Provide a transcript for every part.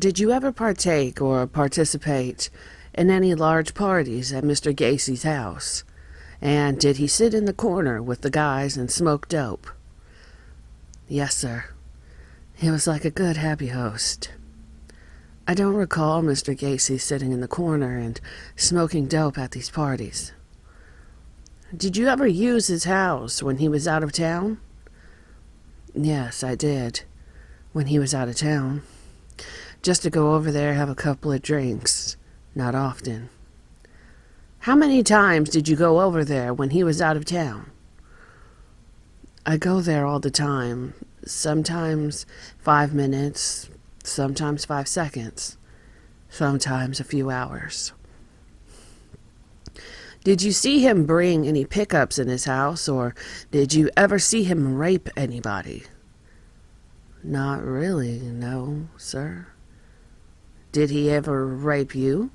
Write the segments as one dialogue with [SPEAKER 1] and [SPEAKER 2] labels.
[SPEAKER 1] Did you ever partake or participate in any large parties at Mr. Gacy's house? And did he sit in the corner with the guys and smoke dope? Yes, sir. He was like a good, happy host. I don't recall Mr. Gacy sitting in the corner and smoking dope at these parties. Did you ever use his house when he was out of town? Yes, I did, when he was out of town. Just to go over there, have a couple of drinks. Not often. How many times did you go over there when he was out of town? I go there all the time. Sometimes 5 minutes, sometimes 5 seconds, sometimes a few hours. Did you see him bring any pickups in his house, or did you ever see him rape anybody? Not really, no, sir. Did he ever rape you?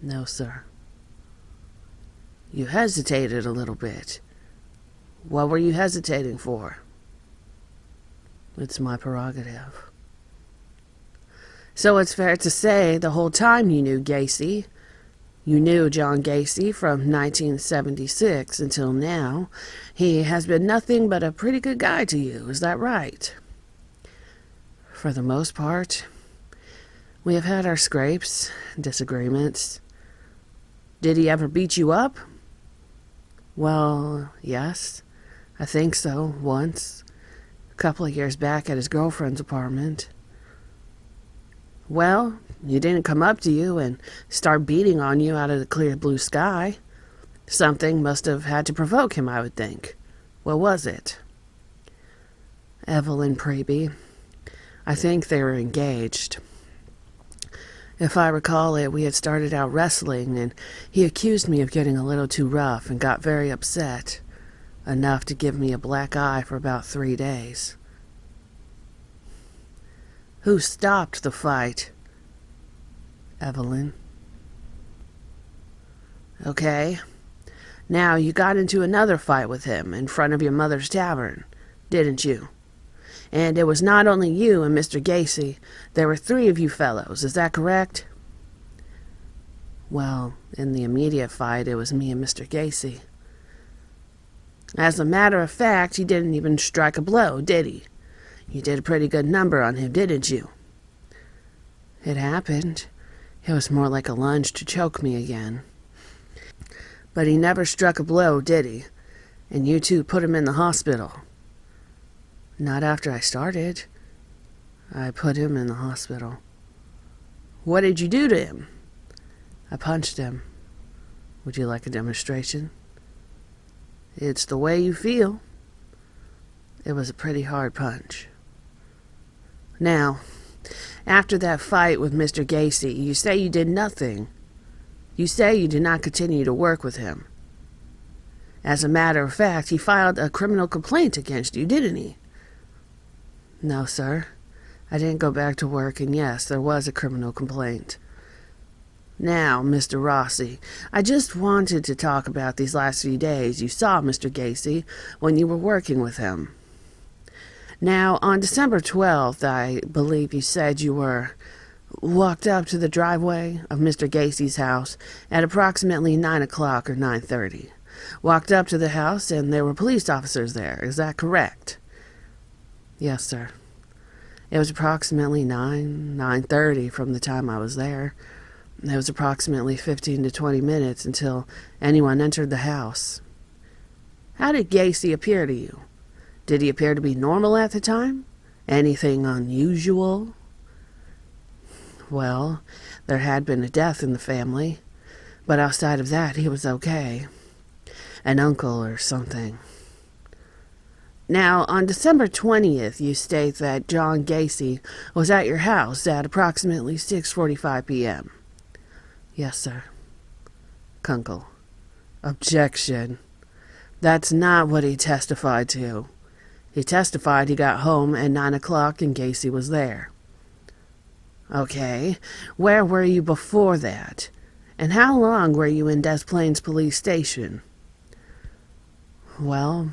[SPEAKER 1] No, sir. You hesitated a little bit. What were you hesitating for? It's my prerogative. So it's fair to say the whole time you knew Gacy, you knew John Gacy from 1976 until now, he has been nothing but a pretty good guy to you, is that right? For the most part, we have had our scrapes, disagreements. Did he ever beat you up? Well, yes, I think so, once. A couple of years back at his girlfriend's apartment. Well, he didn't come up to you and start beating on you out of the clear blue sky. Something must have had to provoke him, I would think. What was it? Evelyn Preby. I think they were engaged. If I recall it, we had started out wrestling, and he accused me of getting a little too rough and got very upset, enough to give me a black eye for about 3 days. Who stopped the fight? Evelyn. Okay. Now, you got into another fight with him in front of your mother's tavern, didn't you? And it was not only you and Mr. Gacy. There were 3 of you fellows, is that correct? Well, in the immediate fight, it was me and Mr. Gacy. As a matter of fact, he didn't even strike a blow, did he? You did a pretty good number on him, didn't you? It happened. It was more like a lunge to choke me again. But he never struck a blow, did he? And you two put him in the hospital. Not after I started. I put him in the hospital. What did you do to him? I punched him. Would you like a demonstration? It's the way you feel. It was a pretty hard punch. Now, after that fight with Mr. Gacy, you say you did nothing. You say you did not continue to work with him. As a matter of fact, he filed a criminal complaint against you, didn't he? No, sir. I didn't go back to work, and yes, there was a criminal complaint. Now, Mr. Rossi, I just wanted to talk about these last few days you saw Mr. Gacy when you were working with him. Now, on December 12th, I believe you said you walked up to the driveway of Mr. Gacy's house at approximately 9 o'clock or 9:30. Walked up to the house and there were police officers there, is that correct? Yes, sir. It was approximately 9:30 from the time I was there. It was approximately 15 to 20 minutes until anyone entered the house. How did Gacy appear to you? Did he appear to be normal at the time? Anything unusual? Well, there had been a death in the family, but outside of that, he was okay. An uncle or something. Now, on December 20th, you state that John Gacy was at your house at approximately 6:45 p.m. Yes, sir. Kunkel. Objection. That's not what he testified to. He testified he got home at 9 o'clock and Gacy was there. Okay, where were you before that? And how long were you in Des Plaines Police Station? Well,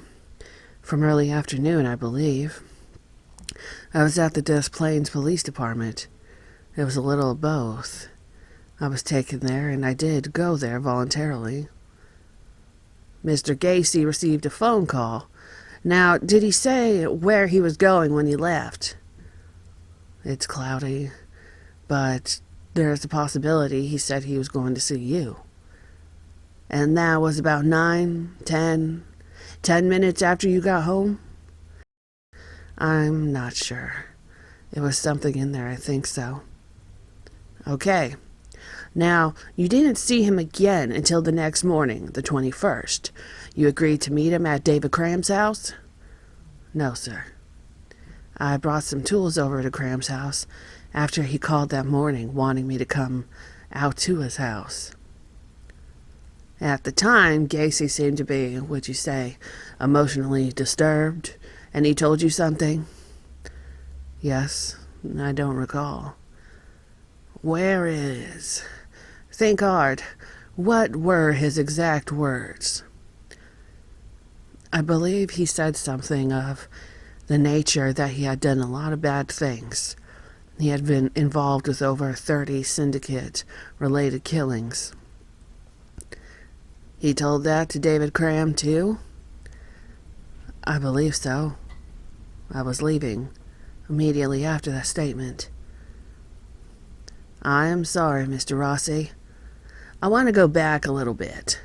[SPEAKER 1] from early afternoon, I believe. I was at the Des Plaines Police Department. It was a little of both. I was taken there, and I did go there voluntarily. Mr. Gacy received a phone call. Now, did he say where he was going when he left? It's cloudy, but there's a possibility he said he was going to see you. And that was about 10 minutes after you got home? I'm not sure. It was something in there, I think so. Okay. Now, you didn't see him again until the next morning, the 21st. You agreed to meet him at David Cram's house? No, sir. I brought some tools over to Cram's house after he called that morning wanting me to come out to his house. At the time, Gacy seemed to be, would you say, emotionally disturbed, and he told you something? Yes, I don't recall. Where is... Think hard. What were his exact words? I believe he said something of the nature that he had done a lot of bad things. He had been involved with over 30 syndicate-related killings. He told that to David Cram, too? I believe so. I was leaving immediately after that statement. I am sorry, Mr. Rossi. I want to go back a little bit.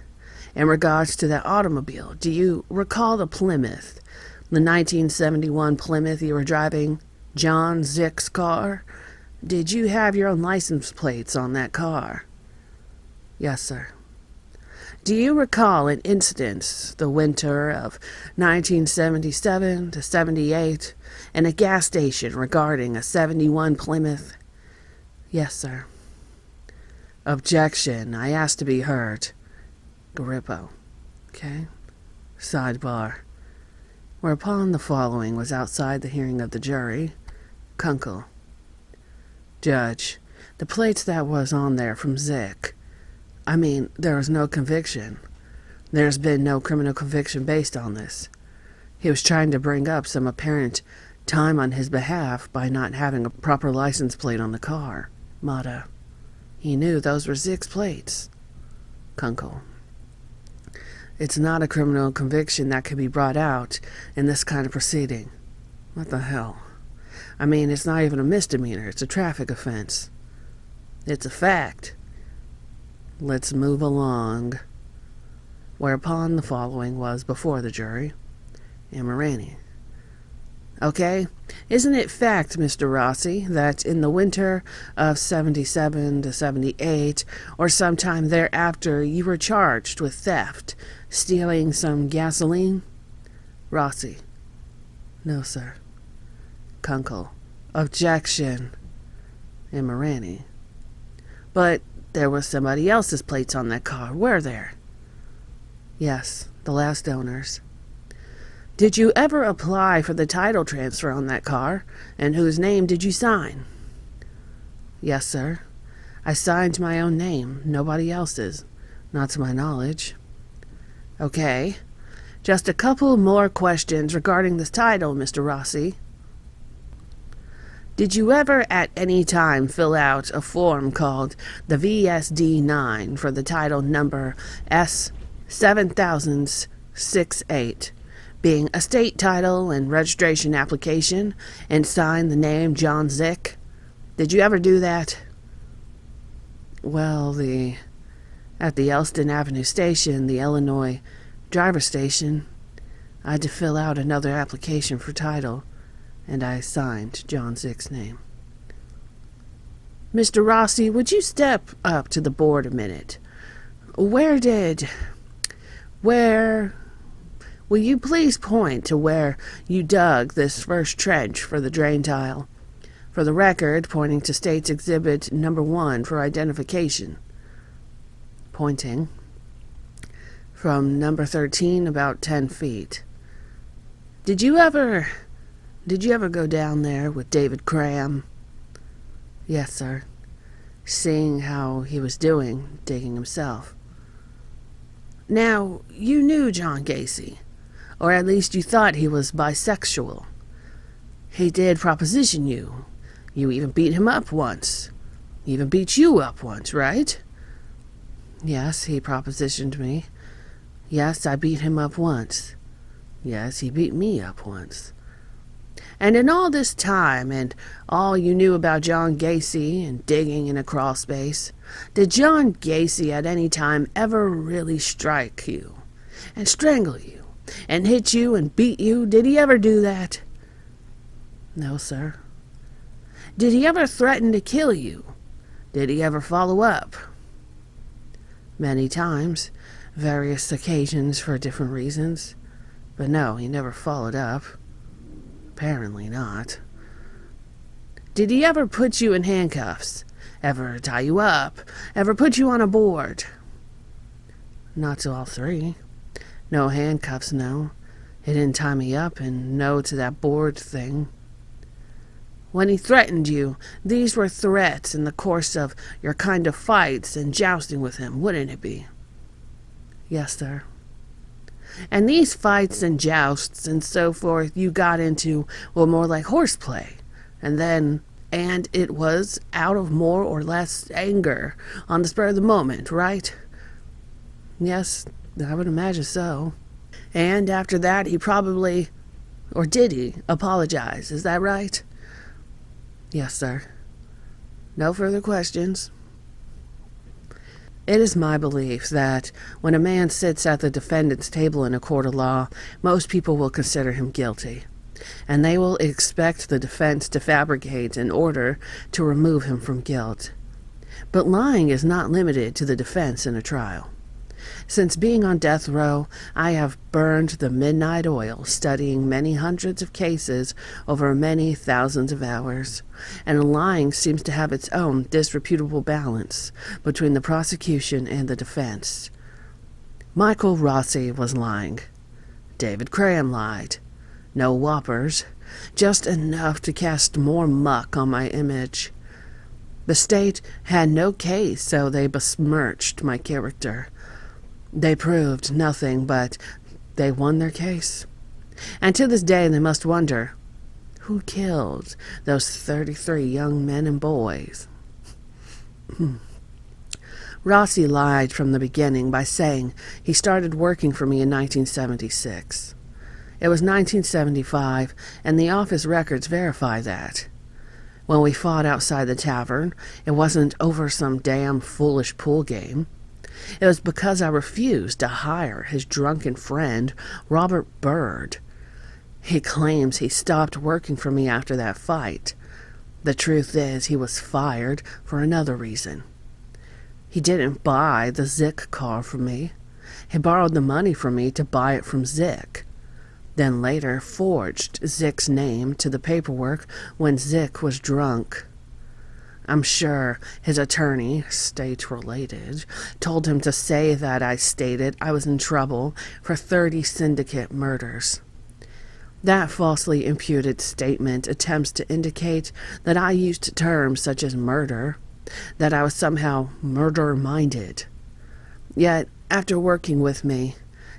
[SPEAKER 1] In regards to that automobile, do you recall the Plymouth? The 1971 Plymouth you were driving? John Zick's car? Did you have your own license plates on that car? Yes, sir. Do you recall an incident the winter of 1977 to 78 in a gas station regarding a 71 Plymouth? Yes, sir. Objection. I asked to be heard. Garippo. Okay. Sidebar. Whereupon the following was outside the hearing of the jury. Kunkel. Judge, the plates that was on there from Zick. I mean, there was no conviction. There's been no criminal conviction based on this. He was trying to bring up some apparent time on his behalf by not having a proper license plate on the car. Mata. He knew those were Zick's plates. Kunkel. It's not a criminal conviction that could be brought out in this kind of proceeding. What the hell? I mean, it's not even a misdemeanor. It's a traffic offense. It's a fact. Let's move along. Whereupon the following was before the jury. Amirani. Okay, isn't it fact, Mr. Rossi, that in the winter of 77 to 78, or sometime thereafter, you were charged with theft, stealing some gasoline? Rossi. No, sir. Kunkel. Objection. Amirani. But there was somebody else's plates on that car, were there? Yes, the last owner's. Did you ever apply for the title transfer on that car, and whose name did you sign? Yes, sir. I signed my own name, nobody else's, not to my knowledge. Okay. Just a couple more questions regarding this title, Mr. Rossi. Did you ever at any time fill out a form called the VSD-9 for the title number S7068? Being a state title and registration application, and sign the name John Zick? Did you ever do that? Well, at the Elston Avenue station, the Illinois driver station, I had to fill out another application for title, and I signed John Zick's name. Mr. Rossi, would you step up to the board a minute? Will you please point to where you dug this first trench for the drain tile? For the record, pointing to State's Exhibit Number 1 for identification. Pointing. From number 13, about 10 feet. Did you ever go down there with David Cram? Yes, sir. Seeing how he was doing, digging himself. Now, you knew John Gacy. Or at least you thought he was bisexual. He did proposition you. You even beat him up once. He even beat you up once, right? Yes, he propositioned me. Yes, I beat him up once. Yes, he beat me up once. And in all this time, and all you knew about John Gacy and digging in a crawl space, did John Gacy at any time ever really strike you, and strangle you, and hit you and beat you? Did he ever do that? No, sir. Did he ever threaten to kill you? Did he ever follow up? Many times, various occasions for different reasons, but no, he never followed up. Apparently not. Did he ever put you in handcuffs? Ever tie you up? Ever put you on a board? Not to all three. No handcuffs, no. He didn't tie me up, and no to that board thing. When he threatened you, these were threats in the course of your kind of fights and jousting with him, wouldn't it be? Yes, sir. And these fights and jousts and so forth you got into were more like horseplay, and it was out of more or less anger on the spur of the moment, right? Yes, I would imagine so. And after that he probably, or did he, apologize, is that right? Yes, sir. No further questions. It is my belief that when a man sits at the defendant's table in a court of law, most people will consider him guilty, and they will expect the defense to fabricate in order to remove him from guilt. But lying is not limited to the defense in a trial. Since being on death row, I have burned the midnight oil studying many hundreds of cases over many thousands of hours, and lying seems to have its own disreputable balance between the prosecution and the defense. Michael Rossi was lying. David Graham lied. No whoppers, just enough to cast more muck on my image. The state had no case, so they besmirched my character. They proved nothing, but they won their case. And to this day they must wonder, who killed those 33 young men and boys? Rossi lied from the beginning by saying he started working for me in 1976. It was 1975, and the office records verify that. When we fought outside the tavern, it wasn't over some damn foolish pool game. It was because I refused to hire his drunken friend, Robert Bird. He claims he stopped working for me after that fight. The truth is, he was fired for another reason. He didn't buy the Zick car from me. He borrowed the money from me to buy it from Zick. Then later forged Zick's name to the paperwork when Zick was drunk. I'm sure his attorney, state-related, told him to say that I stated I was in trouble for 30 syndicate murders. That falsely imputed statement attempts to indicate that I used terms such as murder, that I was somehow murder-minded. Yet, after working with me,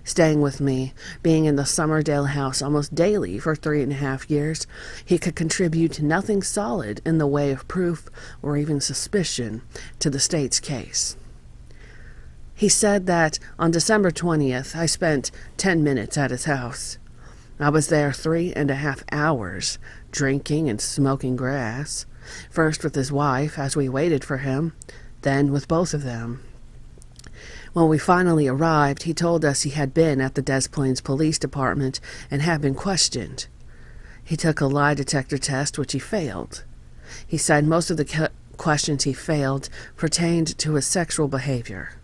[SPEAKER 1] staying with me, being in the Summerdale house almost daily for 3.5 years, he could contribute nothing solid in the way of proof or even suspicion to the state's case. He said that on December 20th, I spent 10 minutes at his house. I was there 3.5 hours, drinking and smoking grass, first with his wife as we waited for him, then with both of them. When we finally arrived, he told us he had been at the Des Plaines Police Department and had been questioned. He took a lie detector test, which he failed. He said most of the questions he failed pertained to his sexual behavior.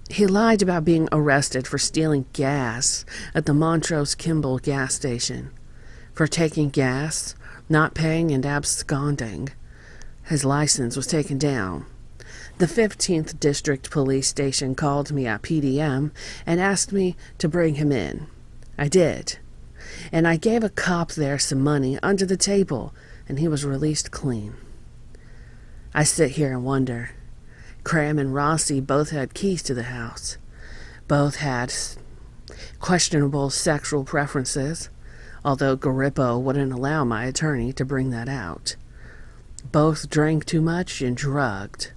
[SPEAKER 1] He lied about being arrested for stealing gas at the Montrose Kimball gas station, for taking gas, not paying, and absconding. His license was taken down. The 15th District Police Station called me at PDM and asked me to bring him in. I did. And I gave a cop there some money under the table, and he was released clean. I sit here and wonder. Graham and Rossi both had keys to the house. Both had questionable sexual preferences. although Garippo wouldn't allow my attorney to bring that out. Both drank too much and drugged.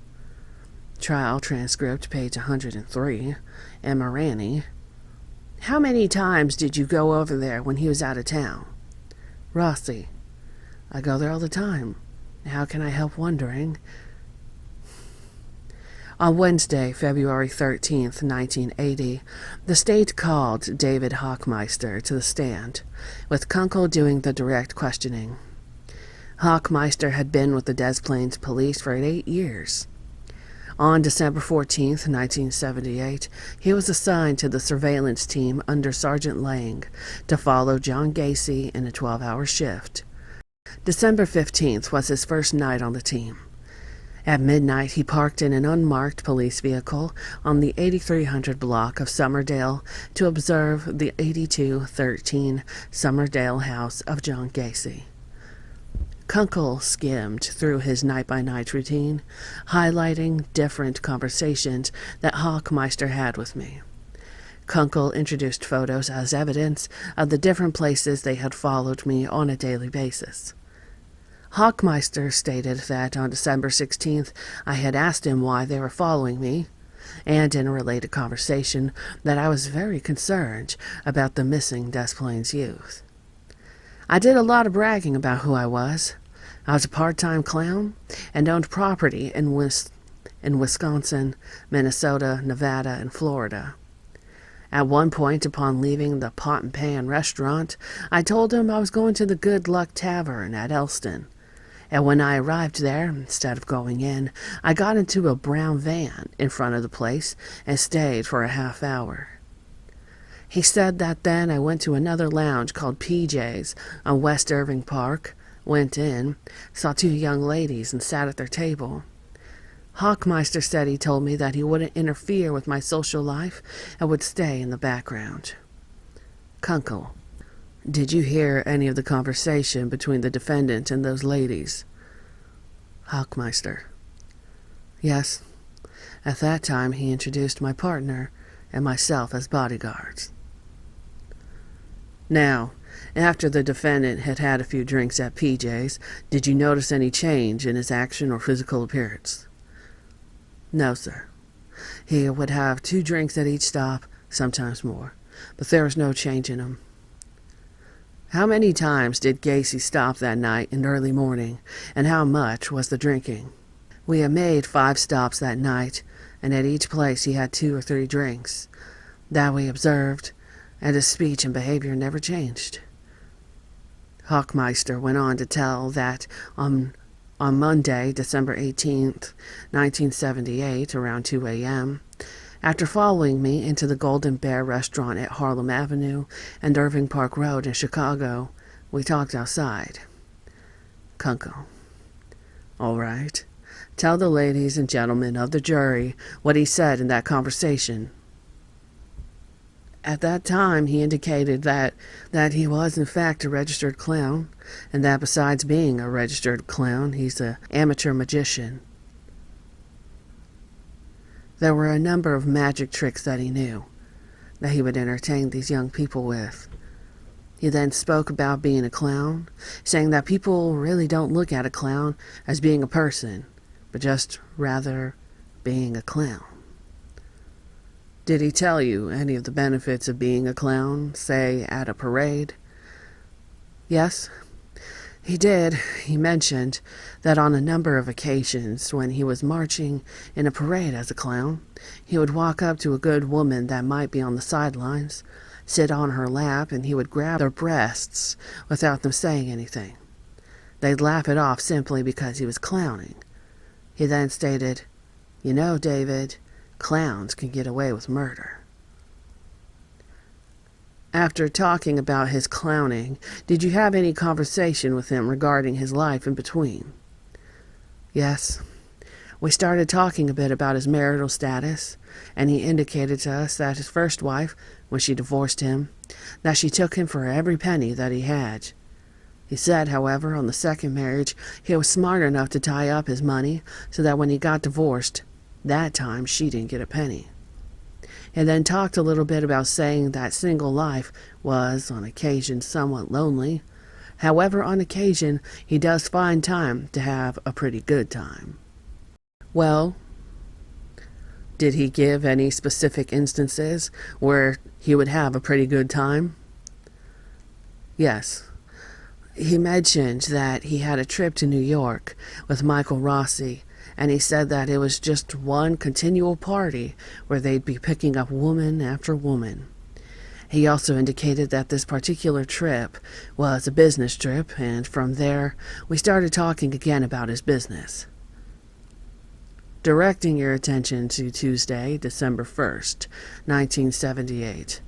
[SPEAKER 1] Trial transcript, page 103. And Marani. How many times did you go over there when he was out of town? Rossi. I go there all the time. How can I help wondering? On Wednesday, February 13th, 1980, the state called David Hockmeister to the stand, with Kunkel doing the direct questioning. Hockmeister had been with the Des Plaines police for 8 years. On December 14th, 1978, he was assigned to the surveillance team under Sergeant Lang to follow John Gacy in a 12-hour shift. December 15th was his first night on the team. At midnight, he parked in an unmarked police vehicle on the 8300 block of Summerdale to observe the 8213 Summerdale house of John Gacy. Kunkel skimmed through his night-by-night routine, highlighting different conversations that Hockmeister had with me. Kunkel introduced photos as evidence of the different places they had followed me on a daily basis. Hockmeister stated that on December 16th I had asked him why they were following me, and in a related conversation that I was very concerned about the missing Des Plaines youth. I did a lot of bragging about who I was. I was a part-time clown and owned property in Wisconsin, Minnesota, Nevada, and Florida. At one point, upon leaving the Pot and Pan restaurant, I told him I was going to the Good Luck Tavern at Elston. And when I arrived there, instead of going in, I got into a brown van in front of the place and stayed for a half hour. He said that then I went to another lounge called PJ's on West Irving Park, went in, saw 2 young ladies and sat at their table. Hockmeister said he told me that he wouldn't interfere with my social life and would stay in the background. Kunkel. Did you hear any of the conversation between the defendant and those ladies? Hockmeister. Yes. At that time, he introduced my partner and myself as bodyguards. Now, after the defendant had had a few drinks at PJ's, did you notice any change in his action or physical appearance? No, sir. He would have 2 drinks at each stop, sometimes more, but there was no change in him. How many times did Gacy stop that night in early morning, and how much was the drinking? We had made 5 stops that night, and at each place he had 2 or 3 drinks. That we observed, and his speech and behavior never changed. Hockmeister went on to tell that on Monday, December 18th, 1978, around 2 a.m., after following me into the Golden Bear restaurant at Harlem Avenue and Irving Park Road in Chicago, we talked outside. Kunkel. All right. Tell the ladies and gentlemen of the jury what he said in that conversation. At that time, he indicated that he was in fact a registered clown, and that besides being a registered clown, he's an amateur magician. There were a number of magic tricks that he knew, that he would entertain these young people with. He then spoke about being a clown, saying that people really don't look at a clown as being a person, but just rather being a clown. Did he tell you any of the benefits of being a clown, say, at a parade? Yes, he did. He mentioned that on a number of occasions when he was marching in a parade as a clown, he would walk up to a good woman that might be on the sidelines, sit on her lap, and he would grab their breasts without them saying anything. They'd laugh it off simply because he was clowning. He then stated, "You know, David, clowns can get away with murder." After talking about his clowning, did you have any conversation with him regarding his life in between? Yes. We started talking a bit about his marital status, and he indicated to us that his first wife, when she divorced him, that she took him for every penny that he had. He said, however, on the second marriage, he was smart enough to tie up his money so that when he got divorced, that time she didn't get a penny. and then talked a little bit about saying that single life was, on occasion, somewhat lonely. However, on occasion, he does find time to have a pretty good time. Well, did he give any specific instances where he would have a pretty good time? Yes. He mentioned that he had a trip to New York with Michael Rossi, and he said that it was just one continual party where they'd be picking up woman after woman. He also indicated that this particular trip was a business trip, and from there we started talking again about his business. Directing your attention to Tuesday, December 1st, 1978.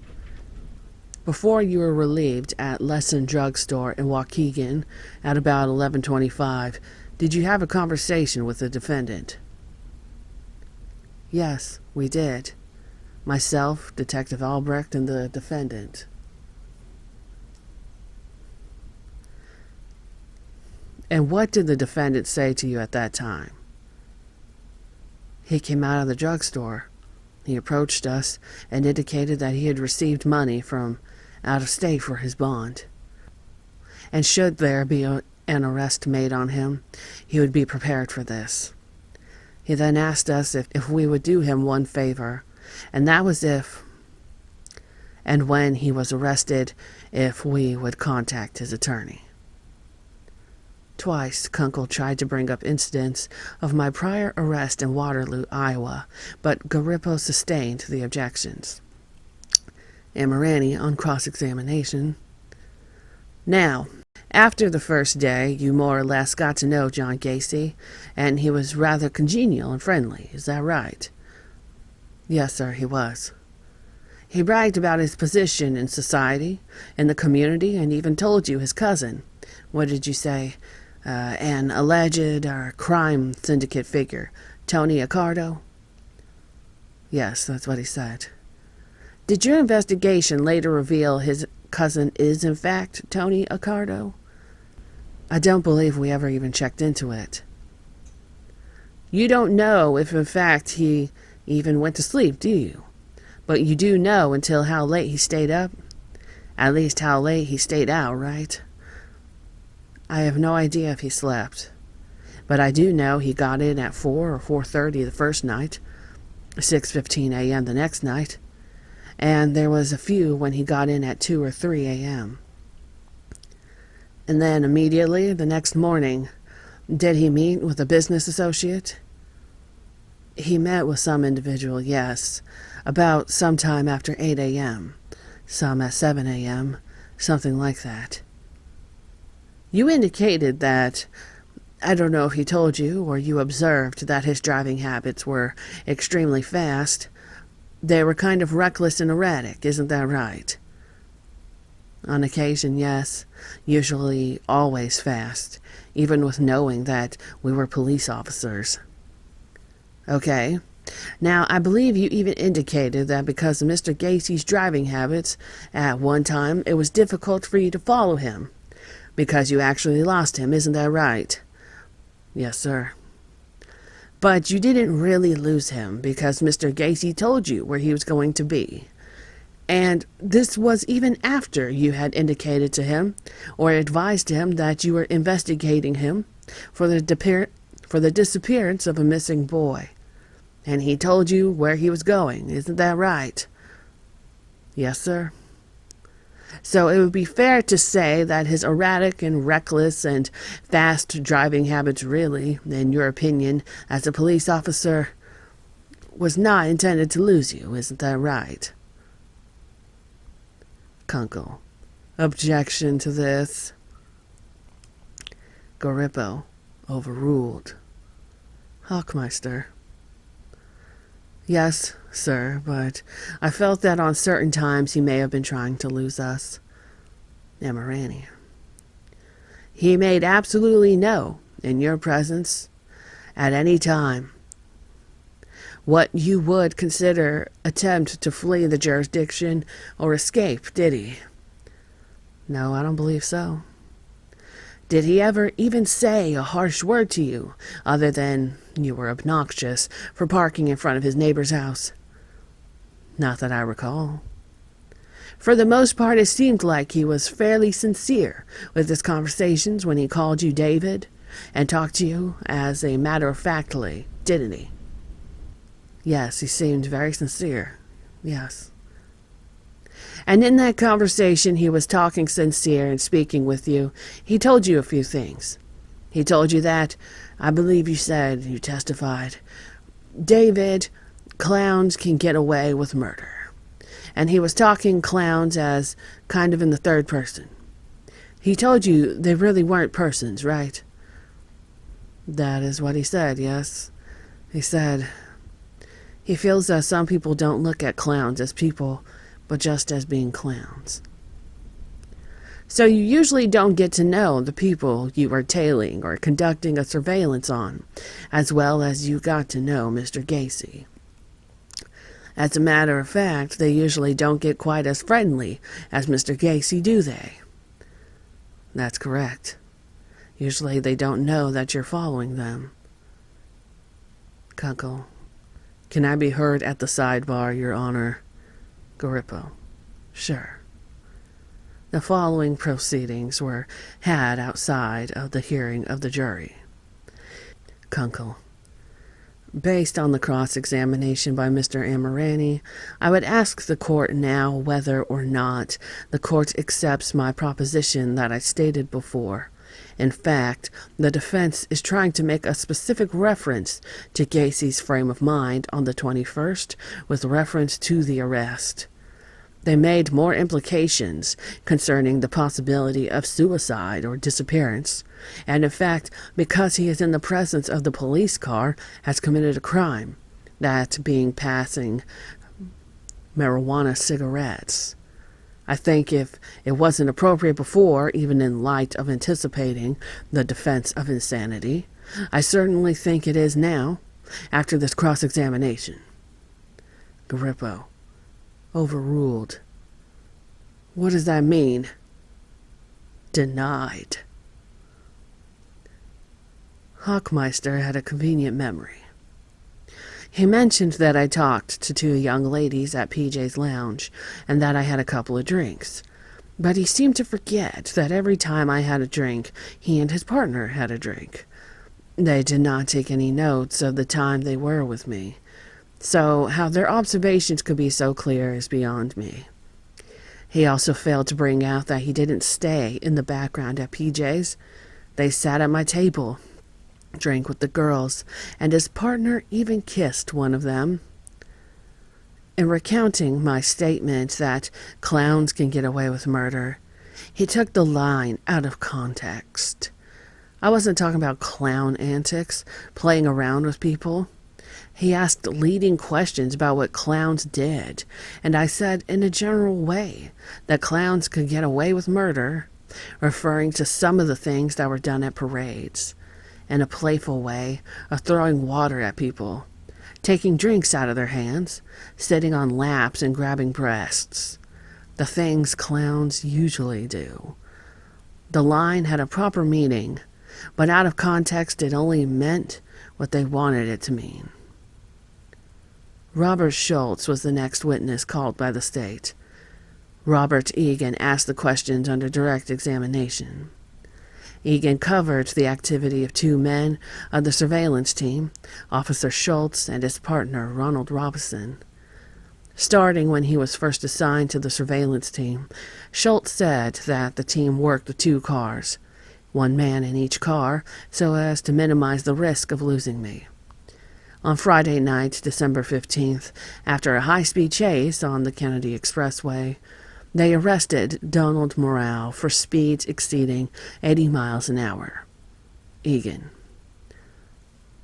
[SPEAKER 1] Before you were relieved at Lesson Drug Store in Waukegan at about 11:25, did you have a conversation with the defendant? Yes, we did. Myself, Detective Albrecht, and the defendant. And what did the defendant say to you at that time? He came out of the drugstore. He approached us and indicated that he had received money from out of state for his bond. And should there be an arrest made on him, he would be prepared for this. He then asked us if we would do him one favor, and that was if, and when he was arrested, if we would contact his attorney. Twice, Kunkel tried to bring up incidents of my prior arrest in Waterloo, Iowa, but Garippo sustained the objections. Amirani on cross-examination. Now, after the first day, you more or less got to know John Gacy, and he was rather congenial and friendly. Is that right? Yes, sir, he was. He bragged about his position in society, in the community, and even told you his cousin. What did you say? An alleged crime syndicate figure, Tony Accardo? Yes, that's what he said. Did your investigation later reveal his cousin is in fact Tony Accardo? I don't believe we ever even checked into it. You don't know if in fact he even went to sleep, do you? But you do know until how late he stayed up? At least how late he stayed out, right? I have no idea if he slept, but I do know he got in at 4 or 4:30 the first night, 6:15 a.m. the next night, and there was a few when he got in at 2 or 3 a.m. And then immediately the next morning, did he meet with a business associate? He met with some individual, yes, about sometime after 8 a.m., some at 7 a.m., something like that. You indicated that, I don't know if he told you or you observed that his driving habits were extremely fast. They were kind of reckless and erratic, isn't that right? On occasion, yes, usually always fast, even with knowing that we were police officers. Okay. Now, I believe you even indicated that because of Mr. Gacy's driving habits, at one time it was difficult for you to follow him. Because you actually lost him, isn't that right? Yes, sir. But you didn't really lose him because Mr. Gacy told you where he was going to be. And this was even after you had indicated to him or advised him that you were investigating him for the disappearance of a missing boy. And he told you where he was going, isn't that right? Yes, sir. So it would be fair to say that his erratic and reckless and fast driving habits really, in your opinion, as a police officer, was not intended to lose you, isn't that right? Kunkel. Objection to this. Garippo. Overruled. Hochmeister. Yes, sir, but I felt that on certain times he may have been trying to lose us. Amirani. He made absolutely no, in your presence, at any time, what you would consider attempt to flee the jurisdiction or escape, did he? No, I don't believe so. Did he ever even say a harsh word to you, other than you were obnoxious for parking in front of his neighbor's house? Not that I recall. For the most part, it seemed like he was fairly sincere with his conversations when he called you David and talked to you as a matter of factly, didn't he? Yes, he seemed very sincere. Yes. And in that conversation, he was talking sincere and speaking with you. He told you a few things. He told you that, I believe you said, you testified, David, clowns can get away with murder. And he was talking clowns as kind of in the third person. He told you they really weren't persons, right? That is what he said, yes. He said he feels that some people don't look at clowns as people, but just as being clowns. So you usually don't get to know the people you are tailing or conducting a surveillance on, as well as you got to know Mr. Gacy. As a matter of fact, they usually don't get quite as friendly as Mr. Gacy, do they? That's correct. Usually they don't know that you're following them. Kunkel, can I be heard at the sidebar, Your Honor? Garippo, sure. The following proceedings were had outside of the hearing of the jury. Kunkel, based on the cross-examination by Mr. Amirani, I would ask the court now whether or not the court accepts my proposition that I stated before. In fact, the defense is trying to make a specific reference to Gacy's frame of mind on the 21st with reference to the arrest. They made more implications concerning the possibility of suicide or disappearance, and in fact, because he is in the presence of the police car, has committed a crime, that being passing marijuana cigarettes. I think if it wasn't appropriate before, even in light of anticipating the defense of insanity, I certainly think it is now, after this cross-examination. Garippo, overruled. What does that mean? Denied. Hockmeister had a convenient memory. He mentioned that I talked to two young ladies at PJ's Lounge and that I had a couple of drinks. But he seemed to forget that every time I had a drink, he and his partner had a drink. They did not take any notes of the time they were with me. So how their observations could be so clear is beyond me. He also failed to bring out that he didn't stay in the background at PJ's. They sat at my table, drank with the girls, and his partner even kissed one of them. In recounting my statement that clowns can get away with murder, he took the line out of context. I wasn't talking about clown antics, playing around with people. He asked leading questions about what clowns did, and I said in a general way that clowns could get away with murder, referring to some of the things that were done at parades, in a playful way of throwing water at people, taking drinks out of their hands, sitting on laps and grabbing breasts, the things clowns usually do. The line had a proper meaning, but out of context it only meant what they wanted it to mean. Robert Schultz was the next witness called by the state. Robert Egan asked the questions under direct examination. Egan covered the activity of two men of the surveillance team, Officer Schultz and his partner, Ronald Robinson. Starting when he was first assigned to the surveillance team, Schultz said that the team worked with two cars, one man in each car, so as to minimize the risk of losing me. On Friday night, December 15th, after a high-speed chase on the Kennedy Expressway, they arrested Donald Morale for speeds exceeding 80 miles an hour. Egan.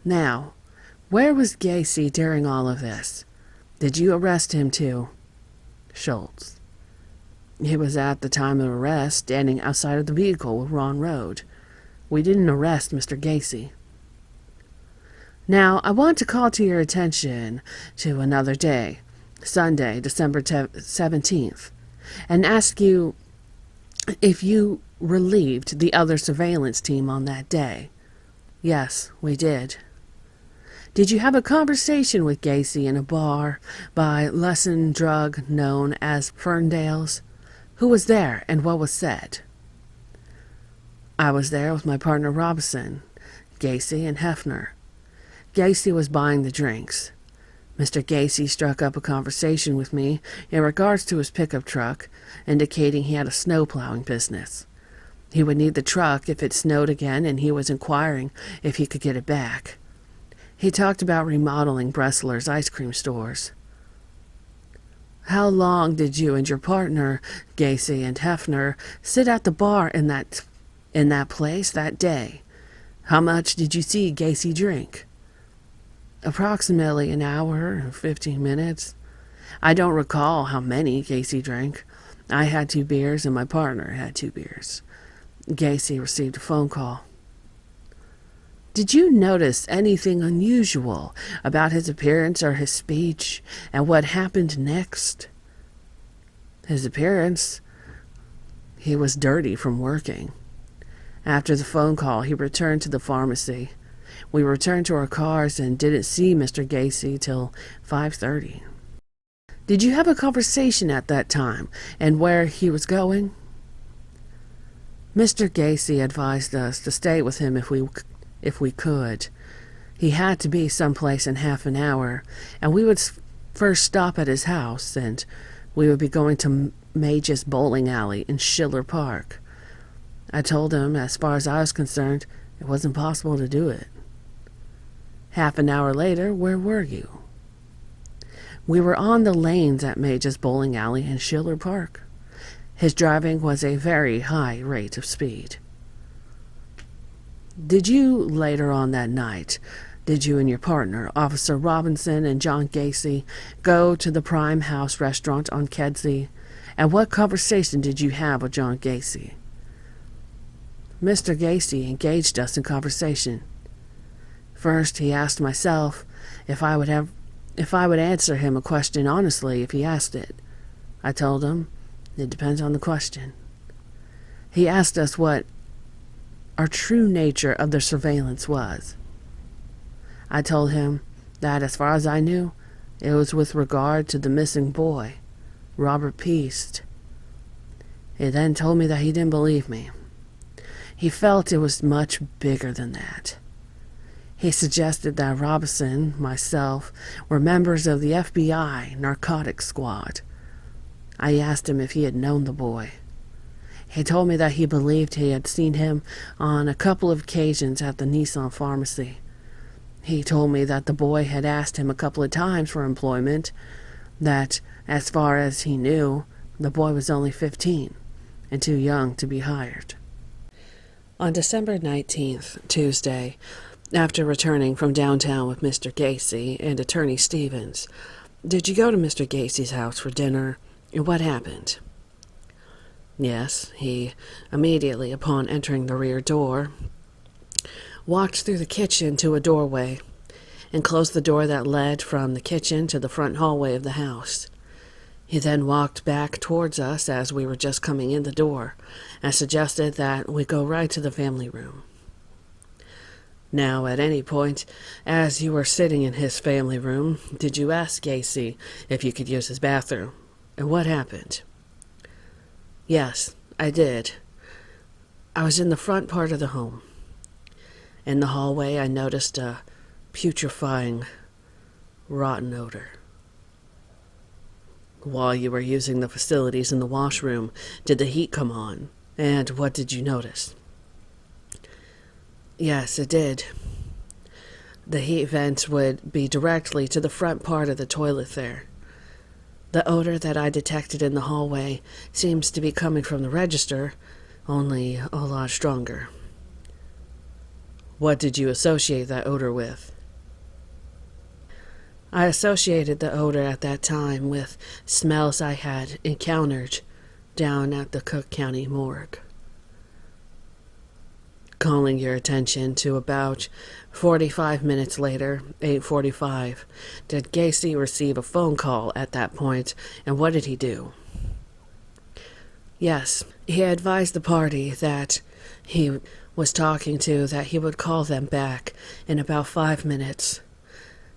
[SPEAKER 1] Now, where was Gacy during all of this? Did you arrest him too? Schultz. He was at the time of arrest standing outside of the vehicle with Ron Road. We didn't arrest Mr. Gacy. Now, I want to call to your attention to another day, Sunday, December 17th, and ask you if you relieved the other surveillance team on that day. Yes, we did. Did you have a conversation with Gacy in a bar by lesson drug known as Ferndale's? Who was there and what was said? I was there with my partner Robinson, Gacy, and Hefner. Gacy was buying the drinks. Mr. Gacy struck up a conversation with me in regards to his pickup truck, indicating he had a snow plowing business. He would need the truck if it snowed again, and he was inquiring if he could get it back. He talked about remodeling Bressler's ice cream stores. How long did you and your partner, Gacy and Hefner, sit at the bar in that place that day? How much did you see Gacy drink? Approximately an hour and 15 minutes. I don't recall how many Gacy drank. I had 2 beers and my partner had 2 beers. Gacy received a phone call. Did you notice anything unusual about his appearance or his speech and what happened next? His appearance? He was dirty from working. After the phone call, he returned to the pharmacy. We returned to our cars and didn't see Mr. Gacy till 5:30. Did you have a conversation at that time and where he was going? Mr. Gacy advised us to stay with him if we could. He had to be someplace in half an hour, and we would first stop at his house, and we would be going to Mage's bowling alley in Schiller Park. I told him, as far as I was concerned, it wasn't possible to do it. Half an hour later, where were you? We were on the lanes at Mage's bowling alley in Schiller Park. His driving was a very high rate of speed. Did you, later on that night, did you and your partner, Officer Robinson and John Gacy, go to the Prime House restaurant on Kedzie? And what conversation did you have with John Gacy? Mr. Gacy engaged us in conversation. First, he asked myself if I would answer him a question honestly if he asked it. I told him, it depends on the question. He asked us what our true nature of the surveillance was. I told him that, as far as I knew, it was with regard to the missing boy, Robert Peast. He then told me that he didn't believe me. He felt it was much bigger than that. He suggested that Robinson, myself, were members of the FBI narcotics squad. I asked him if he had known the boy. He told me that he believed he had seen him on a couple of occasions at the Nissan pharmacy. He told me that the boy had asked him a couple of times for employment, that, as far as he knew, the boy was only 15 and too young to be hired. On December 19th, Tuesday, after returning from downtown with Mr. Gacy and Attorney Stevens, did you go to Mr. Gacy's house for dinner, and what happened? Yes, he, immediately upon entering the rear door, walked through the kitchen to a doorway and closed the door that led from the kitchen to the front hallway of the house. He then walked back towards us as we were just coming in the door and suggested that we go right to the family room. Now, at any point, as you were sitting in his family room, did you ask Gacy if you could use his bathroom? And what happened? Yes, I did. I was in the front part of the home. In the hallway, I noticed a putrefying, rotten odor. While you were using the facilities in the washroom, did the heat come on? And what did you notice? Yes, it did. The heat vents would be directly to the front part of the toilet there. The odor that I detected in the hallway seems to be coming from the register, only a lot stronger. What did you associate that odor with? I associated the odor at that time with smells I had encountered down at the Cook County morgue. Calling your attention to about 45 minutes later, 8:45, did Gacy receive a phone call at that point, and what did he do? Yes, he advised the party that he was talking to that he would call them back in about 5 minutes.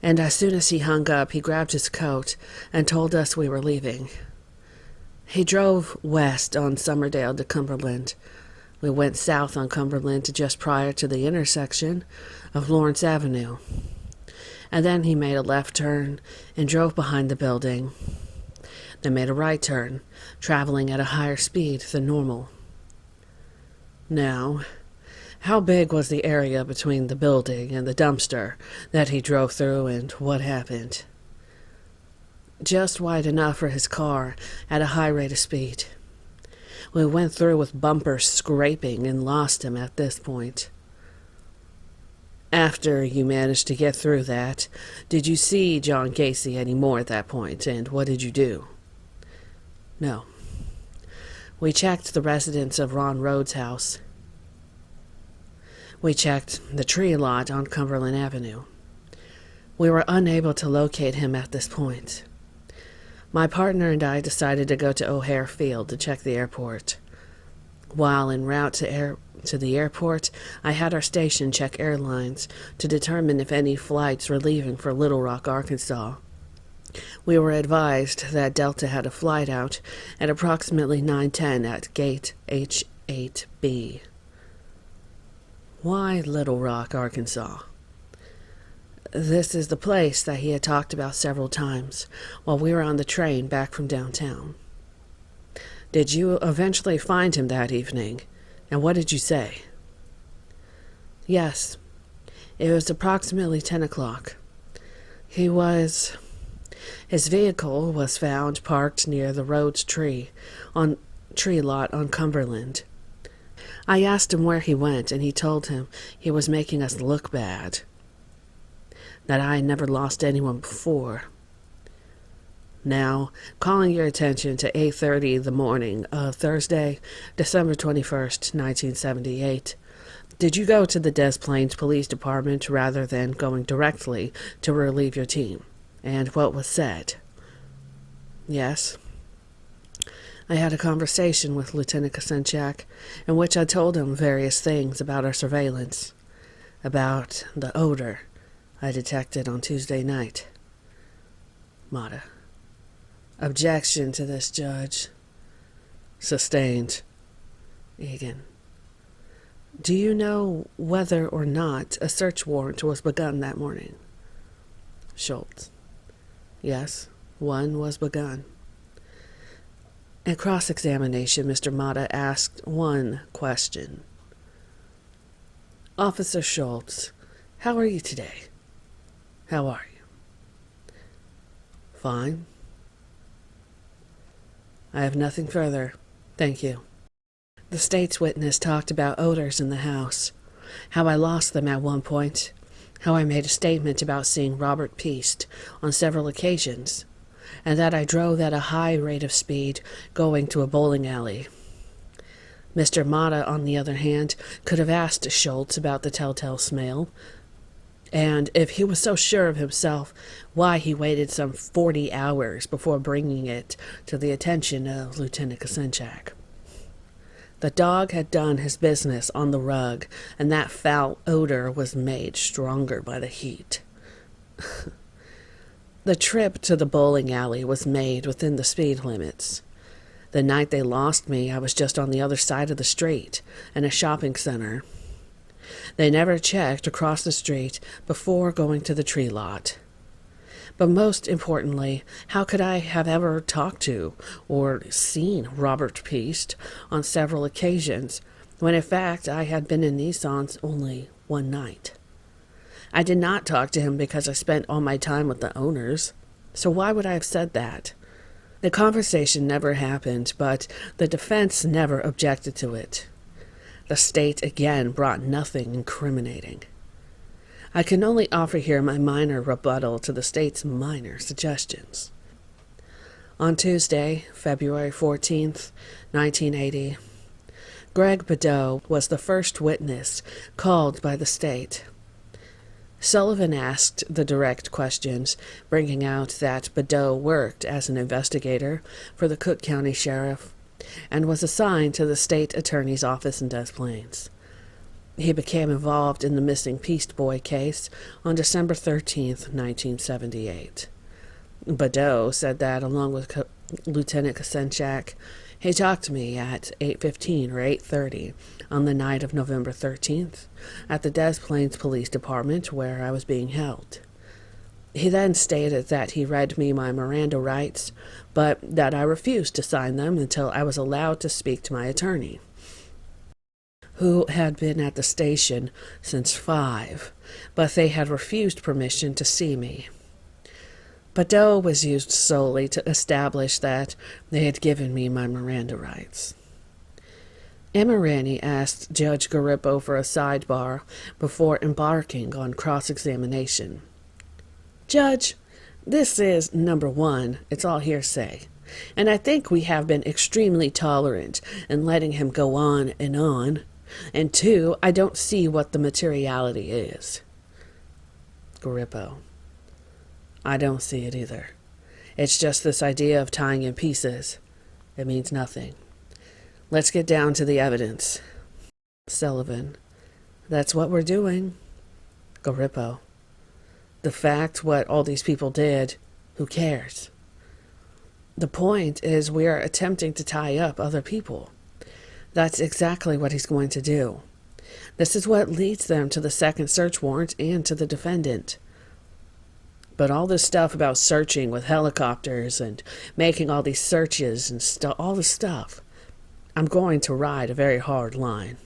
[SPEAKER 1] And as soon as he hung up, he grabbed his coat and told us we were leaving. He drove west on Summerdale to Cumberland. We went south on Cumberland to just prior to the intersection of Lawrence Avenue. And then he made a left turn and drove behind the building. Then made a right turn, traveling at a higher speed than normal. Now, how big was the area between the building and the dumpster that he drove through, and what happened? Just wide enough for his car at a high rate of speed. We went through with bumpers scraping and lost him at this point. After you managed to get through that, did you see John Gacy anymore at that point, and what did you do? No. We checked the residence of Ron Rhodes' house. We checked the tree lot on Cumberland Avenue. We were unable to locate him at this point. My partner and I decided to go to O'Hare Field to check the airport. While en route to the airport, I had our station check airlines to determine if any flights were leaving for Little Rock, Arkansas. We were advised that Delta had a flight out at approximately 9:10 at gate H8B. Why Little Rock, Arkansas? This is the place that he had talked about several times while we were on the train back from downtown. Did you eventually find him that evening, and what did you say? Yes, it was approximately 10 o'clock. His vehicle was found parked near the Rhodes tree lot on Cumberland. I asked him where he went, and he told him he was making us look bad, that I had never lost anyone before. Now, calling your attention to 8:30 in the morning of Thursday, December 21st, 1978, did you go to the Des Plaines Police Department rather than going directly to relieve your team? And what was said? Yes. I had a conversation with Lieutenant Kasenchak, in which I told him various things about our surveillance, about the odor I detected on Tuesday night. Mata. Objection to this, Judge. Sustained. Egan. Do you know whether or not a search warrant was begun that morning? Schultz. Yes, one was begun. At cross-examination, Mr. Mata asked one question. Officer Schultz, how are you today? How are you? Fine. I have nothing further. Thank you. The state's witness talked about odors in the house, how I lost them at one point, how I made a statement about seeing Robert Peast on several occasions, and that I drove at a high rate of speed going to a bowling alley. Mr. Mata, on the other hand, could have asked Schultz about the telltale smell, and if he was so sure of himself, why he waited some 40 hours before bringing it to the attention of Lieutenant Kasenchak. The dog had done his business on the rug, and that foul odor was made stronger by the heat. The trip to the bowling alley was made within the speed limits. The night they lost me, I was just on the other side of the street, in a shopping center. They never checked across the street before going to the tree lot. But most importantly, how could I have ever talked to or seen Robert Peast on several occasions, when in fact I had been in Nissan's only one night? I did not talk to him because I spent all my time with the owners, so why would I have said that? The conversation never happened, but the defense never objected to it. The state again brought nothing incriminating. I can only offer here my minor rebuttal to the state's minor suggestions. On Tuesday, February 14th, 1980, Greg Bedeau was the first witness called by the state. Sullivan asked the direct questions, bringing out that Bedeau worked as an investigator for the Cook County Sheriff and was assigned to the state attorney's office in Des Plaines. He became involved in the missing Peace Boy case on December 13th, 1978. Badeau said that, along with Lieutenant Kosenchak, he talked to me at 8:15 or 8:30 on the night of November 13th at the Des Plaines Police Department where I was being held. He then stated that he read me my Miranda rights, but that I refused to sign them until I was allowed to speak to my attorney, who had been at the station since 5, but they had refused permission to see me. Badeau was used solely to establish that they had given me my Miranda rights. Emirani asked Judge Garippo for a sidebar before embarking on cross-examination. "Judge, this is, number one, it's all hearsay, and I think we have been extremely tolerant in letting him go on, and two, I don't see what the materiality is." Garippo: "I don't see it either. It's just this idea of tying in pieces. It means nothing. Let's get down to the evidence." Sullivan: "That's what we're doing." Garippo: "The fact what all these people did, who cares? The point is we are attempting to tie up other people. That's exactly what he's going to do. This is what leads them to the second search warrant and to the defendant. But all this stuff about searching with helicopters and making all these searches and all this stuff, I'm going to ride a very hard line."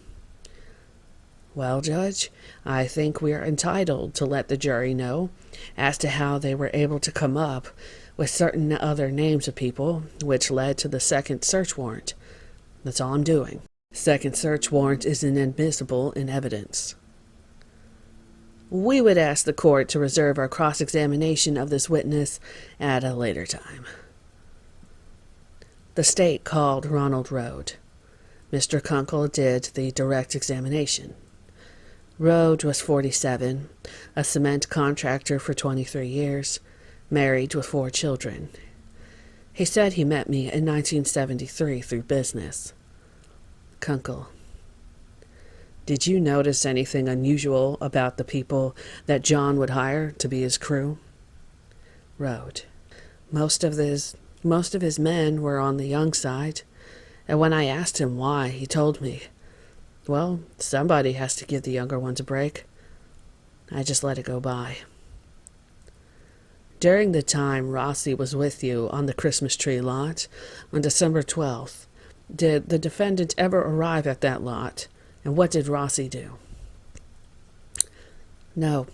[SPEAKER 1] Well, Judge, I think we are entitled to let the jury know as to how they were able to come up with certain other names of people, which led to the second search warrant. That's all I'm doing. Second search warrant is inadmissible in evidence. We would ask the court to reserve our cross-examination of this witness at a later time. The state called Ronald Rode. Mr. Kunkel did the direct examination. Rode was 47, a cement contractor for 23 years, married with 4 children. He said he met me in 1973 through business. Kunkel: "Did you notice anything unusual about the people that John would hire to be his crew?" Rode: Most of his men were on the young side, and when I asked him why, he told me, well, somebody has to give the younger ones a break. I just let it go by." During the time Rossi was with you on the Christmas tree lot on December 12th, did the defendant ever arrive at that lot, and what did Rossi do? No,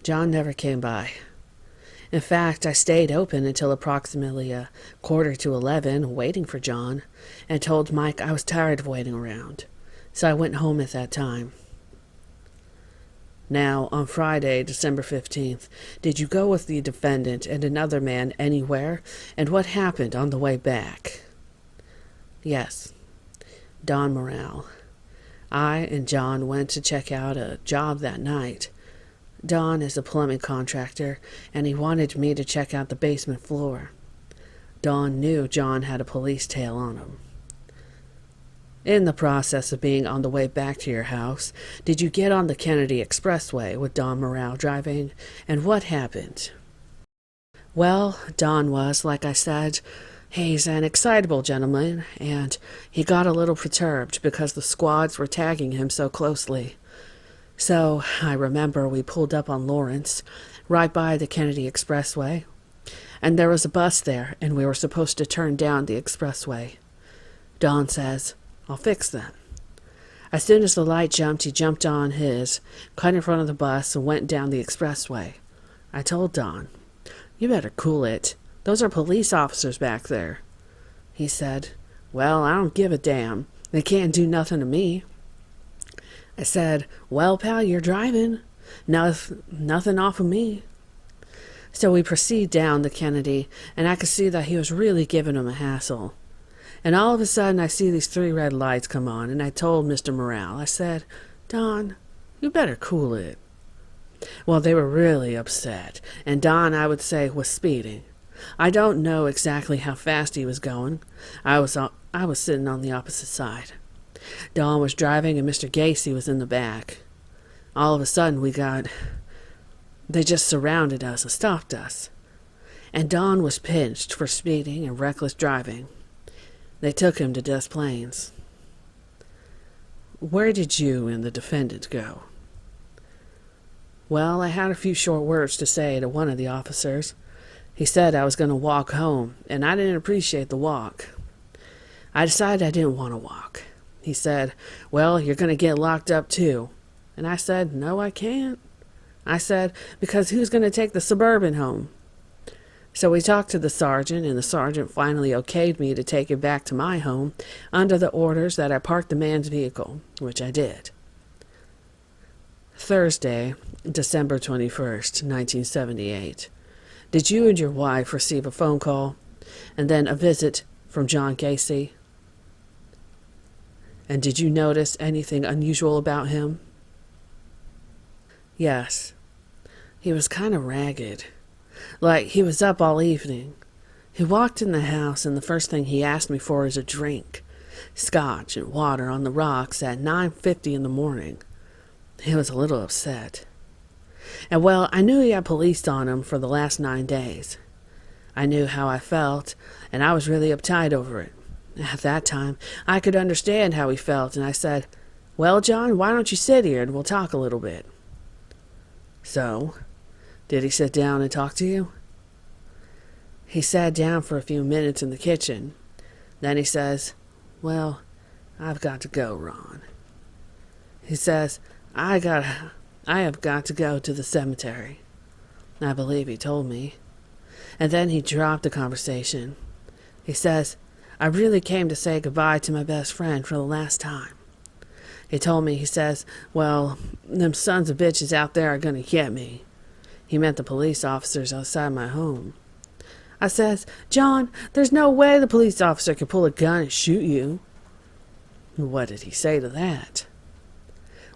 [SPEAKER 1] John never came by. In fact, I stayed open until approximately 11:15, waiting for John, and told Mike I was tired of waiting around, so I went home at that time. Now, on Friday, December 15th, did you go with the defendant and another man anywhere, and what happened on the way back? Yes. Don Morale. I and John went to check out a job that night. Don is a plumbing contractor, and he wanted me to check out the basement floor. Don knew John had a police tail on him. In the process of being on the way back to your house, did you get on the Kennedy Expressway with Don Morale driving, and what happened? Well, Don was, like I said, he's an excitable gentleman, and he got a little perturbed because the squads were tagging him so closely. So, I remember we pulled up on Lawrence, right by the Kennedy Expressway, and there was a bus there, and we were supposed to turn down the expressway. Don says, I'll fix that. As soon as the light jumped, he jumped on his, cut in front of the bus, and went down the expressway. I told Don, you better cool it. Those are police officers back there. He said, well, I don't give a damn. They can't do nothing to me. I said, well, pal, you're driving. Nothing off of me. So we proceed down the Kennedy, and I could see that he was really giving him a hassle. And all of a sudden, I see these 3 red lights come on, and I told Mr. Morale, I said, Don, you better cool it. Well, they were really upset, and Don, I would say, was speeding. I don't know exactly how fast he was going. I was sitting on the opposite side. Dawn was driving and Mr. Gacy was in the back. All of a sudden they just surrounded us and stopped us. And Dawn was pinched for speeding and reckless driving. They took him to Des Plaines. Where did you and the defendant go? Well, I had a few short words to say to one of the officers. He said I was going to walk home, and I didn't appreciate the walk. I decided I didn't want to walk. He said, well, you're going to get locked up too. And I said, no, I can't. I said, because who's going to take the Suburban home? So we talked to the sergeant, and the sergeant finally okayed me to take it back to my home under the orders that I park the man's vehicle, which I did. Thursday, December 21st, 1978. Did you and your wife receive a phone call and then a visit from John Gacy? And did you notice anything unusual about him? Yes. He was kind of ragged. Like he was up all evening. He walked in the house and the first thing he asked me for is a drink. Scotch and water on the rocks at 9:50 in the morning. He was a little upset. And well, I knew he had police on him for the last 9 days. I knew how I felt, and I was really uptight over it. At that time, I could understand how he felt, and I said, well, John, why don't you sit here and we'll talk a little bit? So, did he sit down and talk to you? He sat down for a few minutes in the kitchen. Then he says, well, I've got to go, Ron. He says, I have got to go to the cemetery. I believe he told me. And then he dropped the conversation. He says, I really came to say goodbye to my best friend for the last time. He told me, he says, well, them sons of bitches out there are going to get me. He meant the police officers outside my home. I says, John, there's no way the police officer can pull a gun and shoot you. What did he say to that?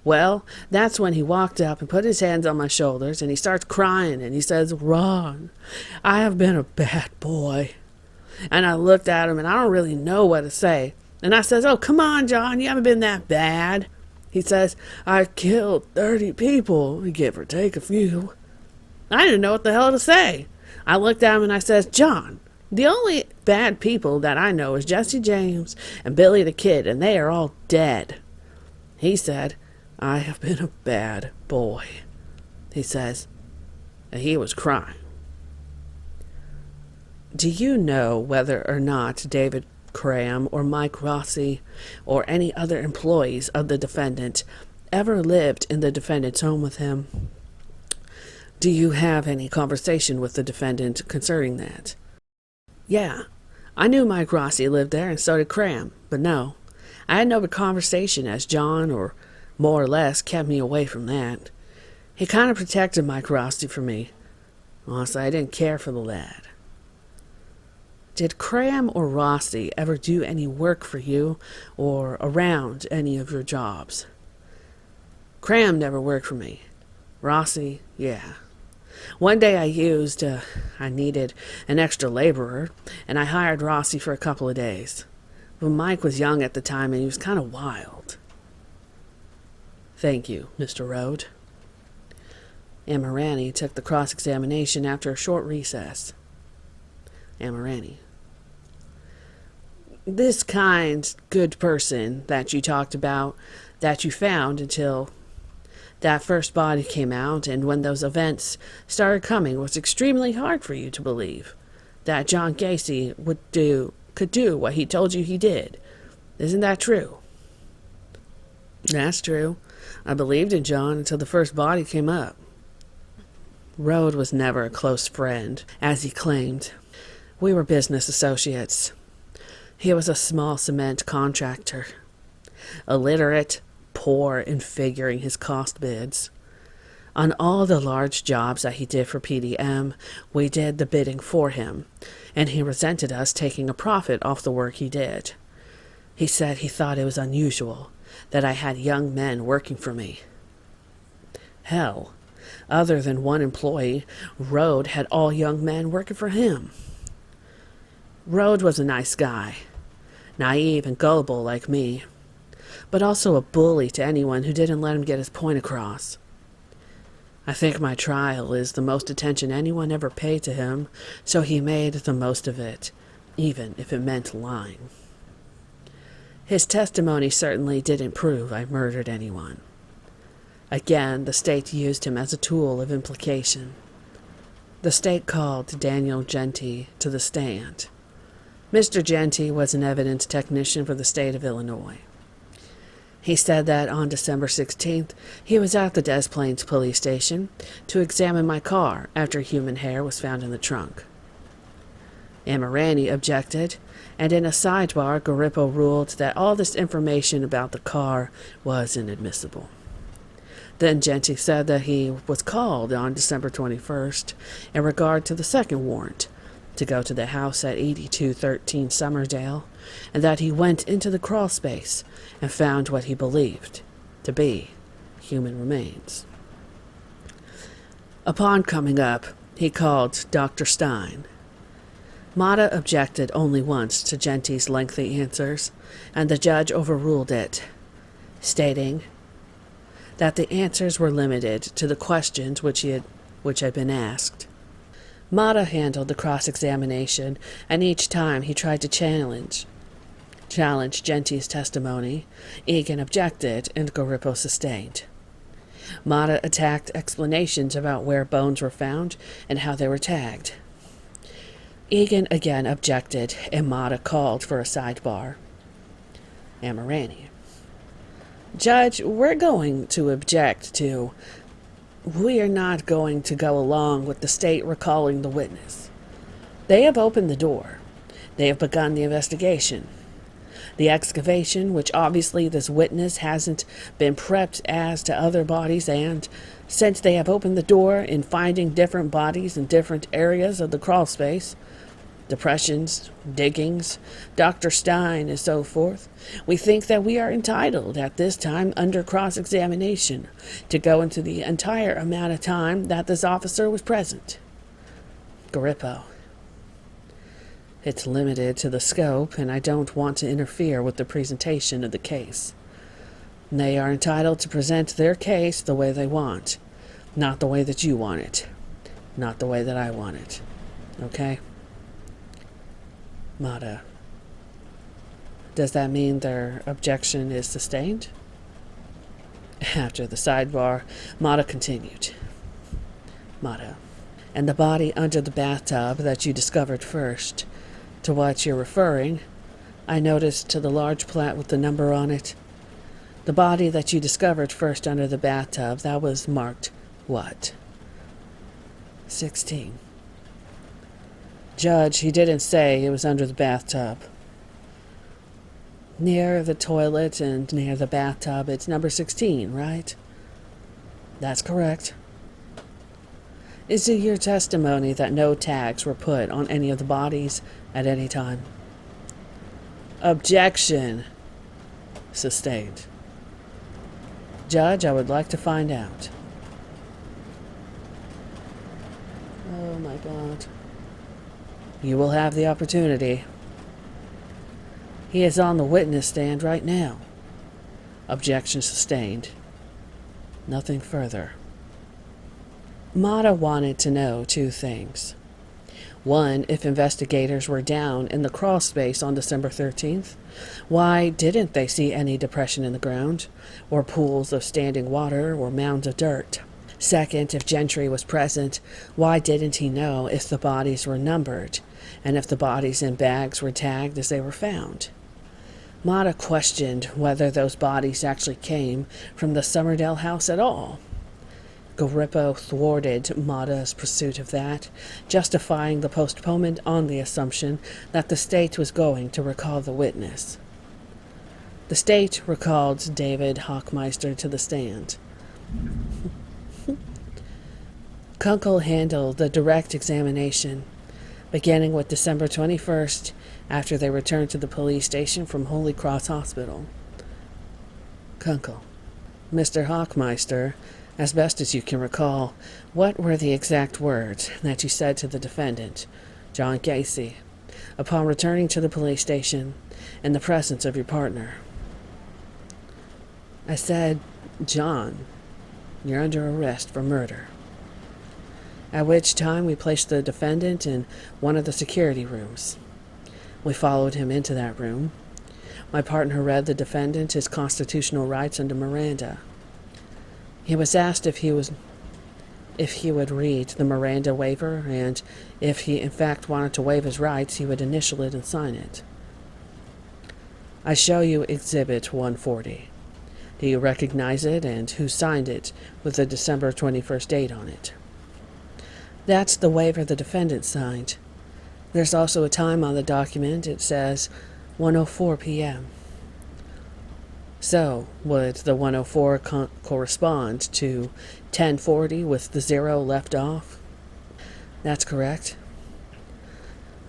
[SPEAKER 1] Well, that's when he walked up and put his hands on my shoulders and he starts crying and he says, Ron, I have been a bad boy. And I looked at him and I don't really know what to say. And I says, oh, come on, John, you haven't been that bad. He says, I killed 30 people, give or take a few. I didn't know what the hell to say. I looked at him and I says, John, the only bad people that I know is Jesse James and Billy the Kid, and they are all dead. He said, I have been a bad boy. He says, and he was crying. Do you know whether or not David Cram or Mike Rossi or any other employees of the defendant ever lived in the defendant's home with him? Do you have any conversation with the defendant concerning that? Yeah, I knew Mike Rossi lived there and so did Cram, but no, I had no conversation as John, or more or less, kept me away from that. He kind of protected Mike Rossi for me. Honestly, I didn't care for the lad. Did Cram or Rossi ever do any work for you or around any of your jobs? Cram never worked for me. Rossi, yeah. One day I needed an extra laborer, and I hired Rossi for a couple of days. But Mike was young at the time, and he was kind of wild. Thank you, Mr. Rode. Amirani took the cross-examination after a short recess. Amirani. This kind, good person that you talked about, that you found until that first body came out, and when those events started coming, was extremely hard for you to believe that John Gacy could do what he told you he did. Isn't that true? That's true. I believed in John until the first body came up. Rode was never a close friend, as he claimed. We were business associates. He was a small cement contractor, illiterate, poor in figuring his cost bids. On all the large jobs that he did for PDM, we did the bidding for him, and he resented us taking a profit off the work he did. He said he thought it was unusual that I had young men working for me. Hell, other than one employee, Rode had all young men working for him. Rode was a nice guy, naive and gullible like me. but also a bully to anyone who didn't let him get his point across. I think my trial is the most attention anyone ever paid to him, so he made the most of it, even if it meant lying. His testimony certainly didn't prove I murdered anyone. Again, the state used him as a tool of implication. The state called Daniel Genty to the stand. Mr. Genty was an evidence technician for the state of Illinois. He said that on December 16th, he was at the Des Plaines police station to examine my car after human hair was found in the trunk. Amirani objected, and in a sidebar, Garippo ruled that all this information about the car was inadmissible. Then Genty said that he was called on December 21st in regard to the second warrant, to go to the house at 8213 Summerdale, and that he went into the crawl space and found what he believed to be human remains. Upon coming up, he called Dr. Stein. Mata objected only once to Genty's lengthy answers, and the judge overruled it, stating that the answers were limited to the questions which had been asked. Mata handled the cross-examination, and each time he tried to challenge Genty's testimony, Egan objected and Garippo sustained. Mata attacked explanations about where bones were found and how they were tagged. Egan again objected, and Mata called for a sidebar. Amirani: Judge, we're going to object to... We are not going to go along with the state recalling the witness. They have opened the door. They have begun the investigation. The excavation, which obviously this witness hasn't been prepped as to other bodies, and since they have opened the door in finding different bodies in different areas of the crawl space, depressions, diggings, Dr. Stein, and so forth, we think that we are entitled at this time under cross-examination to go into the entire amount of time that this officer was present. Garippo: It's limited to the scope, and I don't want to interfere with the presentation of the case. They are entitled to present their case the way they want, not the way that you want it, not the way that I want it. Okay? Mata: Does that mean their objection is sustained? After the sidebar, Mata continued. Mata: And the body under the bathtub that you discovered first, to what you're referring, I noticed to the large plat with the number on it. The body that you discovered first under the bathtub, that was marked what? 16. Judge, he didn't say it was under the bathtub. Near the toilet and near the bathtub, it's number 16, right? That's correct. Is it your testimony that no tags were put on any of the bodies at any time? Objection. Sustained. Judge, I would like to find out. Oh my God. You will have the opportunity. He is on the witness stand right now. Objection sustained. Nothing further. Mata wanted to know two things. One, if investigators were down in the crawl space on December 13th, why didn't they see any depression in the ground, or pools of standing water, or mounds of dirt? Second, if Gentry was present, why didn't he know if the bodies were numbered, and if the bodies in bags were tagged as they were found? Mata questioned whether those bodies actually came from the Summerdale house at all. Garippo thwarted Mata's pursuit of that, justifying the postponement on the assumption that the state was going to recall the witness. The state recalled David Hockmeister to the stand. Kunkel handled the direct examination, beginning with December 21st, after they returned to the police station from Holy Cross Hospital. Kunkel: Mr. Hockmeister, as best as you can recall, what were the exact words that you said to the defendant, John Gacy, upon returning to the police station in the presence of your partner? I said, "John, you're under arrest for murder." At which time we placed the defendant in one of the security rooms. We followed him into that room. My partner read the defendant his constitutional rights under Miranda. He was asked if he would read the Miranda waiver, and if he in fact wanted to waive his rights, he would initial it and sign it. I show you Exhibit 140. Do you recognize it, and who signed it with the December 21st date on it? That's the waiver the defendant signed. There's also a time on the document. It says 1:04 p.m. So, would the 1:04 correspond to 10:40 with the 0 left off? That's correct.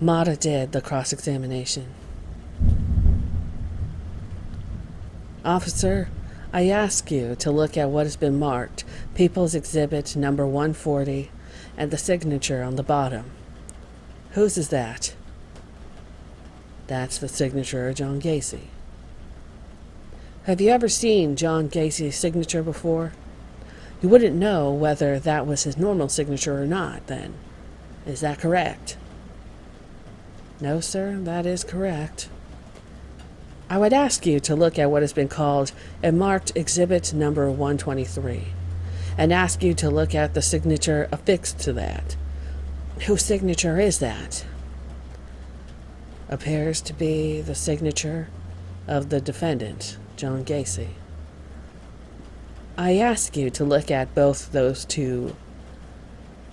[SPEAKER 1] Mata did the cross-examination. Officer, I ask you to look at what has been marked, People's Exhibit number 140, and the signature on the bottom. Whose is that? That's the signature of John Gacy. Have you ever seen John Gacy's signature before? You wouldn't know whether that was his normal signature or not, then. Is that correct? No, sir, that is correct. I would ask you to look at what has been called and marked Exhibit number 123, and ask you to look at the signature affixed to that. Whose signature is that? Appears to be the signature of the defendant, John Gacy. I ask you to look at both those two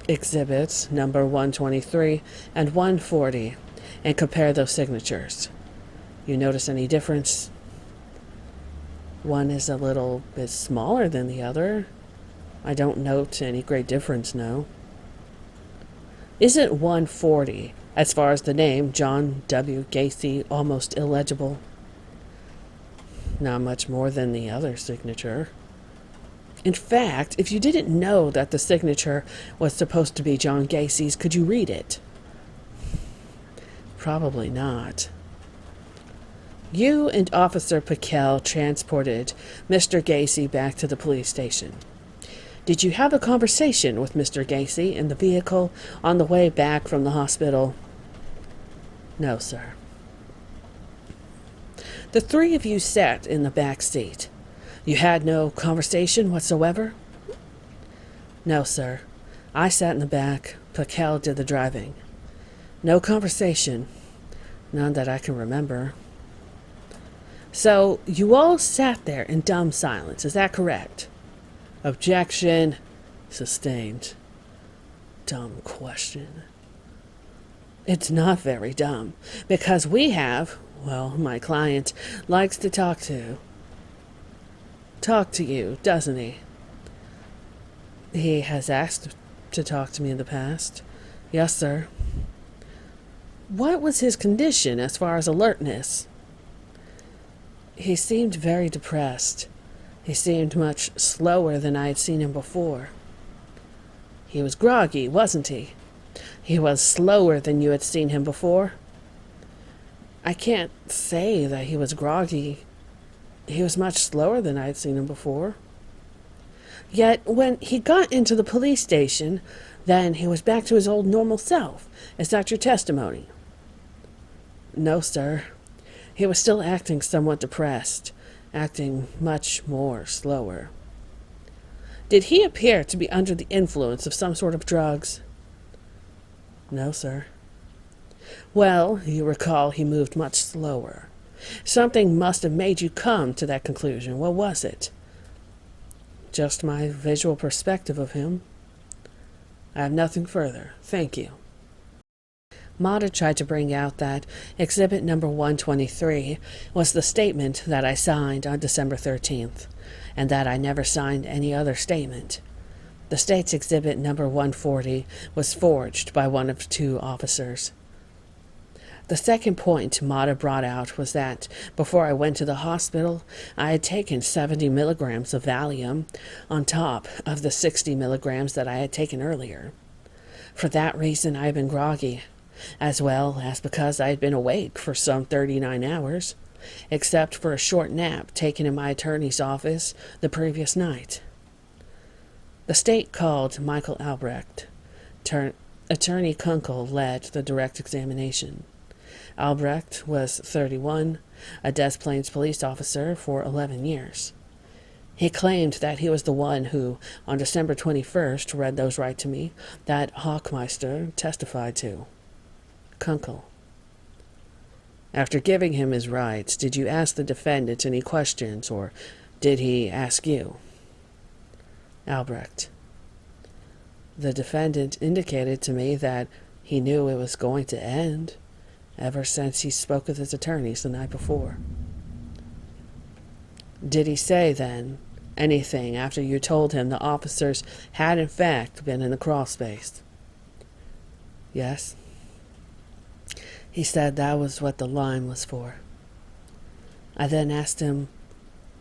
[SPEAKER 1] exhibits, number 123 and 140, and compare those signatures. You notice any difference? One is a little bit smaller than the other. I don't note any great difference, no. Isn't 140, as far as the name, John W. Gacy, almost illegible? Not much more than the other signature. In fact, if you didn't know that the signature was supposed to be John Gacy's, could you read it? Probably not. You and Officer Piquel transported Mr. Gacy back to the police station. Did you have a conversation with Mr. Gacy in the vehicle on the way back from the hospital? No, sir. The three of you sat in the back seat. You had no conversation whatsoever? No, sir. I sat in the back. Piquel did the driving. No conversation. None that I can remember. So, you all sat there in dumb silence, is that correct? Objection. Sustained. Dumb question. It's not very dumb, because we have, well, my client likes to talk to you, doesn't he? He has asked to talk to me in the past. Yes, sir. What was his condition as far as alertness? He seemed very depressed. He seemed much slower than I had seen him before. He was groggy, wasn't he? He was slower than you had seen him before? I can't say that he was groggy. He was much slower than I had seen him before. Yet, when he got into the police station, then he was back to his old normal self. Is that your testimony? No, sir. He was still acting somewhat depressed, acting much more slower. Did he appear to be under the influence of some sort of drugs? No, sir. Well, you recall he moved much slower. Something must have made you come to that conclusion. What was it? Just my visual perspective of him. I have nothing further. Thank you. Mata tried to bring out that Exhibit number 123 was the statement that I signed on December 13th, and that I never signed any other statement. The state's Exhibit number 140 was forged by one of two officers. The second point Mata brought out was that before I went to the hospital, I had taken 70 milligrams of Valium on top of the 60 milligrams that I had taken earlier. For that reason, I had been groggy, as well as because I had been awake for some 39 hours, except for a short nap taken in my attorney's office the previous night. The state called Michael Albrecht. Attorney Kunkel led the direct examination. Albrecht was 31, a Des Plaines police officer for 11 years. He claimed that he was the one who, on December 21st, read those right to me that Hochmeister testified to. Kunkel. After giving him his rights, did you ask the defendant any questions, or did he ask you? Albrecht. The defendant indicated to me that he knew it was going to end ever since he spoke with his attorneys the night before. Did he say, then, anything after you told him the officers had in fact been in the crawl space? Yes. He said that was what the lime was for. I then asked him,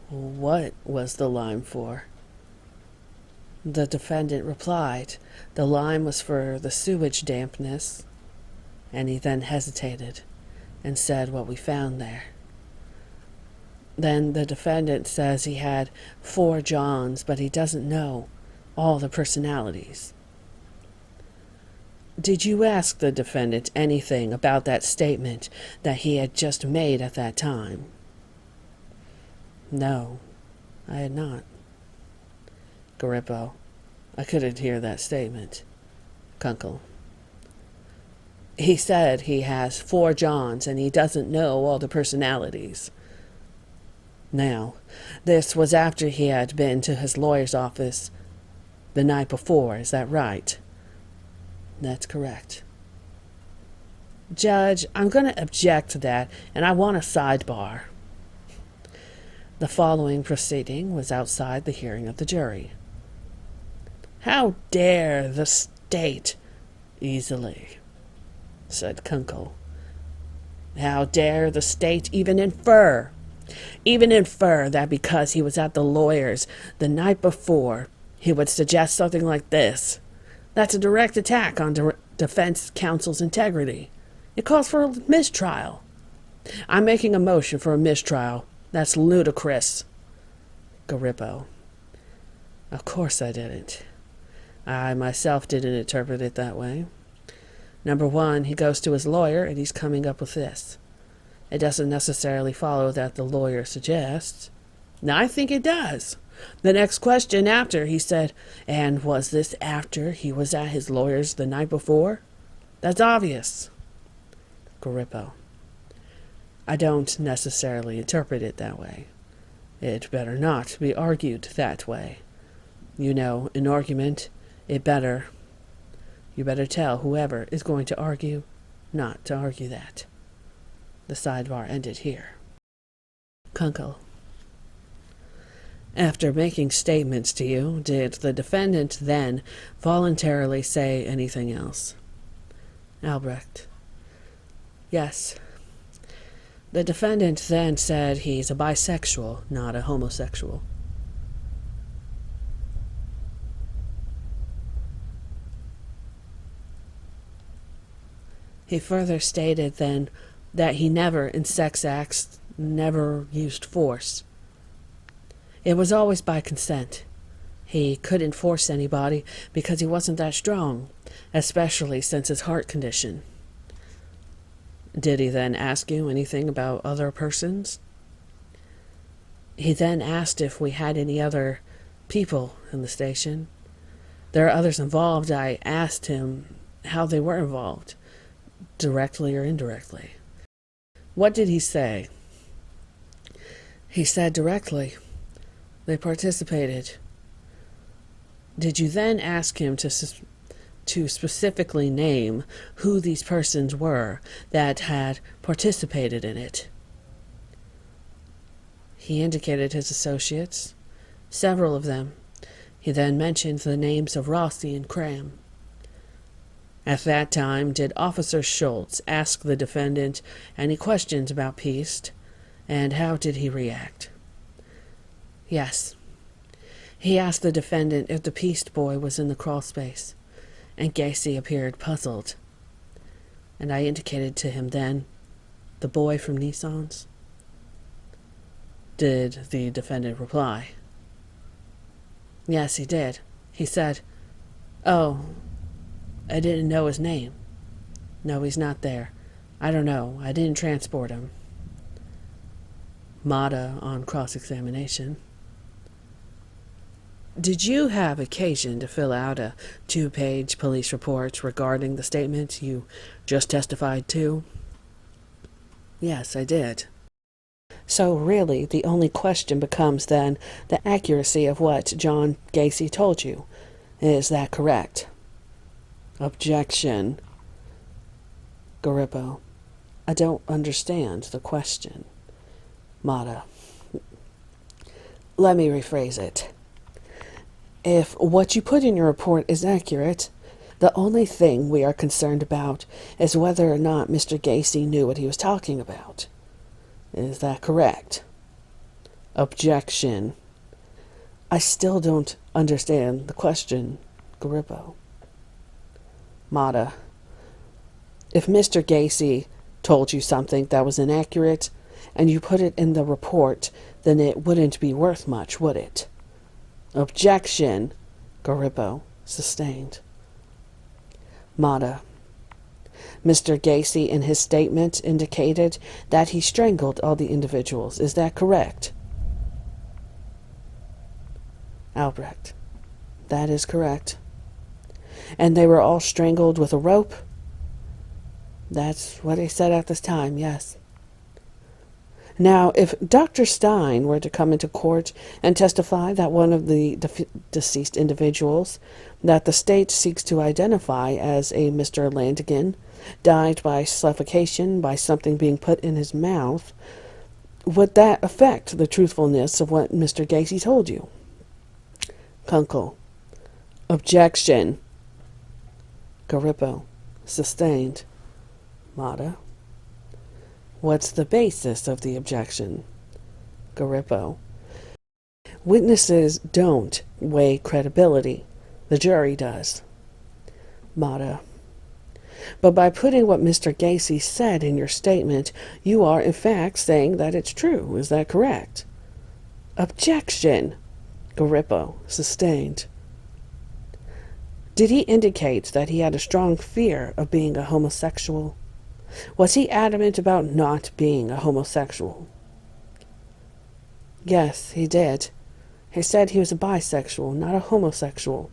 [SPEAKER 1] what was the lime for? The defendant replied, the lime was for the sewage dampness, and he then hesitated and said what we found there. Then the defendant says he had 4 Johns, but he doesn't know all the personalities. Did you ask the defendant anything about that statement that he had just made at that time? No, I had not. Garippo. I couldn't hear that statement. Kunkel. He said he has 4 Johns and he doesn't know all the personalities. Now, this was after he had been to his lawyer's office the night before, is that right? That's correct. Judge, I'm going to object to that, and I want a sidebar. The following proceeding was outside the hearing of the jury. How dare the state easily, said Kunkel. How dare the state even infer that because he was at the lawyer's the night before, he would suggest something like this. That's a direct attack on defense counsel's integrity. It calls for a mistrial. I'm making a motion for a mistrial. That's ludicrous. Garippo. Of course I didn't. I myself didn't interpret it that way. Number 1, he goes to his lawyer and he's coming up with this. It doesn't necessarily follow that the lawyer suggests. Now, I think it does. The next question after, he said, and was this after he was at his lawyer's the night before? That's obvious. Garippo. I don't necessarily interpret it that way. It better not be argued that way. You know, in argument, you better tell whoever is going to argue not to argue that. The sidebar ended here. Kunkel. After making statements to you, did the defendant then voluntarily say anything else? Albrecht. Yes. The defendant then said he's a bisexual, not a homosexual. He further stated then that he never, in sex acts, never used force. It was always by consent. He couldn't force anybody because he wasn't that strong, especially since his heart condition. Did he then ask you anything about other persons? He then asked if we had any other people in the station. There are others involved. I asked him how they were involved, directly or indirectly. What did he say? He said directly. They participated. Did you then ask him to specifically name who these persons were that had participated in it? He indicated his associates, several of them. He then mentioned the names of Rossi and Cram. At that time, did Officer Schultz ask the defendant any questions about Piest, and how did he react? Yes. He asked the defendant if the Piest boy was in the crawl space, and Gacy appeared puzzled. And I indicated to him then, the boy from Nissan's. did the defendant reply. Yes, he did. He said, "Oh, I didn't know his name. No, he's not there. I don't know. I didn't transport him." Mata on cross-examination. Did you have occasion to fill out a 2-page police report regarding the statement you just testified to? Yes, I did. So really, the only question becomes then the accuracy of what John Gacy told you. Is that correct? Objection. Garippo. I don't understand the question. Mata. Let me rephrase it. If what you put in your report is accurate, the only thing we are concerned about is whether or not Mr. Gacy knew what he was talking about. Is that correct? Objection. I still don't understand the question, Garippo. Mata. If Mr. Gacy told you something that was inaccurate and you put it in the report, then it wouldn't be worth much, would it? Objection. Garippo. Sustained. Mata. Mr. Gacy in his statement indicated that he strangled all the individuals. Is that correct? Albrecht. That is correct. And they were all strangled with a rope? That's what he said at this time, yes. Now, if Dr. Stein were to come into court and testify that one of the deceased individuals that the state seeks to identify as a Mr. Landigan died by suffocation by something being put in his mouth, would that affect the truthfulness of what Mr. Gacy told you? Kunkel. Objection. Garippo. Sustained. Mata. What's the basis of the objection? Garippo. Witnesses don't weigh credibility. The jury does. Mata. But by putting what Mr. Gacy said in your statement, you are in fact saying that it's true. Is that correct? Objection. Garippo. Sustained. Did he indicate that he had a strong fear of being a homosexual? Was he adamant about not being a homosexual? Yes, he did. He said he was a bisexual, not a homosexual.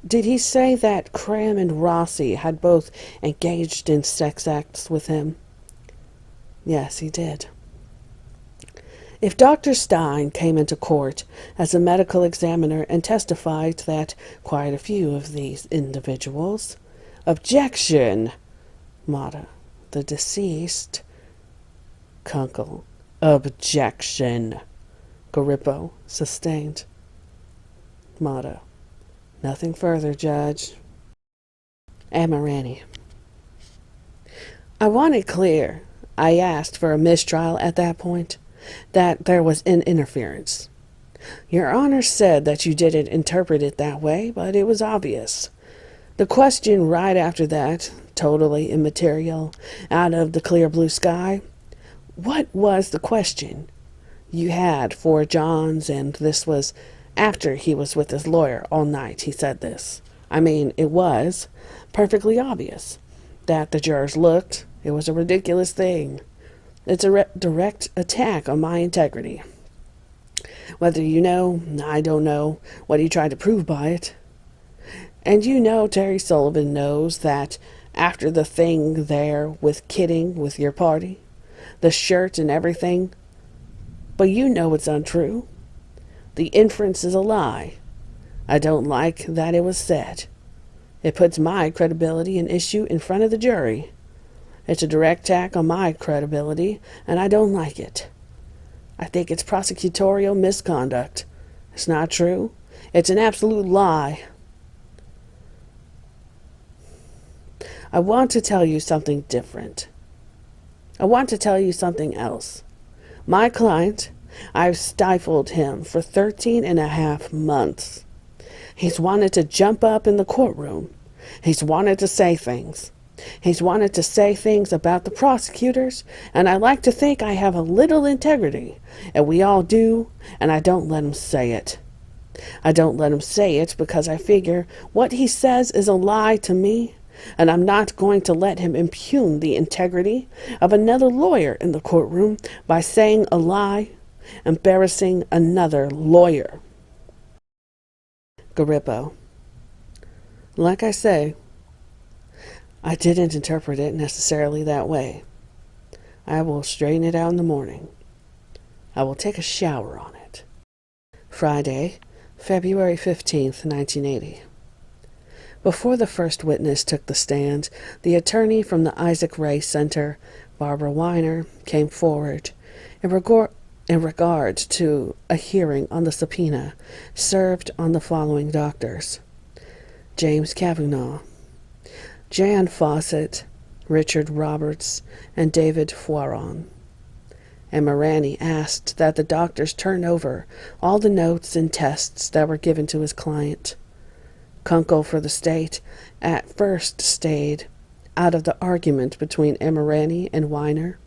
[SPEAKER 1] Did he say that Cram and Rossi had both engaged in sex acts with him? Yes, he did. If Dr. Stein came into court as a medical examiner and testified that quite a few of these individuals... Objection! Mata. The deceased... Kunkel. Objection. Garippo. Sustained. Mata. Nothing further, Judge. Amirani. I want it clear. I asked for a mistrial at that point, that there was an interference. Your Honor said that you didn't interpret it that way, but it was obvious. The question right after that, totally immaterial, out of the clear blue sky. What was the question? You had 4 Johns, and this was after he was with his lawyer all night. He said this. I mean, it was perfectly obvious that the jurors looked. It was a ridiculous thing. It's a direct attack on my integrity. Whether you know, I don't know what he tried to prove by it. And you know Terry Sullivan knows that after the thing there with kidding with your party, the shirt and everything, but you know it's untrue. The inference is a lie. I don't like that it was said. It puts my credibility in issue in front of the jury. It's a direct attack on my credibility, and I don't like it. I think it's prosecutorial misconduct. It's not true. It's an absolute lie. I want to tell you something different. I want to tell you something else. My client, I've stifled him for 13.5 months. He's wanted to jump up in the courtroom. He's wanted to say things. He's wanted to say things about the prosecutors, and I like to think I have a little integrity, and we all do, and I don't let him say it. I don't let him say it because I figure what he says is a lie to me, and I'm not going to let him impugn the integrity of another lawyer in the courtroom by saying a lie, embarrassing another lawyer. Garippo. Like I say, I didn't interpret it necessarily that way. I will straighten it out in the morning. I will take a shower on it. Friday, February 15th, 1980. Before the first witness took the stand, the attorney from the Isaac Ray Center, Barbara Weiner, came forward in regard to a hearing on the subpoena served on the following doctors: James Cavanaugh, Jan Fawcett, Richard Roberts, and David Foiron. And Marani asked that the doctors turn over all the notes and tests that were given to his client. Kunkel for the state at first stayed out of the argument between Emirani and Weiner,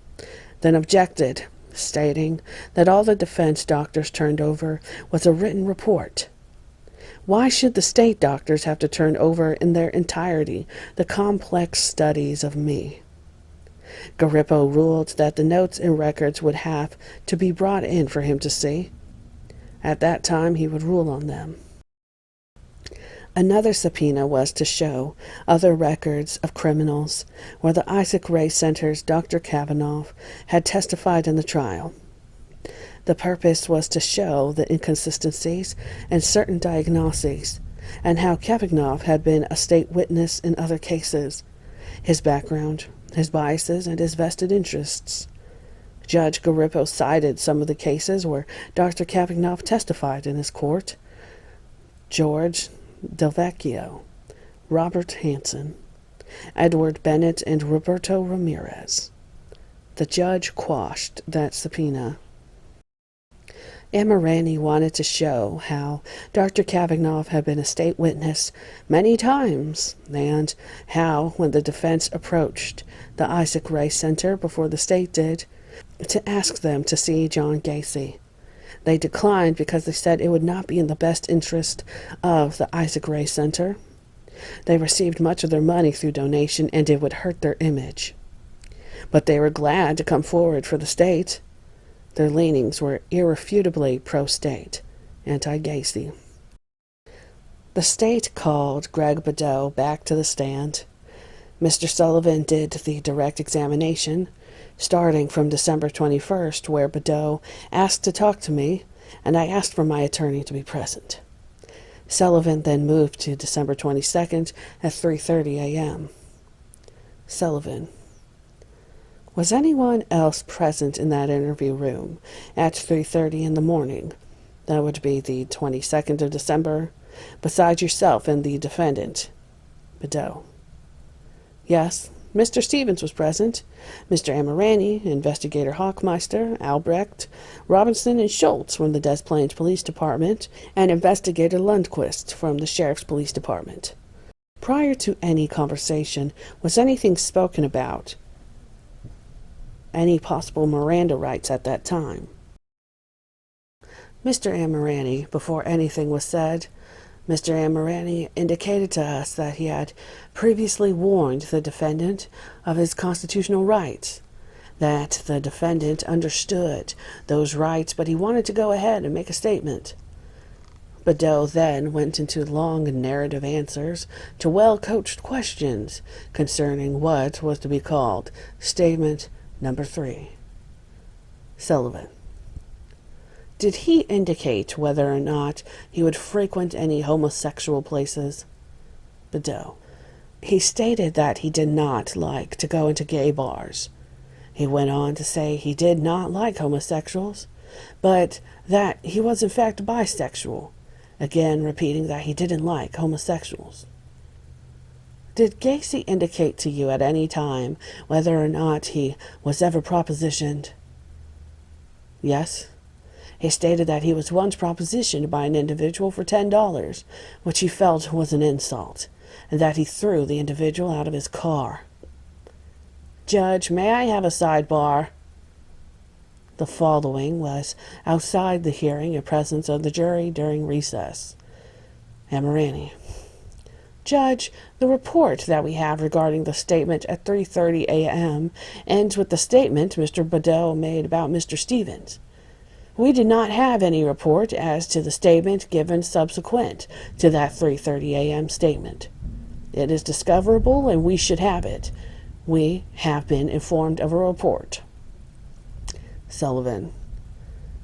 [SPEAKER 1] then objected, stating that all the defense doctors turned over was a written report. Why should the state doctors have to turn over in their entirety the complex studies of me? Garippo ruled that the notes and records would have to be brought in for him to see. At that time, he would rule on them. Another subpoena was to show other records of criminals where the Isaac Ray Center's Dr. Cavanaugh had testified in the trial. The purpose was to show the inconsistencies in certain diagnoses and how Cavanaugh had been a state witness in other cases, his background, his biases, and his vested interests. Judge Garippo cited some of the cases where Dr. Cavanaugh testified in his court: George Delvecchio, Robert Hansen, Edward Bennett, and Roberto Ramirez. The judge quashed that subpoena. Emirani wanted to show how Dr. Cavanaugh had been a state witness many times, and how, when the defense approached the Isaac Ray Center before the state did, to ask them to see John Gacy, they declined because they said it would not be in the best interest of the Isaac Ray Center. They received much of their money through donation, and it would hurt their image. But they were glad to come forward for the state. Their leanings were irrefutably pro-state, anti-Gacy. The state called Greg Bedeau back to the stand. Mr. Sullivan did the direct examination, starting from December 21st, where Bedeau asked to talk to me, and I asked for my attorney to be present. Sullivan then moved to December 22nd at 3:30 a.m. Sullivan: Was anyone else present in that interview room at 3:30 in the morning? That would be the 22nd of December, besides yourself and the defendant? Bedeau: Yes, Mr. Stevens was present. Mr. Emirani, Investigator Hochmeister, Albrecht, Robinson, and Schultz from the Des Plaines Police Department, and Investigator Lundquist from the Sheriff's Police Department. Prior to any conversation, was anything spoken about any possible Miranda rights at that time? Mr. Emirani, before anything was said, Mr. Emirani indicated to us that he had previously warned the defendant of his constitutional rights, that the defendant understood those rights, but he wanted to go ahead and make a statement. Bedeau then went into long narrative answers to well-coached questions concerning what was to be called Statement Number 3. Sullivan: Did he indicate whether or not he would frequent any homosexual places? Bedeau: He stated that he did not like to go into gay bars. He went on to say he did not like homosexuals, but that he was in fact bisexual, again repeating that he didn't like homosexuals. Did Gacy indicate to you at any time whether or not he was ever propositioned? Yes. He stated that he was once propositioned by an individual for $10, which he felt was an insult, and that he threw the individual out of his car. Judge, may I have a sidebar? The following was outside the hearing in presence of the jury during recess. Amirani. Judge, the report that we have regarding the statement at 3:30 a.m. ends with the statement Mr. Badeau made about Mr. Stevens. We did not have any report as to the statement given subsequent to that 3:30 a.m. statement. It is discoverable and we should have it. We have been informed of a report. Sullivan.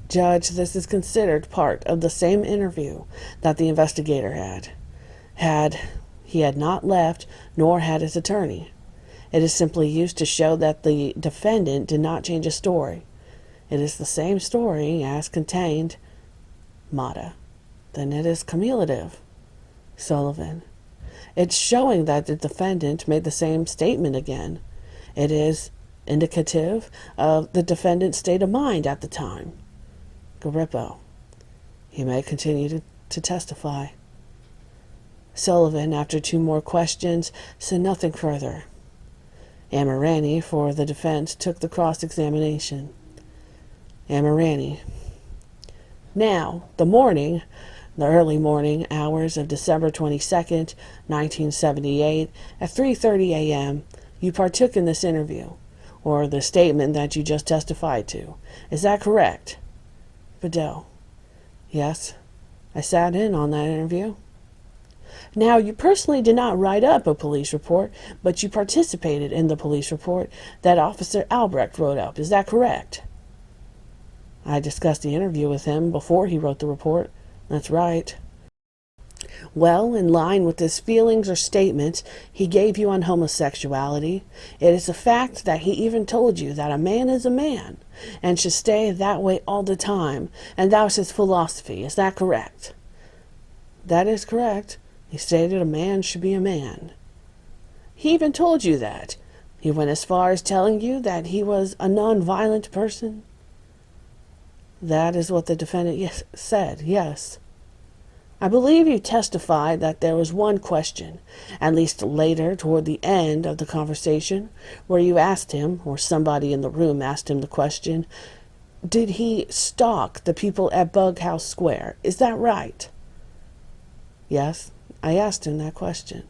[SPEAKER 1] Judge, this is considered part of the same interview that the investigator had. He had not left, nor had his attorney. It is simply used to show that the defendant did not change his story. It is the same story as contained. Mata. Then it is cumulative. Sullivan. It's showing that the defendant made the same statement again. It is indicative of the defendant's state of mind at the time. Garippo. He may continue to testify. Sullivan, after two more questions, said nothing further. Amirani, for the defense, took the cross-examination. Amirani. Now, the early morning hours of December 22nd, 1978, at 3:30 a.m., you partook in this interview, or the statement that you just testified to. Is that correct? Badeau. Yes, I sat in on that interview. Now, you personally did not write up a police report, but you participated in the police report that Officer Albrecht wrote up. Is that correct? I discussed the interview with him before he wrote the report. That's right. Well, in line with his feelings or statements he gave you on homosexuality, it is a fact that he even told you that a man is a man and should stay that way all the time, and that was his philosophy. Is that correct? That is correct. He stated a man should be a man. He even told you that. He went as far as telling you that he was a non-violent person. That is what the defendant said, yes. I believe you testified that there was one question, at least later toward the end of the conversation, where you asked him, or somebody in the room asked him the question, did he stalk the people at Bughouse Square? Is that right? Yes, I asked him that question.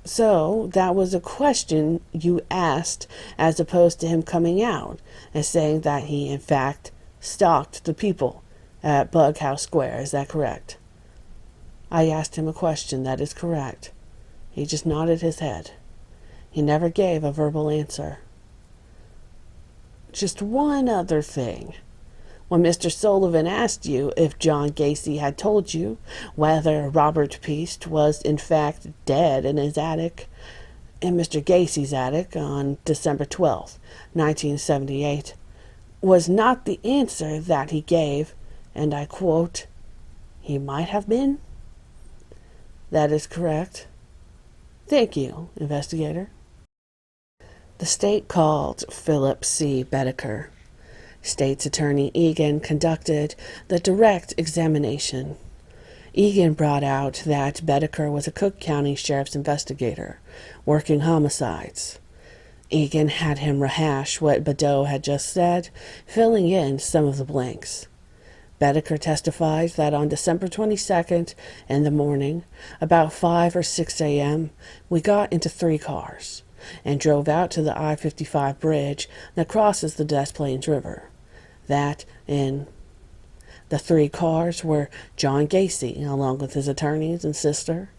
[SPEAKER 1] So that was a question you asked as opposed to him coming out and saying that he in fact stalked the people at Bughouse Square. Is that correct? I asked him a question. That is correct. He just nodded his head. He never gave a verbal answer. Just one other thing. When Mr. Sullivan asked you if John Gacy had told you whether Robert Peast was in fact dead in his attic, in Mr. Gacy's attic on December 12th, 1978, was not the answer that he gave, and I quote, he might have been? That is correct. Thank you, investigator. The state called Philip C. Bedecker. State's Attorney Egan conducted the direct examination. Egan brought out that Bedecker was a Cook County Sheriff's investigator, working homicides. Egan had him rehash what Badeau had just said, filling in some of the blanks. Bedecker testified that on December 22nd in the morning, about 5 or 6 a.m., we got into 3 cars and drove out to the I-55 bridge that crosses the Des Plaines River. That in the 3 cars were John Gacy, along with his attorneys and sister,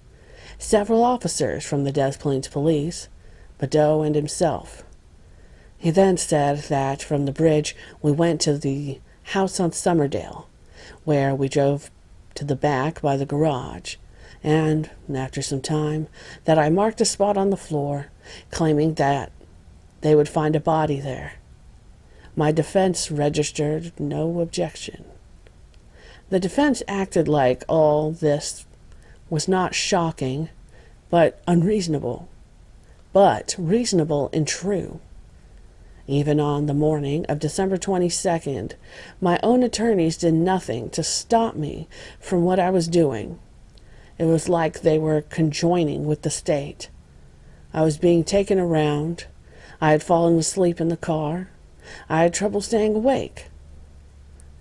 [SPEAKER 1] several officers from the Des Plaines Police, Badeau and himself. He then said that from the bridge we went to the house on Summerdale, where we drove to the back by the garage, and, after some time, that I marked a spot on the floor, claiming that they would find a body there. My defense registered no objection. The defense acted like all this was not shocking, but unreasonable, but reasonable and true. Even on the morning of December 22nd, my own attorneys did nothing to stop me from what I was doing. It was like they were conjoining with the state. I was being taken around. I had fallen asleep in the car. I had trouble staying awake.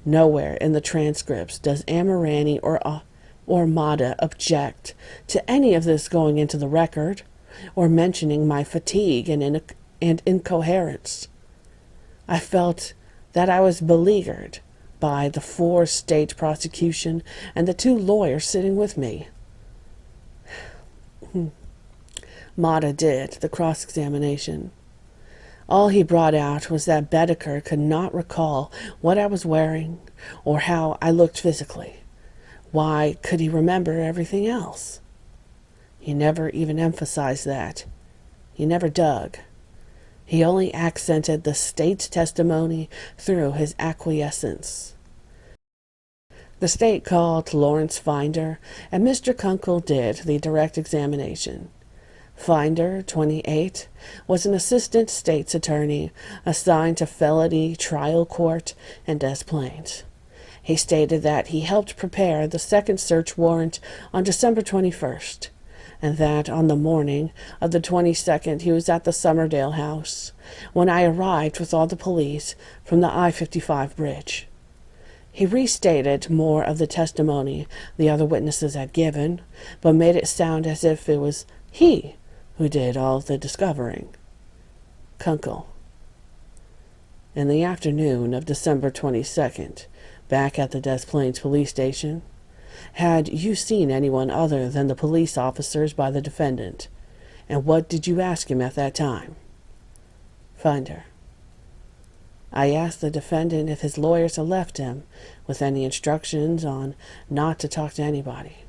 [SPEAKER 1] Nowhere in the transcripts does Amirani or Mata object to any of this going into the record, or mentioning my fatigue and incoherence. I felt that I was beleaguered by the 4 state prosecution and the 2 lawyers sitting with me. Mata did the cross-examination. All he brought out was that Bedecker could not recall what I was wearing or how I looked physically. Why could he remember everything else? He never even emphasized that. He never dug. He only accented the state's testimony through his acquiescence. The state called Lawrence Finder, and Mr. Kunkel did the direct examination. Finder, 28, was an assistant state's attorney assigned to felony trial court in Des Plaines. He stated that he helped prepare the second search warrant on December 21st, and that on the morning of the 22nd he was at the Summerdale house when I arrived with all the police from the I-55 bridge. He restated more of the testimony the other witnesses had given, but made it sound as if it was he who did all the discovering. Kunkel. In the afternoon of December 22nd, back at the Des Plaines police station, had you seen anyone other than the police officers by the defendant, and what did you ask him at that time? Finder. I asked the defendant if his lawyers had left him with any instructions on not to talk to anybody.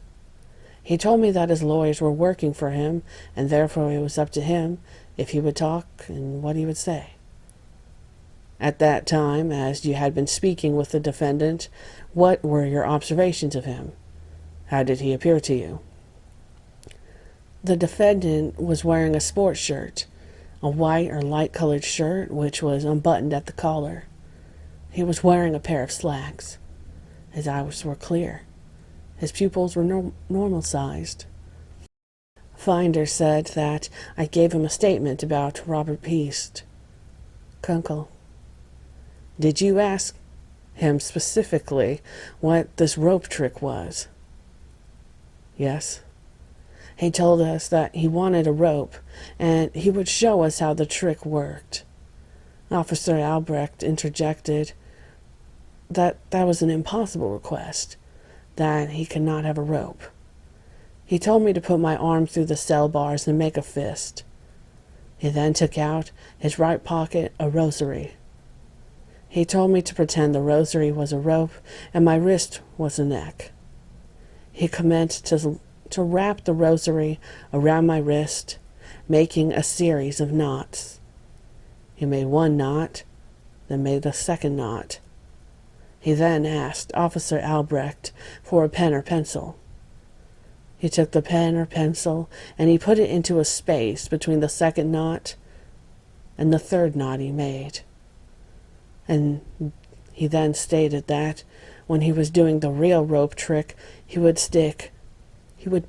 [SPEAKER 1] He told me that his lawyers were working for him, and therefore it was up to him if he would talk and what he would say. At that time, as you had been speaking with the defendant, what were your observations of him? How did he appear to you? The defendant was wearing a sports shirt, a white or light-colored shirt which was unbuttoned at the collar. He was wearing a pair of slacks. His eyes were clear. His pupils were normal-sized. Finder said that I gave him a statement about Robert Peast. Kunkel. Did you ask him specifically what this rope trick was? Yes. He told us that he wanted a rope, and he would show us how the trick worked. Officer Albrecht interjected that was an impossible request, that he could not have a rope. He told me to put my arm through the cell bars and make a fist. He then took out his right pocket a rosary. He told me to pretend the rosary was a rope and my wrist was a neck. He commenced to wrap the rosary around my wrist, making a series of knots. He made one knot, then made the second knot. He then asked Officer Albrecht for a pen or pencil. He took the pen or pencil and he put it into a space between the second knot and the third knot he made. And he then stated that when he was doing the real rope trick, he would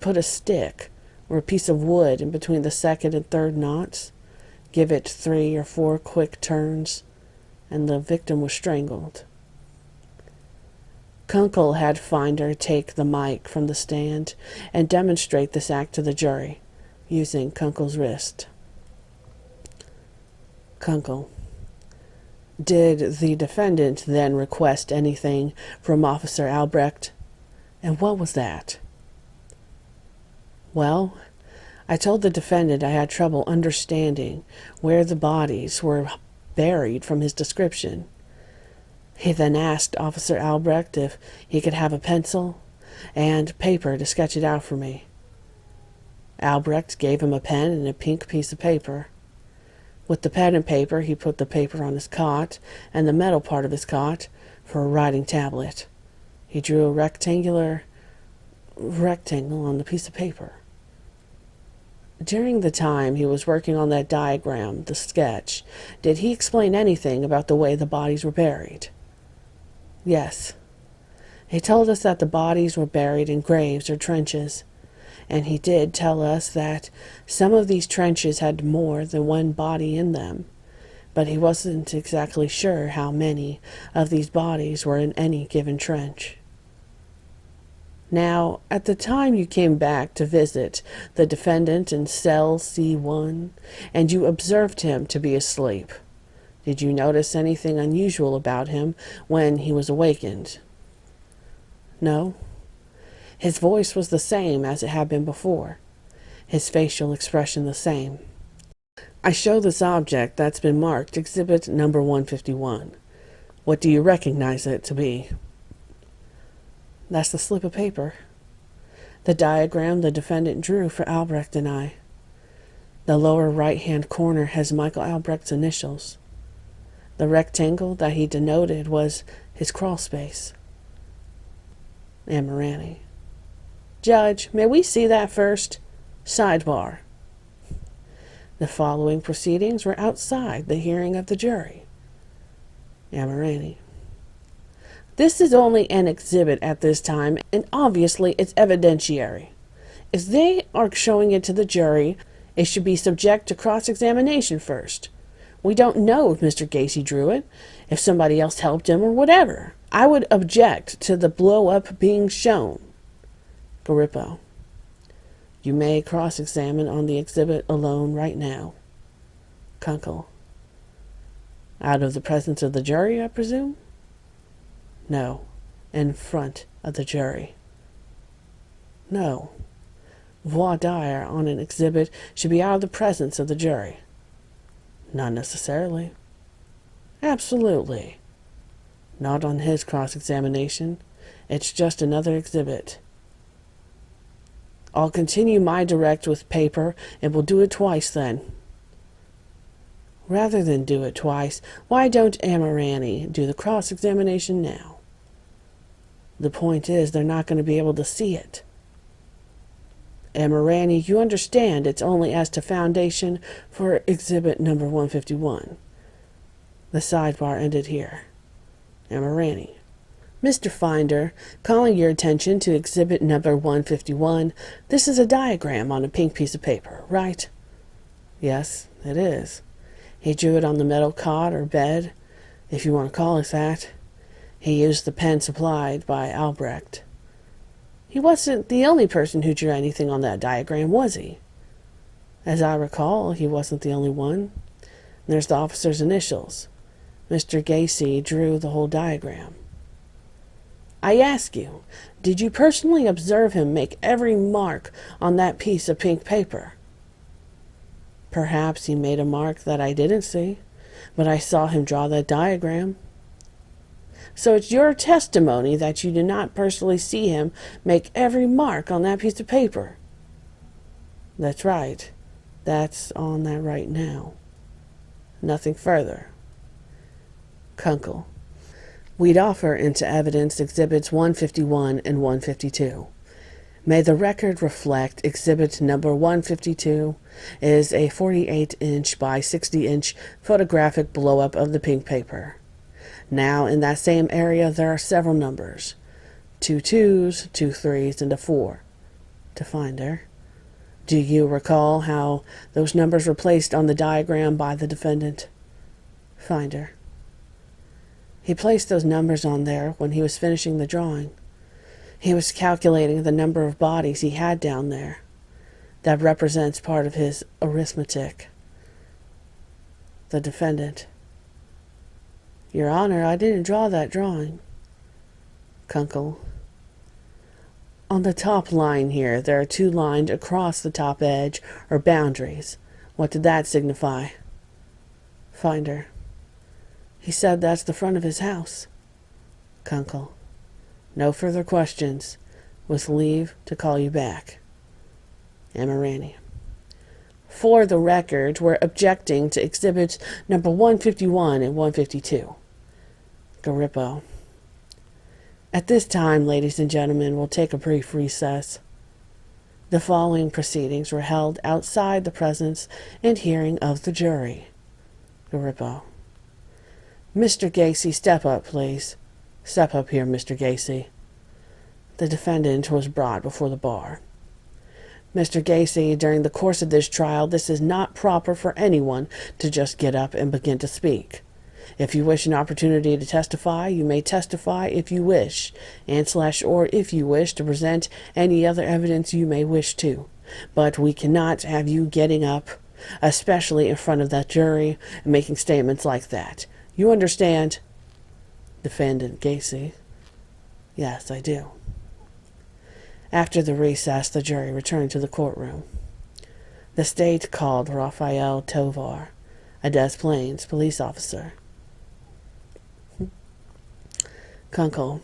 [SPEAKER 1] put a stick or a piece of wood in between the second and third knots, give it 3 or 4 quick turns, and the victim was strangled. Kunkel had Finder take the mic from the stand and demonstrate this act to the jury, using Kunkel's wrist. Kunkel. Did the defendant then request anything from Officer Albrecht? And what was that? Well, I told the defendant I had trouble understanding where the bodies were buried from his description. He then asked Officer Albrecht if he could have a pencil and paper to sketch it out for me. Albrecht gave him a pen and a pink piece of paper. With the pen and paper, he put the paper on his cot and the metal part of his cot for a writing tablet. He drew a rectangle on the piece of paper. During the time he was working on that diagram, the sketch, did he explain anything about the way the bodies were buried? Yes. He told us that the bodies were buried in graves or trenches, And he did tell us that some of these trenches had more than one body in them, but he wasn't exactly sure how many of these bodies were in any given trench. Now, at the time you came back to visit the defendant in cell C1, and you observed him to be asleep, did you notice anything unusual about him when he was awakened? No. His voice was the same as it had been before, his facial expression the same. I show this object that's been marked exhibit number 151. What do you recognize it to be? That's the slip of paper. The diagram the defendant drew for Albrecht and I. The lower right-hand corner has Michael Albrecht's initials. The rectangle that he denoted was his crawl space. Amirani. Judge, may we see that first? Sidebar. The following proceedings were outside the hearing of the jury. Amirani. This is only an exhibit at this time, and obviously it's evidentiary. If they are showing it to the jury, it should be subject to cross-examination first. We don't know if Mr. Gacy drew it, if somebody else helped him, or whatever. I would object to the blow-up being shown. Garippo. You may cross-examine on the exhibit alone right now. Kunkel. Out of the presence of the jury, I presume? No. In front of the jury. No. Voir dire on an exhibit should be out of the presence of the jury. Not necessarily. Absolutely. Not on his cross-examination. It's just another exhibit. I'll continue my direct with paper, and we'll do it twice then. Rather than do it twice, why don't Amirani do the cross-examination now? The point is, they're not going to be able to see it. Amirani, you understand it's only as to foundation for exhibit number 151. The sidebar ended here. Amirani. Mr. Finder, calling your attention to exhibit number 151, this is a diagram on a pink piece of paper, right? Yes, it is. He drew it on the metal cot or bed, if you want to call it that. He used the pen supplied by Albrecht. He wasn't the only person who drew anything on that diagram, was he? As I recall, he wasn't the only one. There's the officer's initials. Mr. Gacy drew the whole diagram. I ask you, did you personally observe him make every mark on that piece of pink paper? Perhaps he made a mark that I didn't see, but I saw him draw that diagram. So it's your testimony that you did not personally see him make every mark on that piece of paper? That's right. That's on that right now. Nothing further. Kunkel. We'd offer into evidence exhibits 151 and 152. May the record reflect exhibit number 152 is a 48-inch by 60-inch photographic blow-up of the pink paper. Now, in that same area, there are several numbers. 2 2s, 2 3s, and a 4. To Finder. Do you recall how those numbers were placed on the diagram by the defendant? Finder. He placed those numbers on there when he was finishing the drawing. He was calculating the number of bodies he had down there. That represents part of his arithmetic. The defendant. Your Honor, I didn't draw that drawing. Kunkel. On the top line here, there are 2 lines across the top edge, or boundaries. What did that signify? Finder. He said that's the front of his house. Kunkel. No further questions. With leave to call you back. Amirani. For the record, we're objecting to exhibits number 151 and 152. Garippo. At this time, ladies and gentlemen, we'll take a brief recess. The following proceedings were held outside the presence and hearing of the jury. Garippo. Mr. Gacy, step up, please. Step up here, Mr. Gacy. The defendant was brought before the bar. Mr. Gacy, during the course of this trial, this is not proper for anyone to just get up and begin to speak. If you wish an opportunity to testify, you may testify if you wish, or if you wish to present any other evidence you may wish to. But we cannot have you getting up, especially in front of that jury, and making statements like that. You understand? Defendant Gacy. Yes, I do. After the recess, the jury returned to the courtroom. The state called Raphael Tovar, a Des Plaines police officer. Kunkel.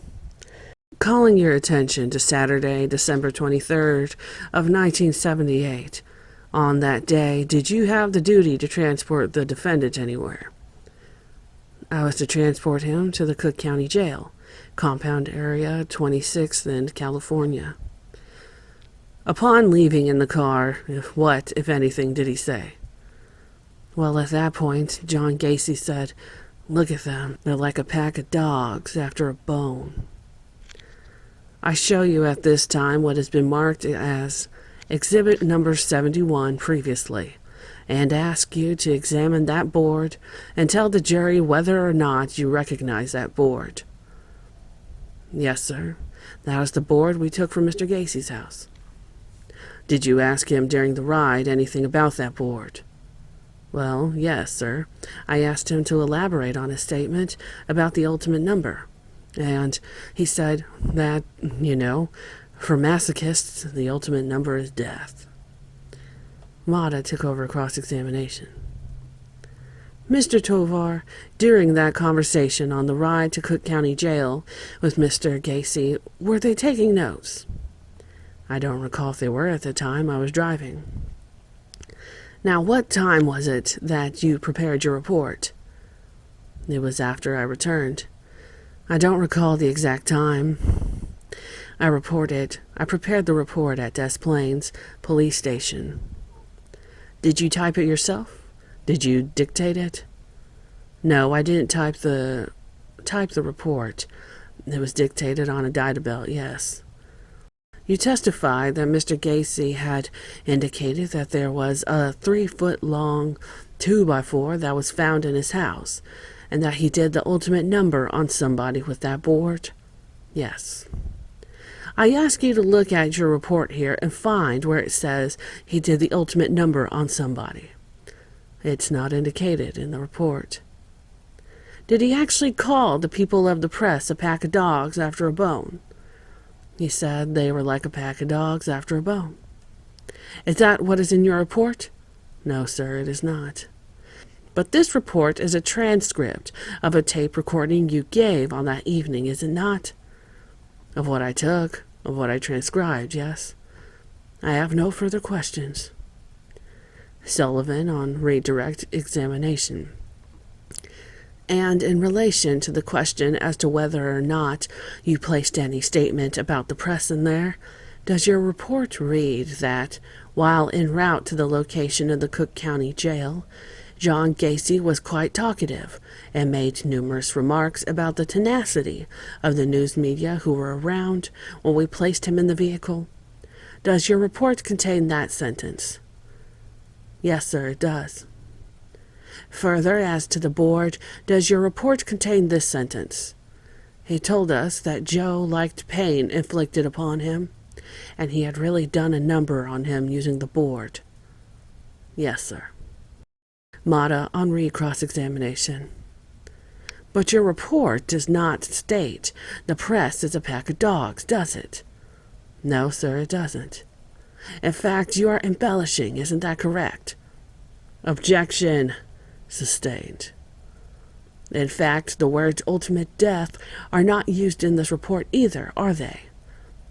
[SPEAKER 1] Calling your attention to Saturday, December 23rd of 1978. On that day, did you have the duty to transport the defendant anywhere? I was to transport him to the Cook County Jail, Compound Area 26th and California. Upon leaving in the car, what, if anything, did he say? Well, at that point, John Gacy said, "Look at them. They're like a pack of dogs after a bone." I show you at this time what has been marked as Exhibit number 71 previously, and ask you to examine that board and tell the jury whether or not you recognize that board. Yes, sir. That was the board we took from Mr. Gacy's house. Did you ask him during the ride anything about that board? Well, yes, sir. I asked him to elaborate on his statement about the ultimate number. And he said that, for masochists, the ultimate number is death. Mata took over cross-examination. Mr. Tovar, during that conversation on the ride to Cook County Jail with Mr. Gacy, were they taking notes? I don't recall if they were at the time I was driving. Now, what time was it that you prepared your report? It was after I returned. I don't recall the exact time. I prepared the report at Des Plaines Police Station. Did you type it yourself? Did you dictate it? No, I didn't type the report. It was dictated on a data-belt, yes. You testified that Mr. Gacy had indicated that there was a 3-foot-long 2x4 that was found in his house, and that he did the ultimate number on somebody with that board? Yes. I ask you to look at your report here and find where it says he did the ultimate number on somebody. It's not indicated in the report. Did he actually call the people of the press a pack of dogs after a bone? He said they were like a pack of dogs after a bone. Is that what is in your report? No, sir, it is not. But this report is a transcript of a tape recording you gave on that evening, is it not? Of what I took, of what I transcribed, yes. I have no further questions. Sullivan on redirect examination. And in relation to the question as to whether or not you placed any statement about the press in there, does your report read that, while en route to the location of the Cook County Jail, John Gacy was quite talkative and made numerous remarks about the tenacity of the news media who were around when we placed him in the vehicle? Does your report contain that sentence? Yes, sir, it does. Further, as to the board, does your report contain this sentence? He told us that Joe liked pain inflicted upon him, and he had really done a number on him using the board. Yes, sir. Mata on re-cross-examination. But your report does not state the press is a pack of dogs, does it? No, sir, it doesn't. In fact, you are embellishing, isn't that correct? Objection. Sustained. In fact, the words ultimate death are not used in this report either, are they?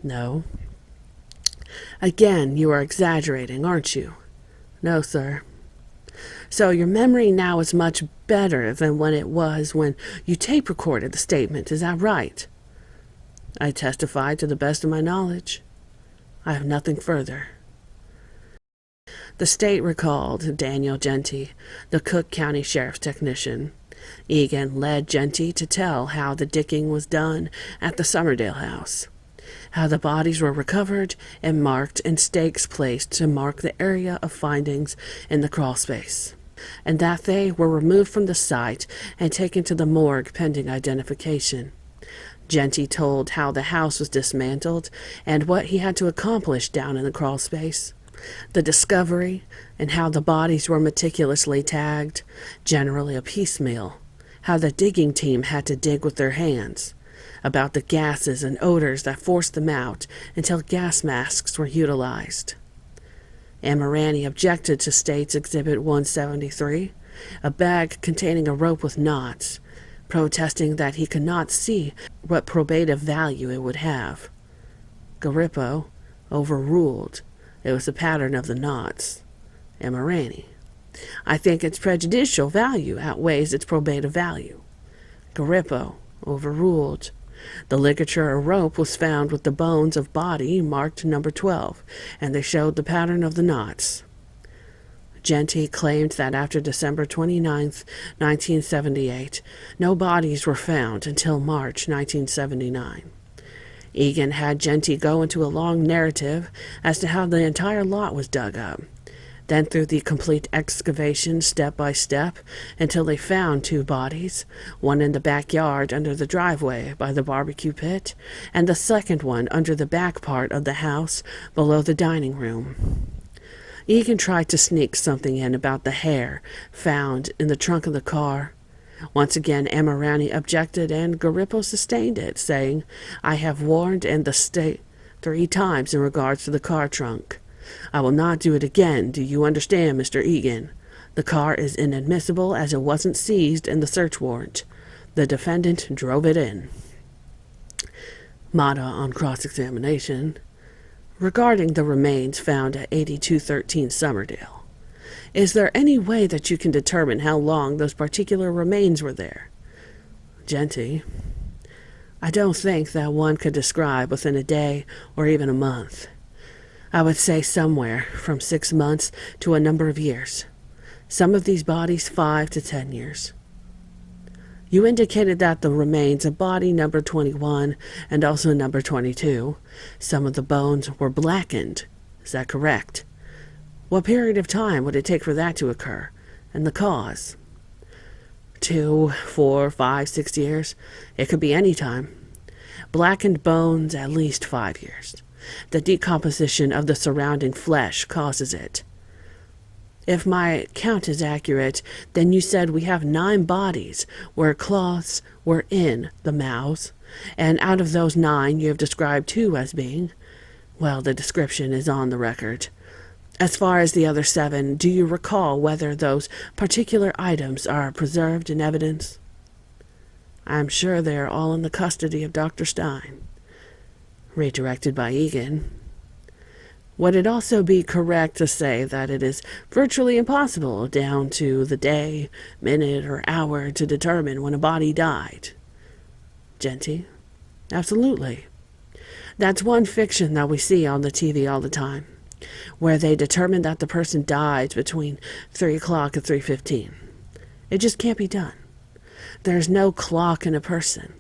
[SPEAKER 1] No. Again, you are exaggerating, aren't you? No, sir. So your memory now is much better than when it was when you tape recorded the statement, is that right? I testify to the best of my knowledge. I have nothing further. The state recalled Daniel Genty, the Cook County Sheriff's technician. Egan led Genty to tell how the dicking was done at the Summerdale house. how the bodies were recovered and marked and stakes placed to mark the area of findings in the crawlspace, and that they were removed from the site and taken to the morgue pending identification. Genty told how the house was dismantled and what he had to accomplish down in the crawlspace, the discovery, and how the bodies were meticulously tagged, generally a piecemeal, how the digging team had to dig with their hands, about the gases and odors that forced them out until gas masks were utilized. Amirani objected to State's Exhibit 173, a bag containing a rope with knots, protesting that he could not see what probative value it would have. Garippo overruled it was the pattern of the knots. Amirani: I think its prejudicial value outweighs its probative value. Garippo overruled. The ligature or rope was found with the bones of body marked number 12, and they showed the pattern of the knots. Genty claimed that after December 29, 1978, no bodies were found until March 1979. Egan had Genty go into a long narrative as to how the entire lot was dug up, then through the complete excavation step by step until they found 2 bodies, one in the backyard under the driveway by the barbecue pit, and the second one under the back part of the house below the dining room. Egan tried to sneak something in about the hair found in the trunk of the car. Once again, Amirani objected, and Garippo sustained it, saying, I have warned in the state 3 times in regards to the car trunk. I will not do it again. Do you understand, Mr. Egan? The car is inadmissible as it wasn't seized in the search warrant. The defendant drove it in. Mata on cross-examination. Regarding the remains found at 8213 Summerdale, is there any way that you can determine how long those particular remains were there? Genty: I don't think that one could describe within a day or even a month. I would say somewhere from 6 months to a number of years. Some of these bodies 5 to 10 years. You indicated that the remains of body number 21 and also number 22, some of the bones were blackened. Is that correct? What period of time would it take for that to occur, and the cause? 2, 4, 5, 6 years? It could be any time. Blackened bones, at least 5 years. The decomposition of the surrounding flesh causes it. If my count is accurate, then you said we have 9 bodies where cloths were in the mouths, and out of those 9 you have described 2 as being, well, the description is on the record. As far as the other 7, do you recall whether those particular items are preserved in evidence? I'm sure they are all in the custody of Dr. Stein. Redirected by Egan. Would it also be correct to say that it is virtually impossible down to the day, minute, or hour to determine when a body died? Genty: Absolutely. That's one fiction that we see on the TV all the time, where they determine that the person died between 3 o'clock and 3:15. It just can't be done. There's no clock in a person.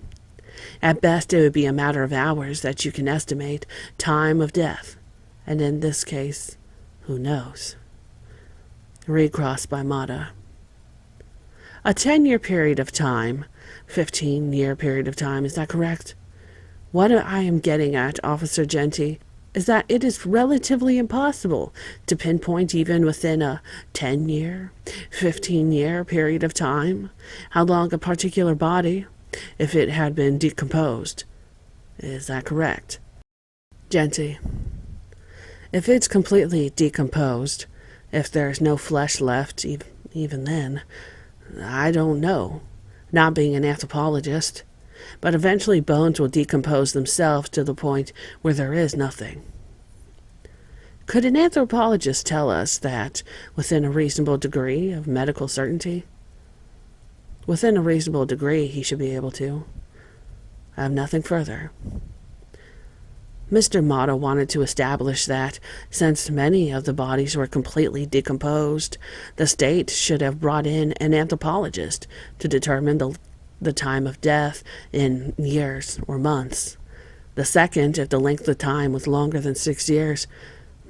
[SPEAKER 1] At best, it would be a matter of hours that you can estimate time of death. And in this case, who knows? Recrossed by Mata. A 10-year period of time, 15-year period of time, is that correct? What I am getting at, Officer Genty, is that it is relatively impossible to pinpoint even within a 10-year, 15-year period of time how long a particular body, if it had been decomposed. Is that correct? Genty: If it's completely decomposed, if there's no flesh left, even then, I don't know, not being an anthropologist, but eventually bones will decompose themselves to the point where there is nothing. Could an anthropologist tell us that within a reasonable degree of medical certainty? Within a reasonable degree, he should be able to. I have nothing further. Mr. Mata wanted to establish that, since many of the bodies were completely decomposed, the state should have brought in an anthropologist to determine the time of death in years or months. The second, if the length of time was longer than 6 years,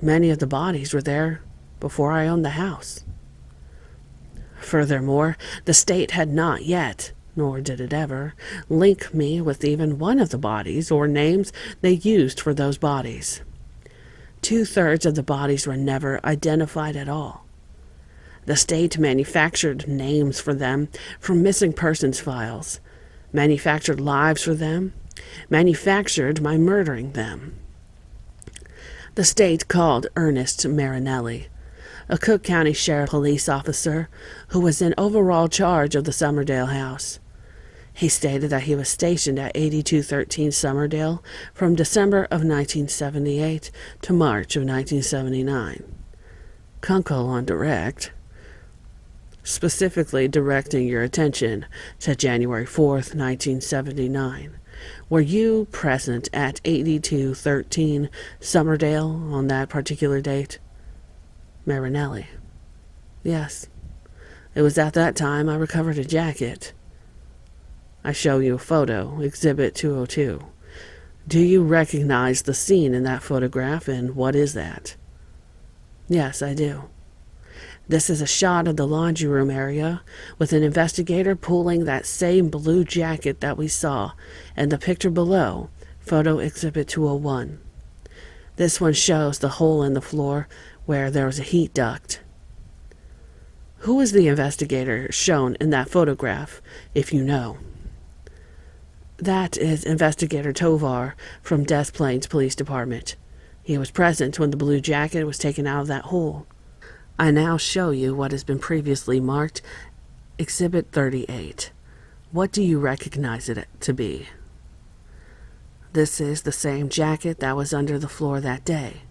[SPEAKER 1] many of the bodies were there before I owned the house. Furthermore, the state had not yet, nor did it ever, link me with even one of the bodies or names they used for those bodies. 2/3 of the bodies were never identified at all. The state manufactured names for them from missing persons files, manufactured lives for them, manufactured my murdering them. The state called Ernest Marinelli, a Cook County Sheriff police officer who was in overall charge of the Summerdale house. He stated that he was stationed at 8213 Summerdale from December of 1978 to March of 1979. Kunkel on direct, specifically directing your attention to January 4th, 1979. Were you present at 8213 Summerdale on that particular date? Marinelli: Yes. It was at that time I recovered a jacket. I show you a photo, Exhibit 202. Do you recognize the scene in that photograph, and what is that? Yes, I do. This is a shot of the laundry room area with an investigator pulling that same blue jacket that we saw, and the picture below, Photo Exhibit 201. This one shows the hole in the floor where there was a heat duct. Who is the investigator shown in that photograph, if you know? That is Investigator Tovar from Des Plaines Police Department. He was present when the blue jacket was taken out of that hole. I now show you what has been previously marked Exhibit 38. What do you recognize it to be? This is the same jacket that was under the floor that day.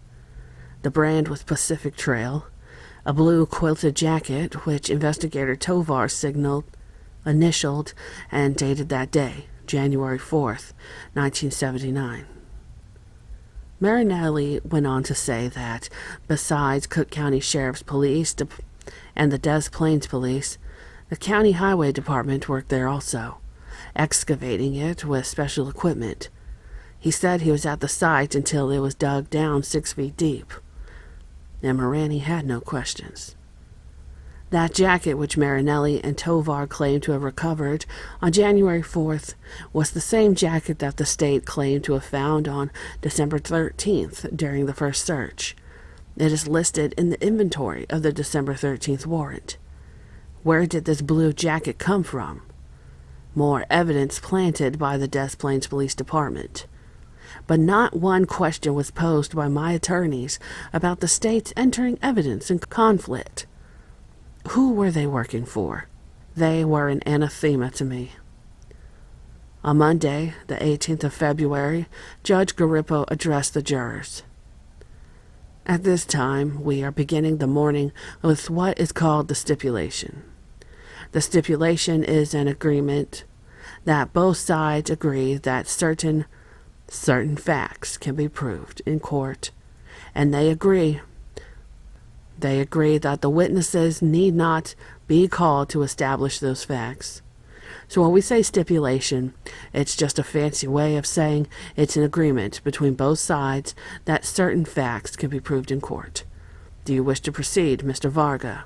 [SPEAKER 1] The brand was Pacific Trail, a blue quilted jacket which Investigator Tovar initialed, and dated that day, January 4th, 1979. Marinelli went on to say that, besides Cook County Sheriff's Police and the Des Plaines Police, the County Highway Department worked there also, excavating it with special equipment. He said he was at the site until it was dug down 6 feet deep, and Morani had no questions. That jacket which Marinelli and Tovar claimed to have recovered on January 4th was the same jacket that the state claimed to have found on December 13th during the first search. It is listed in the inventory of the December 13th warrant. Where did this blue jacket come from? More evidence planted by the Des Plaines Police Department. But not one question was posed by my attorneys about the state's entering evidence in conflict. Who were they working for? They were an anathema to me. On Monday, the 18th of February, Judge Garippo addressed the jurors. At this time, we are beginning the morning with what is called the stipulation. The stipulation is an agreement that both sides agree that certain facts can be proved in court, and they agree that the witnesses need not be called to establish those facts. So when we say stipulation, it's just a fancy way of saying it's an agreement between both sides that certain facts can be proved in court. Do you wish to proceed, Mr. Varga?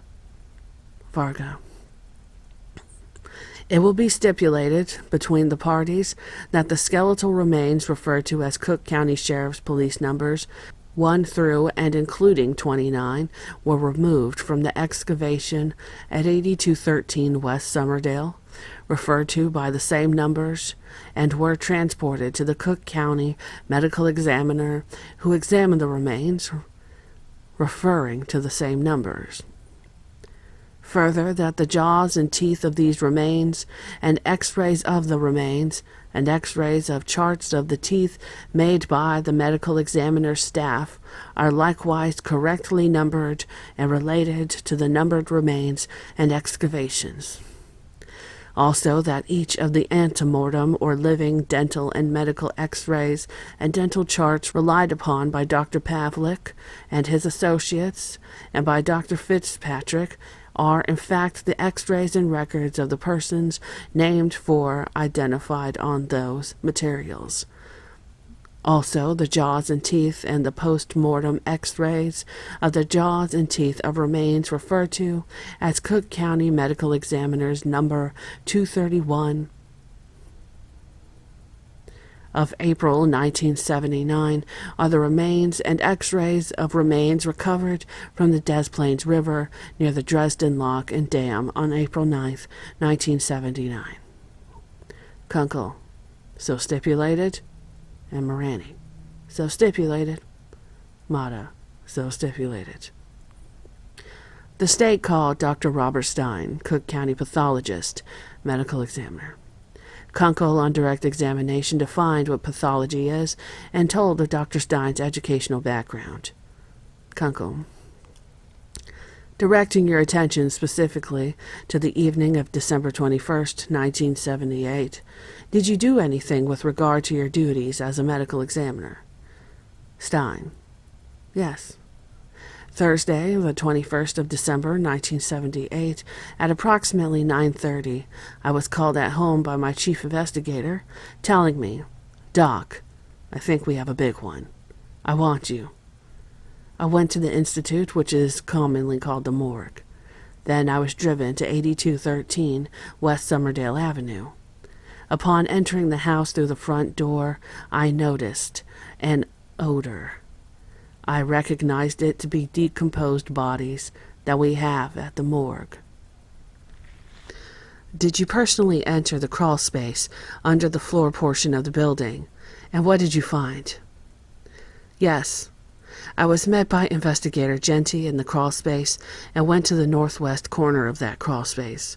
[SPEAKER 1] Varga. It will be stipulated between the parties that the skeletal remains referred to as Cook County Sheriff's Police numbers 1 through and including 29 were removed from the excavation at 8213 West Summerdale, referred to by the same numbers, and were transported to the Cook County Medical Examiner, who examined the remains, referring to the same numbers. Further, that the jaws and teeth of these remains, and x-rays of the remains, and x-rays of charts of the teeth made by the medical examiner's staff are likewise correctly numbered and related to the numbered remains and excavations. Also, that each of the antemortem or living dental and medical x-rays and dental charts relied upon by Dr. Pavlik and his associates and by Dr. Fitzpatrick are in fact the x-rays and records of the persons named for identified on those materials. Also, the jaws and teeth and the post-mortem x-rays of the jaws and teeth of remains referred to as Cook County Medical Examiner's number 231 of April 1979 are the remains and x-rays of remains recovered from the Des Plaines River near the Dresden Lock and Dam on April 9, 1979. Kunkel, so stipulated, and Morani, so stipulated. Mata, so stipulated. The state called Dr. Robert Stein, Cook County pathologist, medical examiner. Kunkel, on direct examination, defined what pathology is and told of Dr. Stein's educational background. Kunkel, directing your attention specifically to the evening of December 21st, 1978, did you do anything with regard to your duties as a medical examiner? Stein, yes. Thursday, the 21st of December, 1978, at approximately 9:30, I was called at home by my chief investigator, telling me, "Doc, I think we have a big one. I want you." I went to the institute, which is commonly called the morgue. Then I was driven to 8213 West Somerdale Avenue. Upon entering the house through the front door, I noticed an odor. I recognized it to be decomposed bodies that we have at the morgue. Did you personally enter the crawl space under the floor portion of the building, and what did you find? Yes. I was met by Investigator Genty in the crawl space and went to the northwest corner of that crawl space.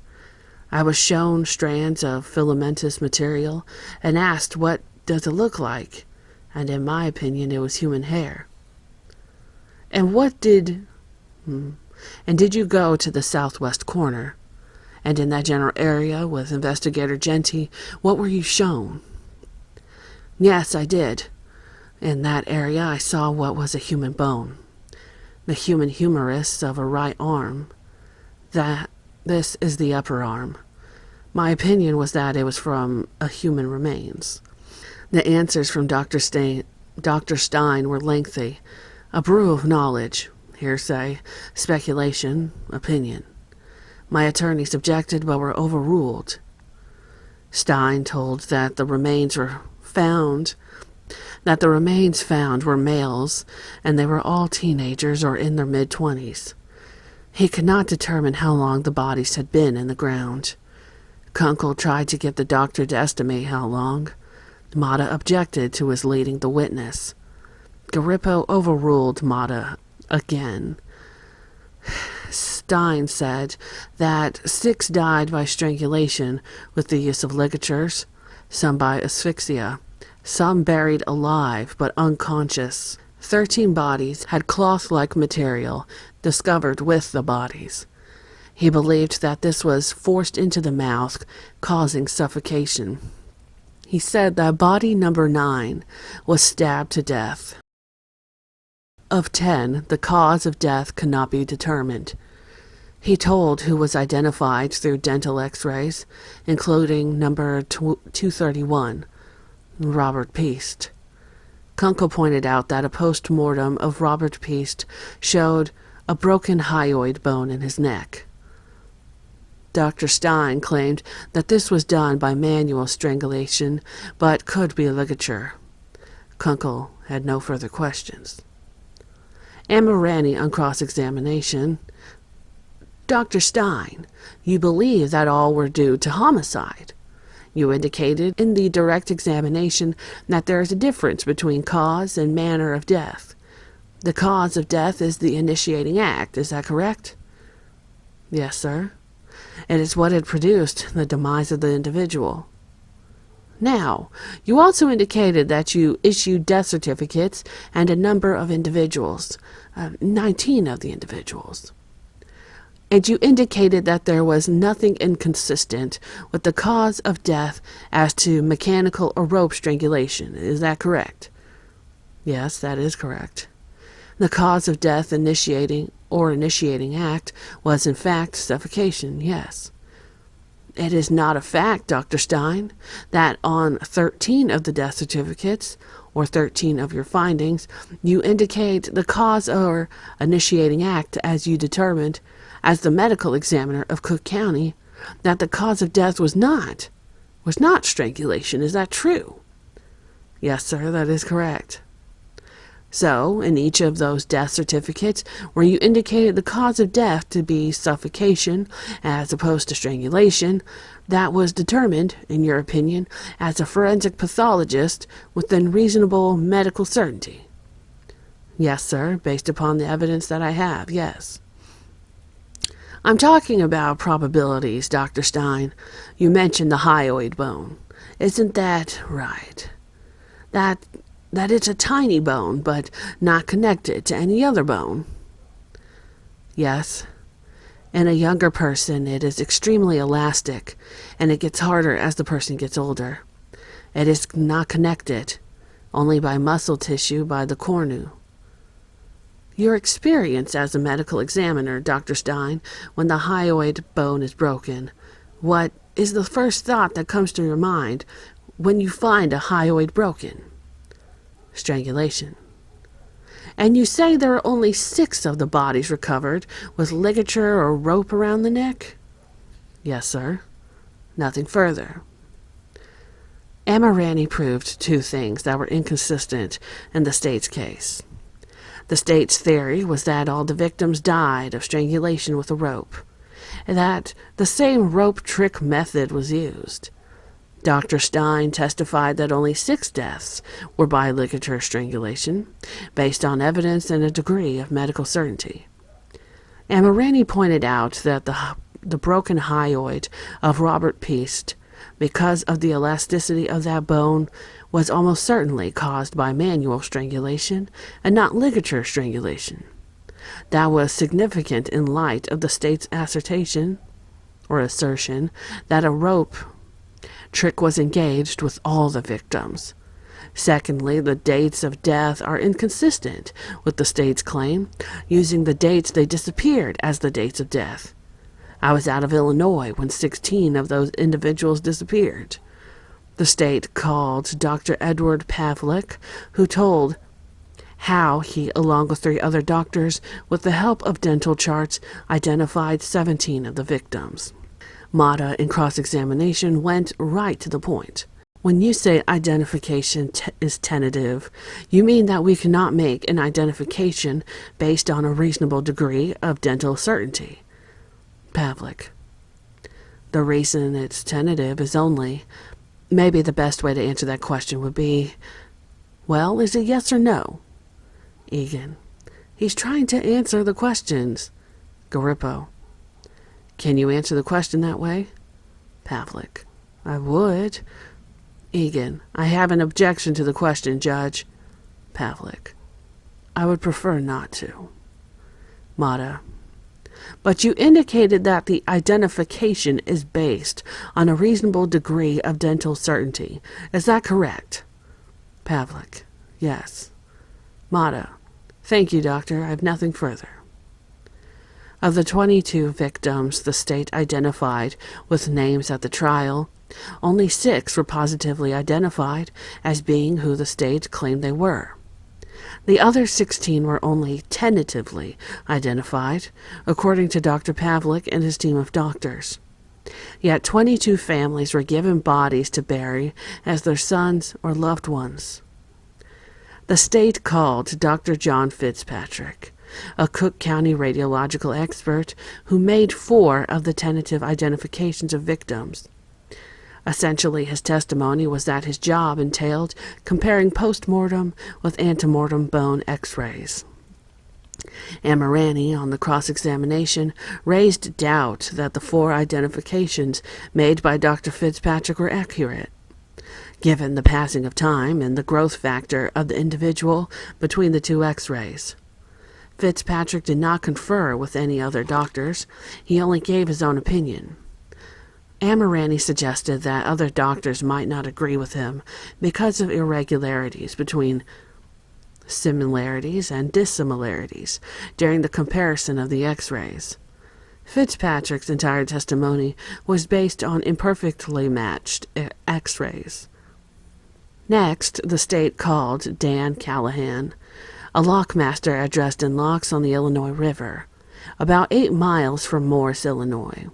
[SPEAKER 1] I was shown strands of filamentous material and asked what does it look like, and in my opinion it was human hair. And did you go to the southwest corner? And in that general area with Investigator Genty, what were you shown? Yes, I did. In that area I saw what was a human bone, the human humerus of a right arm. This is the upper arm. My opinion was that it was from a human remains. The answers from Dr. Stein were lengthy, a brew of knowledge, hearsay, speculation, opinion. My attorneys objected but were overruled. Stein told that the remains found were males, and they were all teenagers or in their mid-20s. He could not determine how long the bodies had been in the ground. Kunkel tried to get the doctor to estimate how long. Mata objected to his leading the witness. Garippo overruled Mata again. Stein said that 6 died by strangulation with the use of ligatures, some by asphyxia, some buried alive but unconscious. 13 bodies had cloth-like material discovered with the bodies. He believed that this was forced into the mouth, causing suffocation. He said that body number 9 was stabbed to death. Of 10, the cause of death could not be determined. He told who was identified through dental x-rays, including number 231, Robert Peast. Kunkel pointed out that a post-mortem of Robert Peast showed a broken hyoid bone in his neck. Dr. Stein claimed that this was done by manual strangulation, but could be ligature. Kunkel had no further questions. And Morani on cross-examination, Dr. Stein, you believe that all were due to homicide. You indicated in the direct examination that there is a difference between cause and manner of death. The cause of death is the initiating act, is that correct? Yes, sir. It is what had produced the demise of the individual. Now, you also indicated that you issued death certificates and a number of individuals, 19 of the individuals. And you indicated that there was nothing inconsistent with the cause of death as to mechanical or rope strangulation. Is that correct? Yes, that is correct. The cause of death initiating act was in fact suffocation, yes. It is not a fact, Dr. Stein, that on 13 of the death certificates, or 13 of your findings, you indicate the cause or initiating act as you determined, as the medical examiner of Cook County, that the cause of death was not strangulation. Is that true? Yes, sir, that is correct. So, in each of those death certificates where you indicated the cause of death to be suffocation as opposed to strangulation, that was determined, in your opinion, as a forensic pathologist within reasonable medical certainty. Yes, sir, based upon the evidence that I have, yes. I'm talking about probabilities, Dr. Stein. You mentioned the hyoid bone. Isn't that right? That it's a tiny bone, but not connected to any other bone. Yes. In a younger person, it is extremely elastic, and it gets harder as the person gets older. It is not connected, only by muscle tissue by the cornu. Your experience as a medical examiner, Dr. Stein, when the hyoid bone is broken, what is the first thought that comes to your mind when you find a hyoid broken? Strangulation. And you say there are only 6 of the bodies recovered with ligature or rope around the neck? Yes, sir. Nothing further. Amirani proved 2 things that were inconsistent in the state's case. The state's theory was that all the victims died of strangulation with a rope, and that the same rope trick method was used. Dr. Stein testified that only 6 deaths were by ligature strangulation, based on evidence and a degree of medical certainty. Amirani pointed out that the broken hyoid of Robert Peast, because of the elasticity of that bone, was almost certainly caused by manual strangulation and not ligature strangulation. That was significant in light of the state's assertion that a rope trick was engaged with all the victims. Secondly, the dates of death are inconsistent with the state's claim, using the dates they disappeared as the dates of death. I was out of Illinois when 16 of those individuals disappeared. The state called Dr. Edward Pavlik, who told how he, along with 3 other doctors, with the help of dental charts, identified 17 of the victims. Mata, in cross-examination, went right to the point. When you say identification is tentative, you mean that we cannot make an identification based on a reasonable degree of dental certainty. Pavlik. The reason it's tentative is maybe the best way to answer that question would be, well, is it yes or no? Egan. He's trying to answer the questions. Garippo. Can you answer the question that way? Pavlik. I would. Egan. I have an objection to the question, Judge. Pavlik. I would prefer not to. Mata. But you indicated that the identification is based on a reasonable degree of dental certainty. Is that correct? Pavlik. Yes. Mata. Thank you, Doctor. I have nothing further. Of the 22 victims the state identified with names at the trial, only 6 were positively identified as being who the state claimed they were. The other 16 were only tentatively identified, according to Dr. Pavlik and his team of doctors. Yet 22 families were given bodies to bury as their sons or loved ones. The state called Dr. John Fitzpatrick, a Cook County radiological expert who made 4 of the tentative identifications of victims. Essentially, his testimony was that his job entailed comparing post-mortem with antemortem bone x-rays. Amirani, on the cross-examination, raised doubt that the 4 identifications made by Dr. Fitzpatrick were accurate. Given the passing of time and the growth factor of the individual between the 2 x-rays. Fitzpatrick did not confer with any other doctors. He only gave his own opinion. Amirani suggested that other doctors might not agree with him because of irregularities between similarities and dissimilarities during the comparison of the x-rays. Fitzpatrick's entire testimony was based on imperfectly matched x-rays. Next, the state called Dan Callahan, a lockmaster at Dresden Locks on the Illinois River, about 8 miles from Morris, Illinois.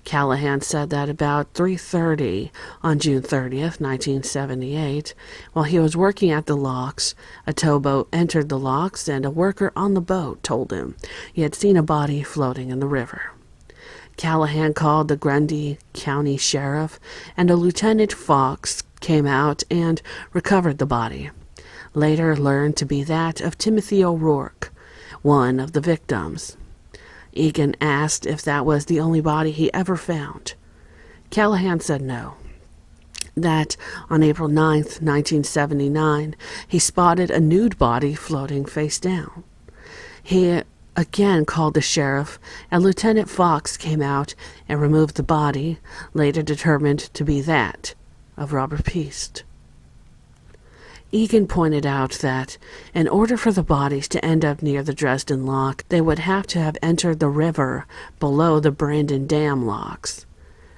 [SPEAKER 1] Callahan said that about 3:30 on June 30th, 1978, while he was working at the locks, a towboat entered the locks and a worker on the boat told him he had seen a body floating in the river. Callahan called the Grundy County Sheriff, and a Lieutenant Fox came out and recovered the body, later learned to be that of Timothy O'Rourke, one of the victims. Egan asked if that was the only body he ever found. Callahan said no. That on April 9th, 1979, he spotted a nude body floating face down. He again called the sheriff, and Lieutenant Fox came out and removed the body, later determined to be that of Robert Peast. Egan pointed out that, in order for the bodies to end up near the Dresden Lock, they would have to have entered the river below the Brandon Dam locks.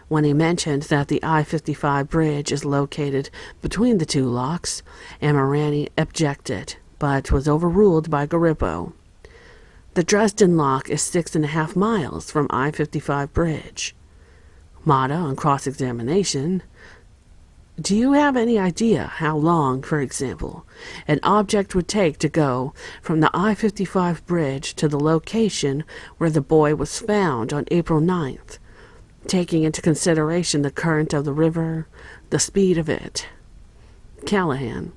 [SPEAKER 1] When he mentioned that the I-55 bridge is located between the two locks, Amirani objected, but was overruled by Garippo. The Dresden Lock is 6.5 miles from I-55 bridge. Mata, on cross-examination, do you have any idea how long, for example, an object would take to go from the I-55 bridge to the location where the boy was found on April 9th, taking into consideration the current of the river, the speed of it? Callahan: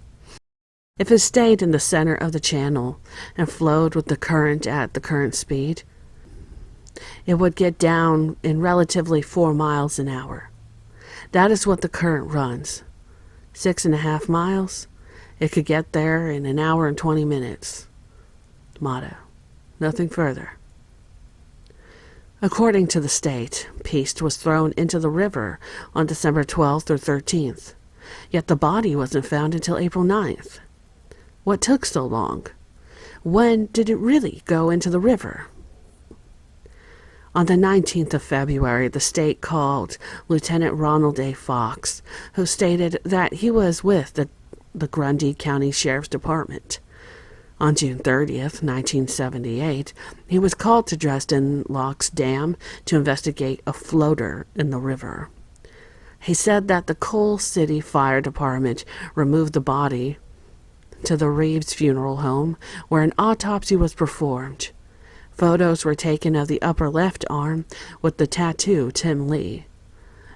[SPEAKER 1] if it stayed in the center of the channel and flowed with the current at the current speed, it would get down in relatively 4 miles an hour. That is what the current runs. 6.5 miles, it could get there in 1 hour and 20 minutes. Motto: nothing further. According to the state, Peast was thrown into the river on December 12th or 13th, yet the body wasn't found until April 9th. What took so long? When did it really go into the river? On the 19th of February, the state called Lieutenant Ronald A. Fox, who stated that he was with the Grundy County Sheriff's Department. On June 30th, 1978, he was called to Dresden Locks Dam to investigate a floater in the river. He said that the Coal City Fire Department removed the body to the Reeves Funeral Home, where an autopsy was performed. Photos were taken of the upper left arm with the tattoo Tim Lee.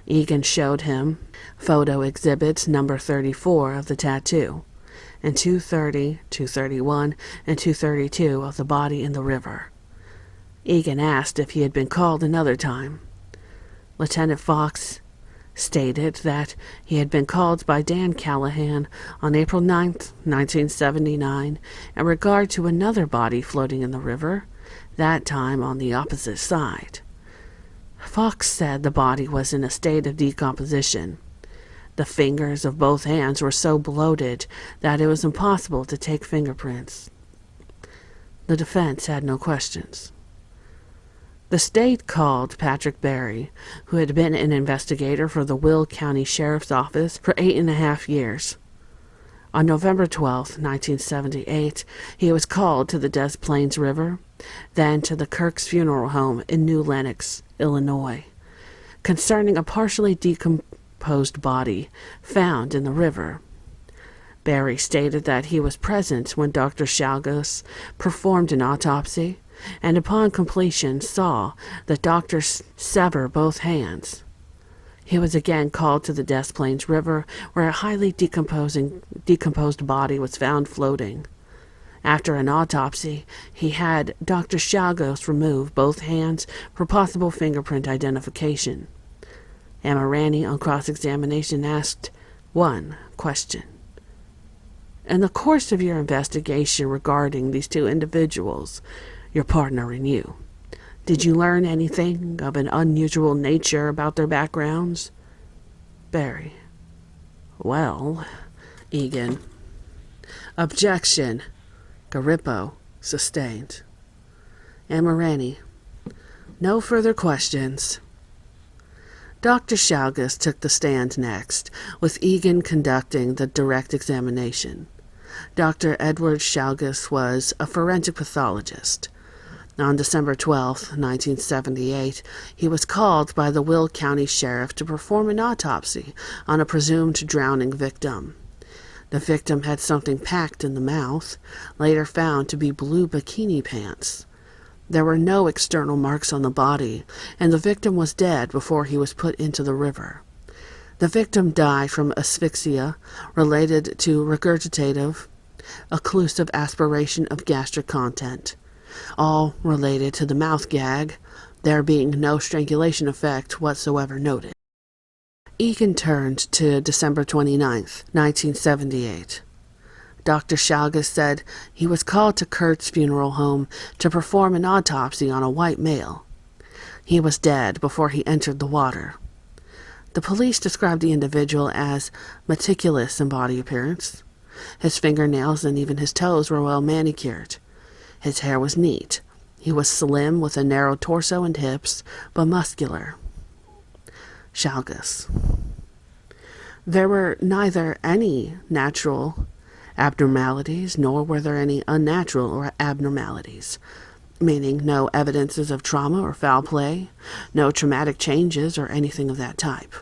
[SPEAKER 1] Egan showed him photo exhibits number 34 of the tattoo, and 230, 231, and 232 of the body in the river. Egan asked if he had been called another time. Lieutenant Fox stated that he had been called by Dan Callahan on April 9th, 1979, in regard to another body floating in the river, that time on the opposite side. Fox said the body was in a state of decomposition. The fingers of both hands were so bloated that it was impossible to take fingerprints. The defense had no questions. The state called Patrick Berry, who had been an investigator for the Will County Sheriff's Office for 8.5 years. On November 12, 1978, he was called to the Des Plaines River, then to the Kirk's Funeral Home in New Lenox, Illinois, concerning a partially decomposed body found in the river. Berry stated that he was present when Dr. Shalgos performed an autopsy, and upon completion saw the doctor sever both hands. He was again called to the Des Plaines River, where a highly decomposed body was found floating. After an autopsy, he had Dr. Shalgos remove both hands for possible fingerprint identification. Amirani, on cross-examination, asked one question. In the course of your investigation regarding these two individuals, your partner and you, did you learn anything of an unusual nature about their backgrounds? Berry: well, Egan. Objection. Garippo. Sustained. Amirani: No further questions. Dr. Shalgas took the stand next, with Egan conducting the direct examination. Dr. Edward Shalgas was a forensic pathologist. On December 12, 1978, he was called by the Will County Sheriff to perform an autopsy on a presumed drowning victim. The victim had something packed in the mouth, later found to be blue bikini pants. There were no external marks on the body, and the victim was dead before he was put into the river. The victim died from asphyxia related to regurgitative, occlusive aspiration of gastric content, all related to the mouth gag, there being no strangulation effect whatsoever noted. Egan turned to December 29, 1978. Dr. Shalgas said he was called to Kurt's funeral home to perform an autopsy on a white male. He was dead before he entered the water. The police described the individual as meticulous in body appearance. His fingernails and even his toes were well manicured. His hair was neat. He was slim with a narrow torso and hips, but muscular. Shalgas. There were neither any natural abnormalities nor were there any unnatural or abnormalities, meaning no evidences of trauma or foul play, no traumatic changes or anything of that type.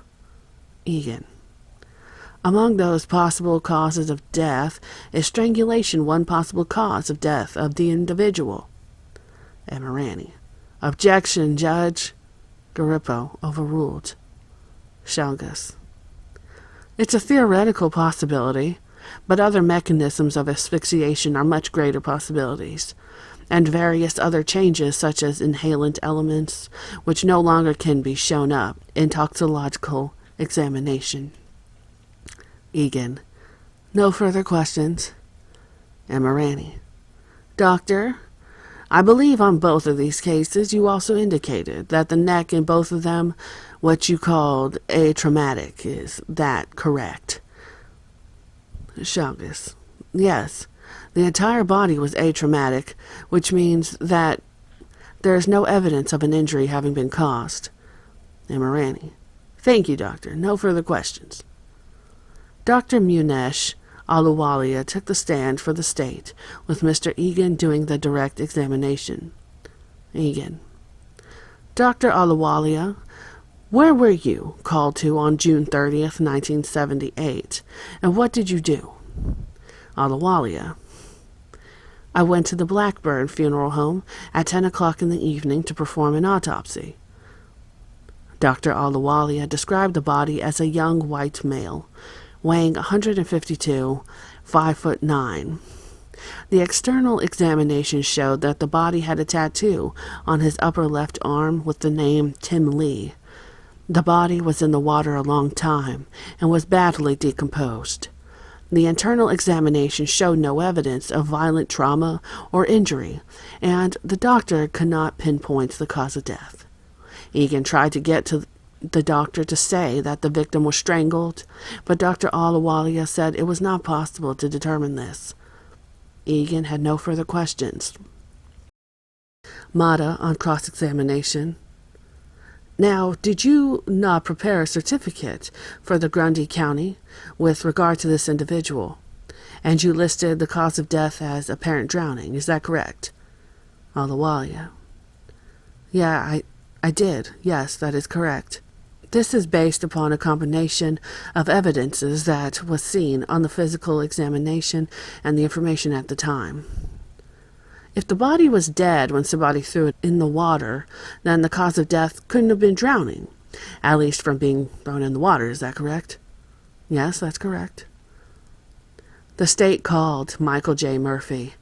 [SPEAKER 1] Egan. Among those possible causes of death, is strangulation one possible cause of death of the individual? Emirani. Objection, Judge. Garippo, overruled. Shalgas. It's a theoretical possibility, but other mechanisms of asphyxiation are much greater possibilities, and various other changes such as inhalant elements, which no longer can be shown up in toxicological examination. Egan. No further questions. Emirani. Doctor, I believe on both of these cases you also indicated that the neck in both of them, what you called atraumatic. Is that correct? Shalgas. Yes. The entire body was atraumatic, which means that there is no evidence of an injury having been caused. Emirani. Thank you, Doctor. No further questions. Dr. Munesh Aluwalia took the stand for the state, with Mr. Egan doing the direct examination. Egan. Dr. Aluwalia, where were you called to on June 30th, 1978, and what did you do? Aluwalia. I went to the Blackburn Funeral Home at 10 o'clock in the evening to perform an autopsy. Dr. Aluwalia described the body as a young white male, weighing 152, 5'9". The external examination showed that the body had a tattoo on his upper left arm with the name Tim Lee. The body was in the water a long time and was badly decomposed. The internal examination showed no evidence of violent trauma or injury, and the doctor could not pinpoint the cause of death. Egan tried to get to the doctor to say that the victim was strangled, but Dr. Aluwalia said it was not possible to determine this. Egan had no further questions. Mata on cross-examination. Now, did you not prepare a certificate for the Grundy County with regard to this individual? And you listed the cause of death as apparent drowning, is that correct? Aluwalia. Yeah, I did. Yes, that is correct. This is based upon a combination of evidences that was seen on the physical examination and the information at the time. If the body was dead when somebody threw it in the water, then the cause of death couldn't have been drowning, at least from being thrown in the water, is that correct? Yes, that's correct. The state called Michael J. Murphy.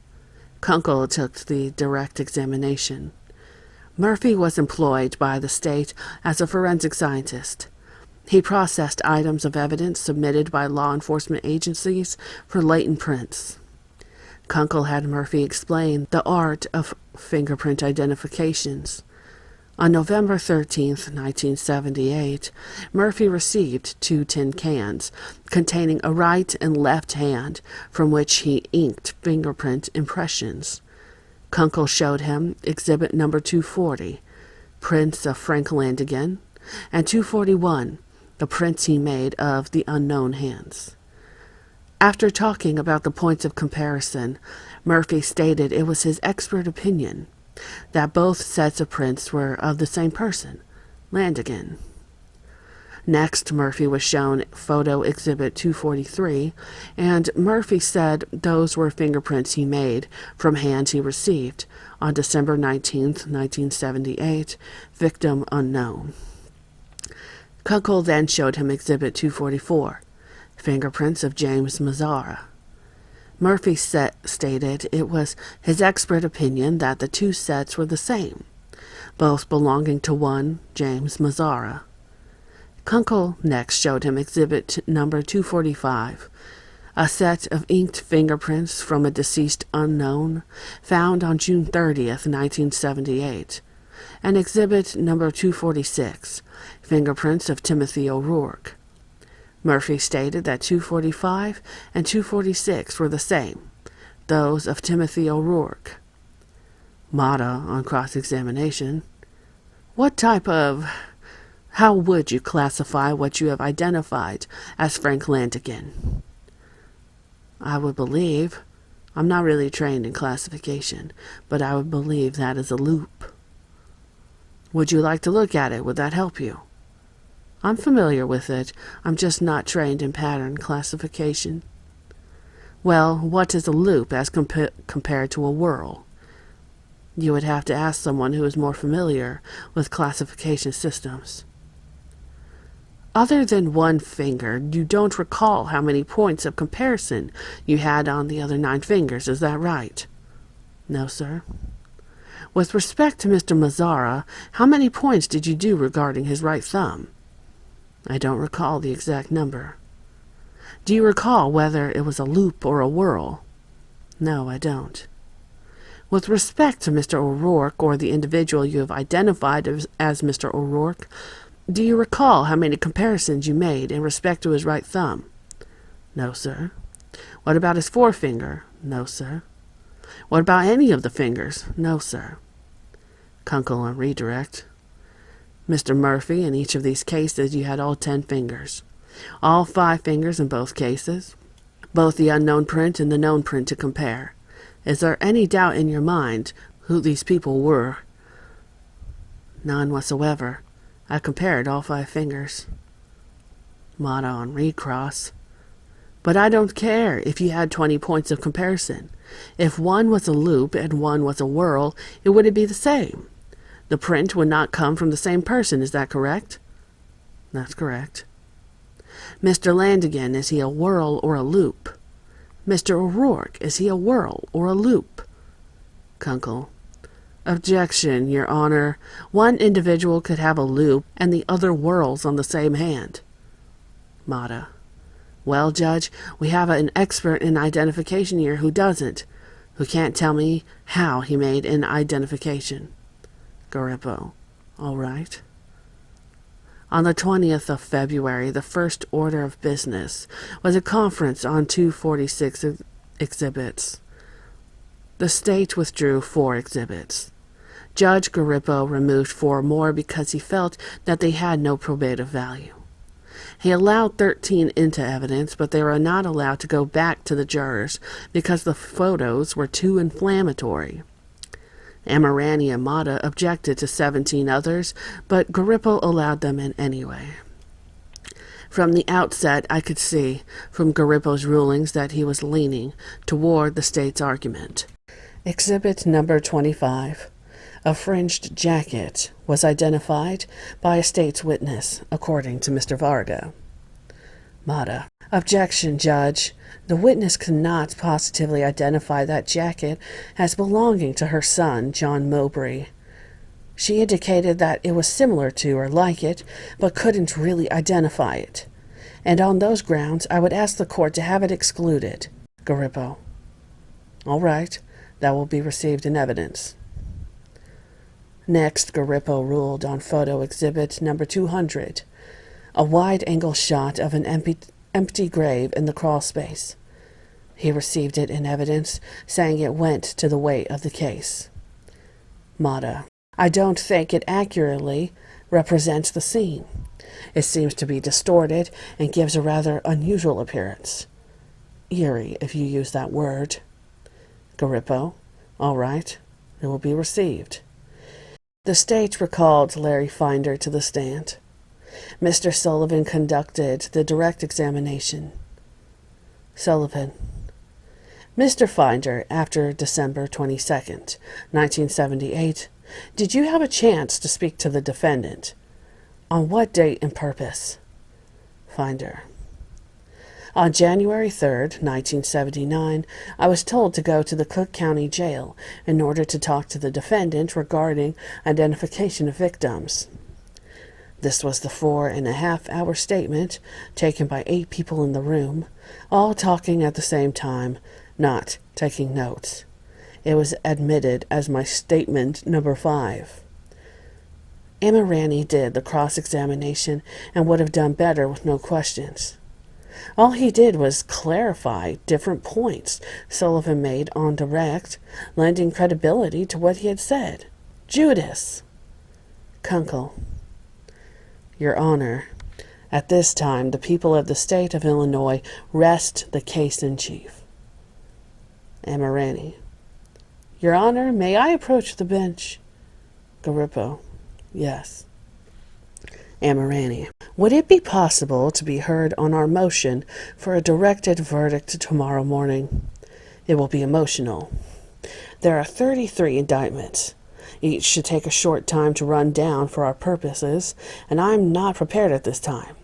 [SPEAKER 1] Kunkel took the direct examination. Murphy was employed by the state as a forensic scientist. He processed items of evidence submitted by law enforcement agencies for latent prints. Kunkel had Murphy explain the art of fingerprint identifications. On November 13, 1978, Murphy received 2 tin cans containing a right and left hand from which he inked fingerprint impressions. Kunkel showed him exhibit number 240, prints of Frank Landigan, and 241, the prints he made of the unknown hands. After talking about the points of comparison, Murphy stated it was his expert opinion that both sets of prints were of the same person, Landigan. Next, Murphy was shown photo exhibit 243, and Murphy said those were fingerprints he made from hands he received on December 19, 1978, victim unknown. Kunkel then showed him exhibit 244, fingerprints of James Mazzara. Murphy stated it was his expert opinion that the two sets were the same, both belonging to one James Mazzara. Kunkel next showed him exhibit number 245, a set of inked fingerprints from a deceased unknown found on June 30th, 1978, and exhibit number 246, fingerprints of Timothy O'Rourke. Murphy stated that 245 and 246 were the same, those of Timothy O'Rourke. Mata, on cross-examination: how would you classify what you have identified as Frank Landigan? I would believe, I'm not really trained in classification, but I would believe that is a loop. Would you like to look at it? Would that help you? I'm familiar with it. I'm just not trained in pattern classification. Well, what is a loop as compared to a whorl? You would have to ask someone who is more familiar with classification systems. Other than one finger, you don't recall how many points of comparison you had on the other 9 fingers, is that right? No, sir. With respect to Mr. Mazzara, how many points did you do regarding his right thumb? I don't recall the exact number. Do you recall whether it was a loop or a whorl? No, I don't. With respect to Mr. O'Rourke, or the individual you have identified as Mr. O'Rourke, do you recall how many comparisons you made in respect to his right thumb? No, sir. What about his forefinger? No, sir. What about any of the fingers? No, sir. Kunkel on redirect: Mr. Murphy, in each of these cases you had all 10 fingers. All 5 fingers in both cases. Both the unknown print and the known print to compare. Is there any doubt in your mind who these people were? None whatsoever. I compared all 5 fingers. Mata on recross: But I don't care if you had 20 points of comparison. If one was a loop and one was a whorl, it would be the same. The print would not come from the same person, is that correct? That's correct. Mr. Landigan, is he a whorl or a loop? Mr. O'Rourke, is he a whorl or a loop? Kunkel: Objection, Your Honor. One individual could have a loop and the other whorls on the same hand. Mata: Well, Judge, we have an expert in identification here who doesn't, who can't tell me how he made an identification. Garippo: All right. On the 20th of February, the first order of business was a conference on 246 exhibits. The state withdrew 4 exhibits. Judge Garippo removed 4 more because he felt that they had no probative value. He allowed 13 into evidence, but they were not allowed to go back to the jurors because the photos were too inflammatory. Amirani and Mata objected to 17 others, but Garippo allowed them in anyway. From the outset, I could see from Garippo's rulings that he was leaning toward the state's argument. Exhibit number 25, a fringed jacket, was identified by a state's witness, according to Mr. Varga. Mata: Objection, Judge. The witness cannot positively identify that jacket as belonging to her son, John Mowbray. She indicated that it was similar to or like it, but couldn't really identify it. And on those grounds, I would ask the court to have it excluded. Garippo: All right, that will be received in evidence. Next, Garippo ruled on photo exhibit number 200, a wide-angle shot of an empty grave in the crawl space. He received it in evidence, saying it went to the weight of the case. Mata: I don't think it accurately represents the scene. It seems to be distorted and gives a rather unusual appearance. Eerie, if you use that word. Garippo, all right, it will be received. The state recalled Larry Finder to the stand. Mr. Sullivan conducted the direct examination. Sullivan. Mr. Finder, after December 22nd, 1978, did you have a chance to speak to the defendant? On what date and purpose? Finder. On January 3rd, 1979, I was told to go to the Cook County Jail in order to talk to the defendant regarding identification of victims. This was the 4.5-hour statement taken by 8 people in the room, all talking at the same time, not taking notes. It was admitted as my statement number 5. Amirani did the cross-examination and would have done better with no questions. All he did was clarify different points Sullivan made on direct, lending credibility to what he had said. Judas. Kunkel. Your Honor, at this time the people of the state of Illinois rest the case in chief. Amirani. Your Honor, may I approach the bench? Garippo. Yes. Amirani. Would it be possible to be heard on our motion for a directed verdict tomorrow morning? It will be emotional. There are 33 indictments. Each should take a short time to run down for our purposes, and I'm not prepared at this time.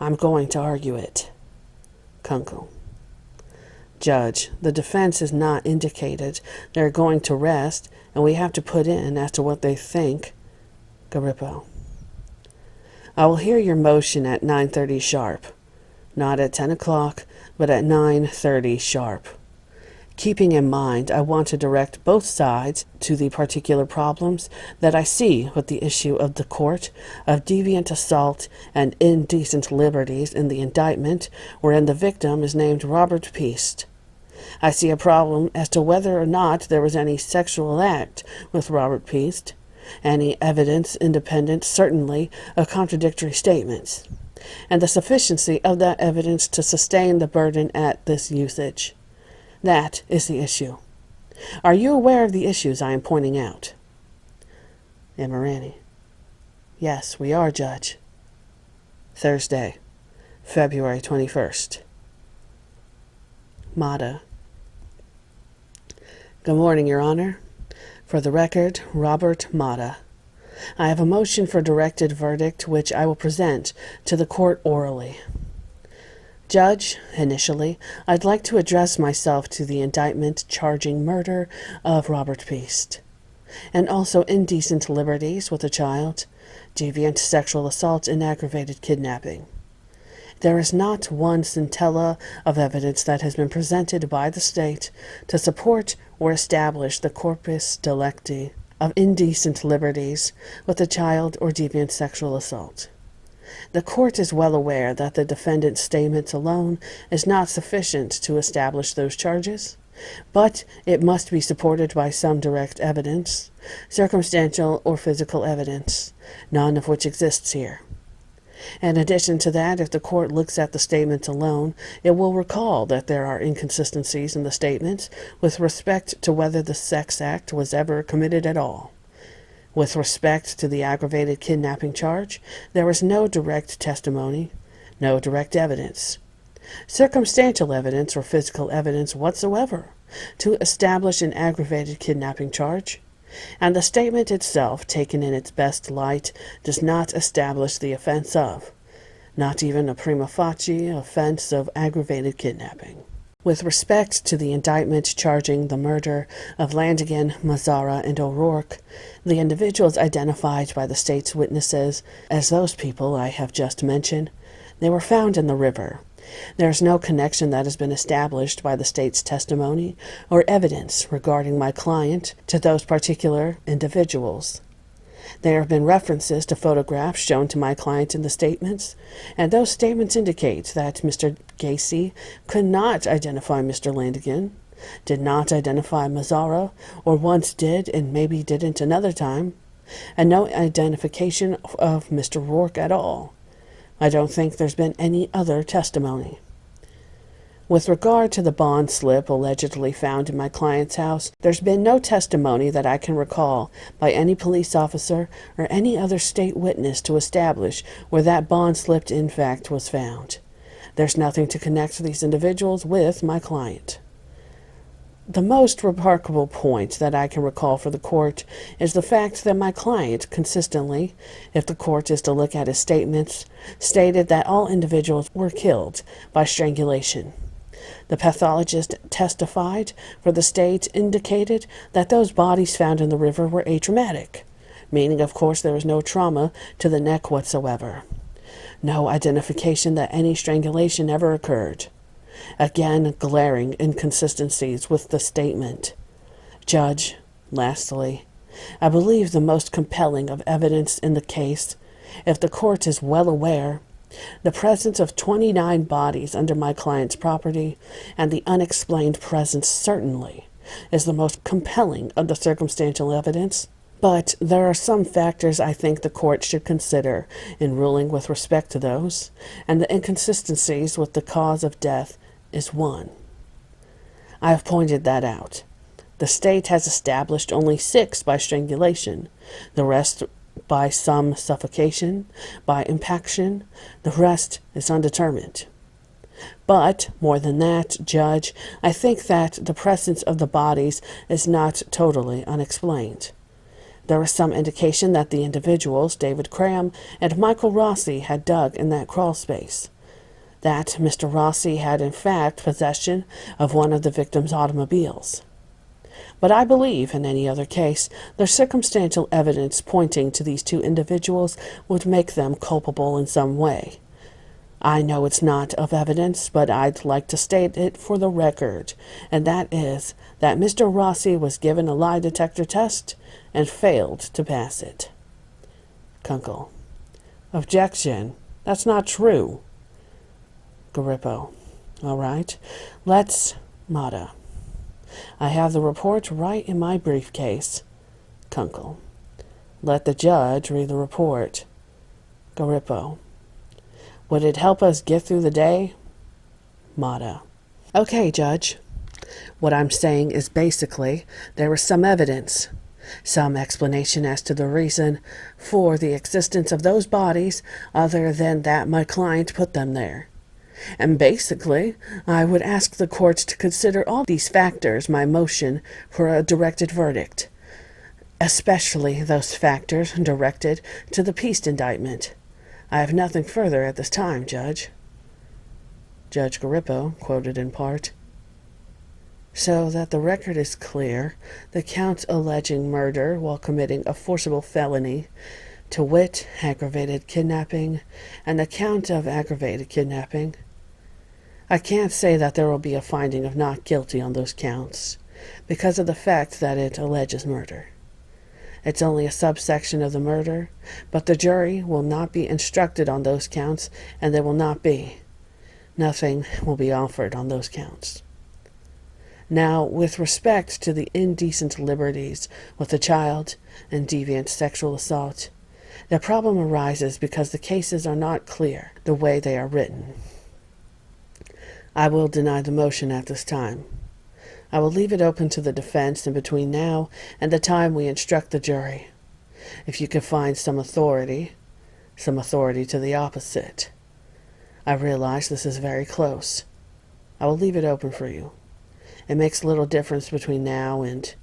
[SPEAKER 1] I'm going to argue it. Kunkel. Judge, the defense has not indicated they're going to rest, and we have to put in as to what they think. Garippo. I will hear your motion at 9:30 sharp. Not at 10 o'clock, but at 9:30 sharp. Keeping in mind, I want to direct both sides to the particular problems that I see with the issue of the court of deviant assault and indecent liberties in the indictment, wherein the victim is named Robert Peast. I see a problem as to whether or not there was any sexual act with Robert Peast, any evidence independent, certainly, of contradictory statements, and the sufficiency of that evidence to sustain the burden at this usage. That is the issue. Are you aware of the issues I am pointing out? Amirani. Yes, we are, Judge. Thursday, February 21st. Mata. Good morning, Your Honor. For the record, Robert Mata. I have a motion for directed verdict which I will present to the court orally. Judge, initially, I'd like to address myself to the indictment charging murder of Robert Peast, and also indecent liberties with a child, deviant sexual assault, and aggravated kidnapping. There is not one scintilla of evidence that has been presented by the state to support or establish the corpus delicti of indecent liberties with a child or deviant sexual assault. The court is well aware that the defendant's statements alone is not sufficient to establish those charges, but it must be supported by some direct evidence, circumstantial or physical evidence, none of which exists here. In addition to that, if the court looks at the statements alone, it will recall that there are inconsistencies in the statements with respect to whether the sex act was ever committed at all. With respect to the aggravated kidnapping charge, there was no direct testimony, no direct evidence, circumstantial evidence or physical evidence whatsoever to establish an aggravated kidnapping charge, and the statement itself, taken in its best light, does not establish the offense of, not even a prima facie offense of aggravated kidnapping. With respect to the indictment charging the murder of Landigan, Mazzara, and O'Rourke, the individuals identified by the state's witnesses as those people I have just mentioned, they were found in the river. There is no connection that has been established by the state's testimony or evidence regarding my client to those particular individuals. There have been references to photographs shown to my client in the statements, and those statements indicate that Mr. Gacy could not identify Mr. Landigan, did not identify Mazzara, or once did and maybe didn't another time, and no identification of Mr. Rourke at all. I don't think there's been any other testimony. With regard to the bond slip allegedly found in my client's house, there's been no testimony that I can recall by any police officer or any other state witness to establish where that bond slip in fact was found. There's nothing to connect these individuals with my client. The most remarkable point that I can recall for the court is the fact that my client consistently, if the court is to look at his statements, stated that all individuals were killed by strangulation. The pathologist testified for the state indicated that those bodies found in the river were atraumatic, meaning, of course, there was no trauma to the neck whatsoever. No identification that any strangulation ever occurred. Again, glaring inconsistencies with the statement. Judge, lastly, I believe the most compelling of evidence in the case, if the court is well aware, the presence of 29 bodies under my client's property and the unexplained presence certainly is the most compelling of the circumstantial evidence. But there are some factors I think the court should consider in ruling with respect to those, and the inconsistencies with the cause of death is one. I have pointed that out. The state has established only 6 by strangulation, the rest by some suffocation, by impaction, the rest is undetermined. But, more than that, Judge, I think that the presence of the bodies is not totally unexplained. There was some indication that the individuals, David Cram and Michael Rossi, had dug in that crawl space. That Mr. Rossi had in fact possession of one of the victim's automobiles. But I believe, in any other case, the circumstantial evidence pointing to these 2 individuals would make them culpable in some way. I know it's not of evidence, but I'd like to state it for the record, and that is that Mr. Rossi was given a lie detector test and failed to pass it. Kunkel. Objection. That's not true. Garippo. All right. Let's... Mata. I have the report right in my briefcase. Kunkel. Let the judge read the report. Garippo. Would it help us get through the day? Mata. Okay, Judge. What I'm saying is basically there was some evidence, some explanation as to the reason for the existence of those bodies other than that my client put them there. And basically, I would ask the court to consider all these factors my motion for a directed verdict, especially those factors directed to the peace indictment. I have nothing further at this time, Judge. Judge Garippo, quoted in part. So that the record is clear, the count alleging murder while committing a forcible felony, to wit, aggravated kidnapping, and the count of aggravated kidnapping. I can't say that there will be a finding of not guilty on those counts, because of the fact that it alleges murder. It's only a subsection of the murder, but the jury will not be instructed on those counts, and they will not be. Nothing will be offered on those counts. Now, with respect to the indecent liberties with a child and deviant sexual assault, the problem arises because the cases are not clear the way they are written. I will deny the motion at this time. I will leave it open to the defense in between now and the time we instruct the jury. If you can find some authority to the opposite. I realize this is very close. I will leave it open for you. It makes little difference between now and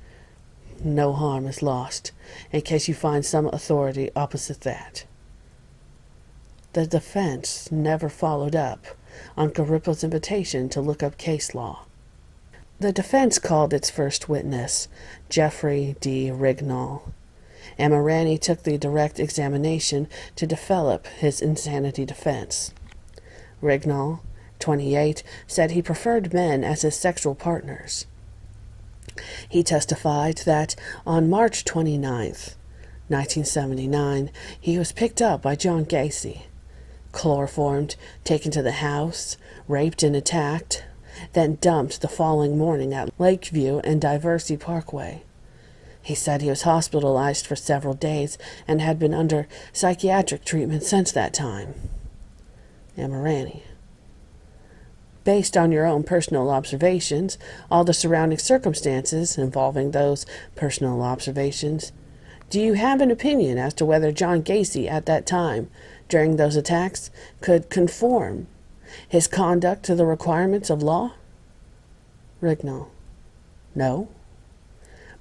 [SPEAKER 1] no harm is lost, in case you find some authority opposite that. The defense never followed up on Garippo's invitation to look up case law. The defense called its first witness, Jeffrey D. Rignall, and Morani took the direct examination to develop his insanity defense. Rignall, 28, said he preferred men as his sexual partners. He testified that on March 29th, 1979, he was picked up by John Gacy, chloroformed, taken to the house, raped and attacked, then dumped the following morning at Lakeview and Diversey Parkway. He said he was hospitalized for several days and had been under psychiatric treatment since that time. Amirani. Based on your own personal observations, all the surrounding circumstances involving those personal observations, do you have an opinion as to whether John Gacy at that time, during those attacks, could conform his conduct to the requirements of law? Rignall. No.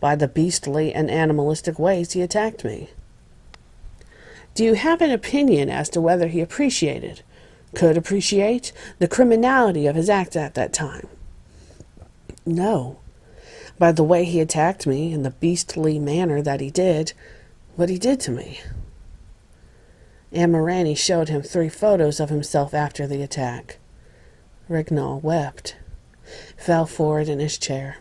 [SPEAKER 1] By the beastly and animalistic ways he attacked me. Do you have an opinion as to whether he could appreciate the criminality of his act at that time? No. By the way he attacked me in the beastly manner that he did, what he did to me. Amirani showed him 3 photos of himself after the attack. Rignall wept, fell forward in his chair,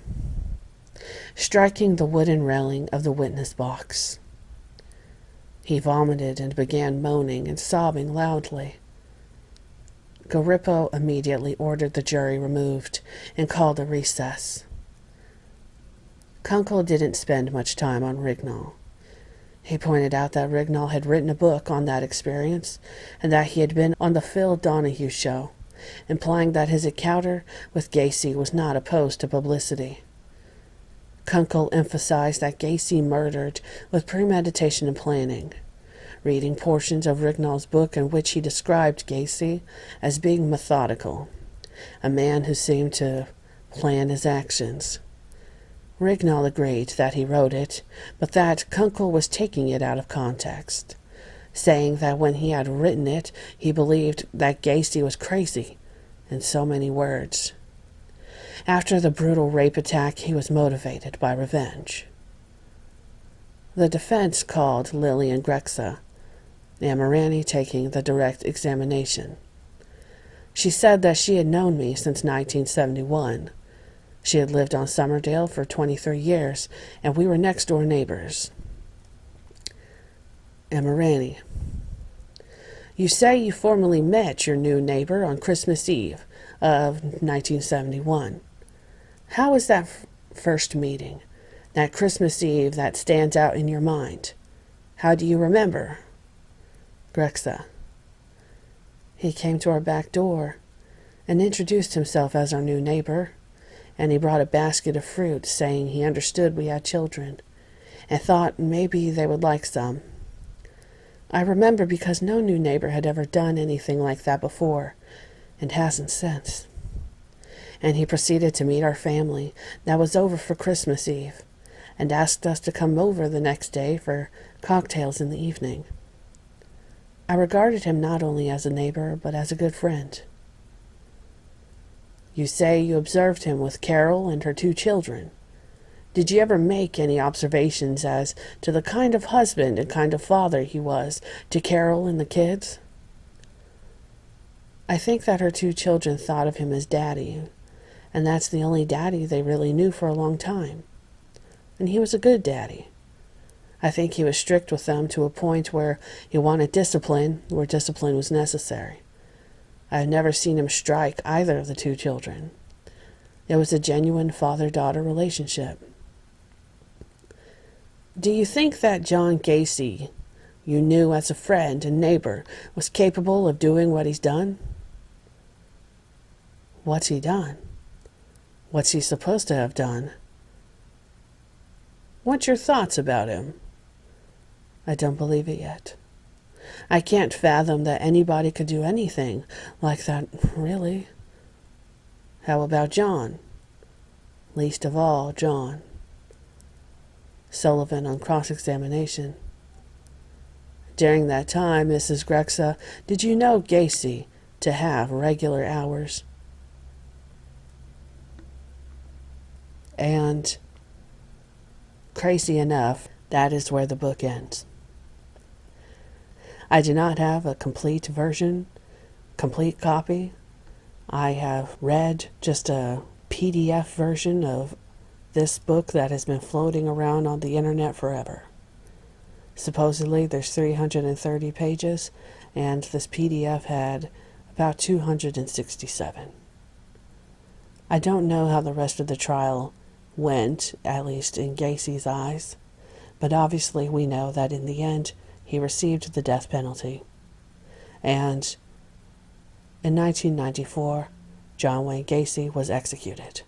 [SPEAKER 1] striking the wooden railing of the witness box. He vomited and began moaning and sobbing loudly. Garippo immediately ordered the jury removed and called a recess. Kunkel didn't spend much time on Rignall. He pointed out that Rignall had written a book on that experience and that he had been on the Phil Donahue show, implying that his encounter with Gacy was not opposed to publicity. Kunkel emphasized that Gacy murdered with premeditation and planning, reading portions of Rignall's book in which he described Gacy as being methodical, a man who seemed to plan his actions. Rignall agreed that he wrote it, but that Kunkel was taking it out of context, saying that when he had written it, he believed that Gacy was crazy, in so many words. After the brutal rape attack, he was motivated by revenge. The defense called Lillian Grexa, Amirani taking the direct examination. She said that she had known me since 1971. She had lived on Summerdale for 23 years, and we were next-door neighbors. Amirani. You say you formally met your new neighbor on Christmas Eve of 1971. How was that first meeting, that Christmas Eve that stands out in your mind? How do you remember? Grexa. He came to our back door and introduced himself as our new neighbor, and he brought a basket of fruit, saying he understood we had children and thought maybe they would like some. I remember because no new neighbor had ever done anything like that before and hasn't since. And he proceeded to meet our family that was over for Christmas Eve and asked us to come over the next day for cocktails in the evening. I regarded him not only as a neighbor but as a good friend. You say you observed him with Carol and her 2 children. Did you ever make any observations as to the kind of husband and kind of father he was to Carol and the kids? I think that her 2 children thought of him as daddy, and that's the only daddy they really knew for a long time. And he was a good daddy. I think he was strict with them to a point where he wanted discipline where discipline was necessary. I have never seen him strike either of the 2 children. It was a genuine father-daughter relationship. Do you think that John Gacy, you knew as a friend and neighbor, was capable of doing what he's done? What's he done? What's he supposed to have done? What's your thoughts about him? I don't believe it yet. I can't fathom that anybody could do anything like that, really. How about John? Least of all, John. Sullivan on cross-examination. During that time, Mrs. Grexa, did you know Gacy to have regular hours? And, crazy enough, that is where the book ends. I do not have a complete copy. I have read just a PDF version of this book that has been floating around on the internet forever. Supposedly there's 330 pages, and this PDF had about 267. I don't know how the rest of the trial went, at least in Gacy's eyes. But obviously we know that in the end he received the death penalty. And in 1994, John Wayne Gacy was executed.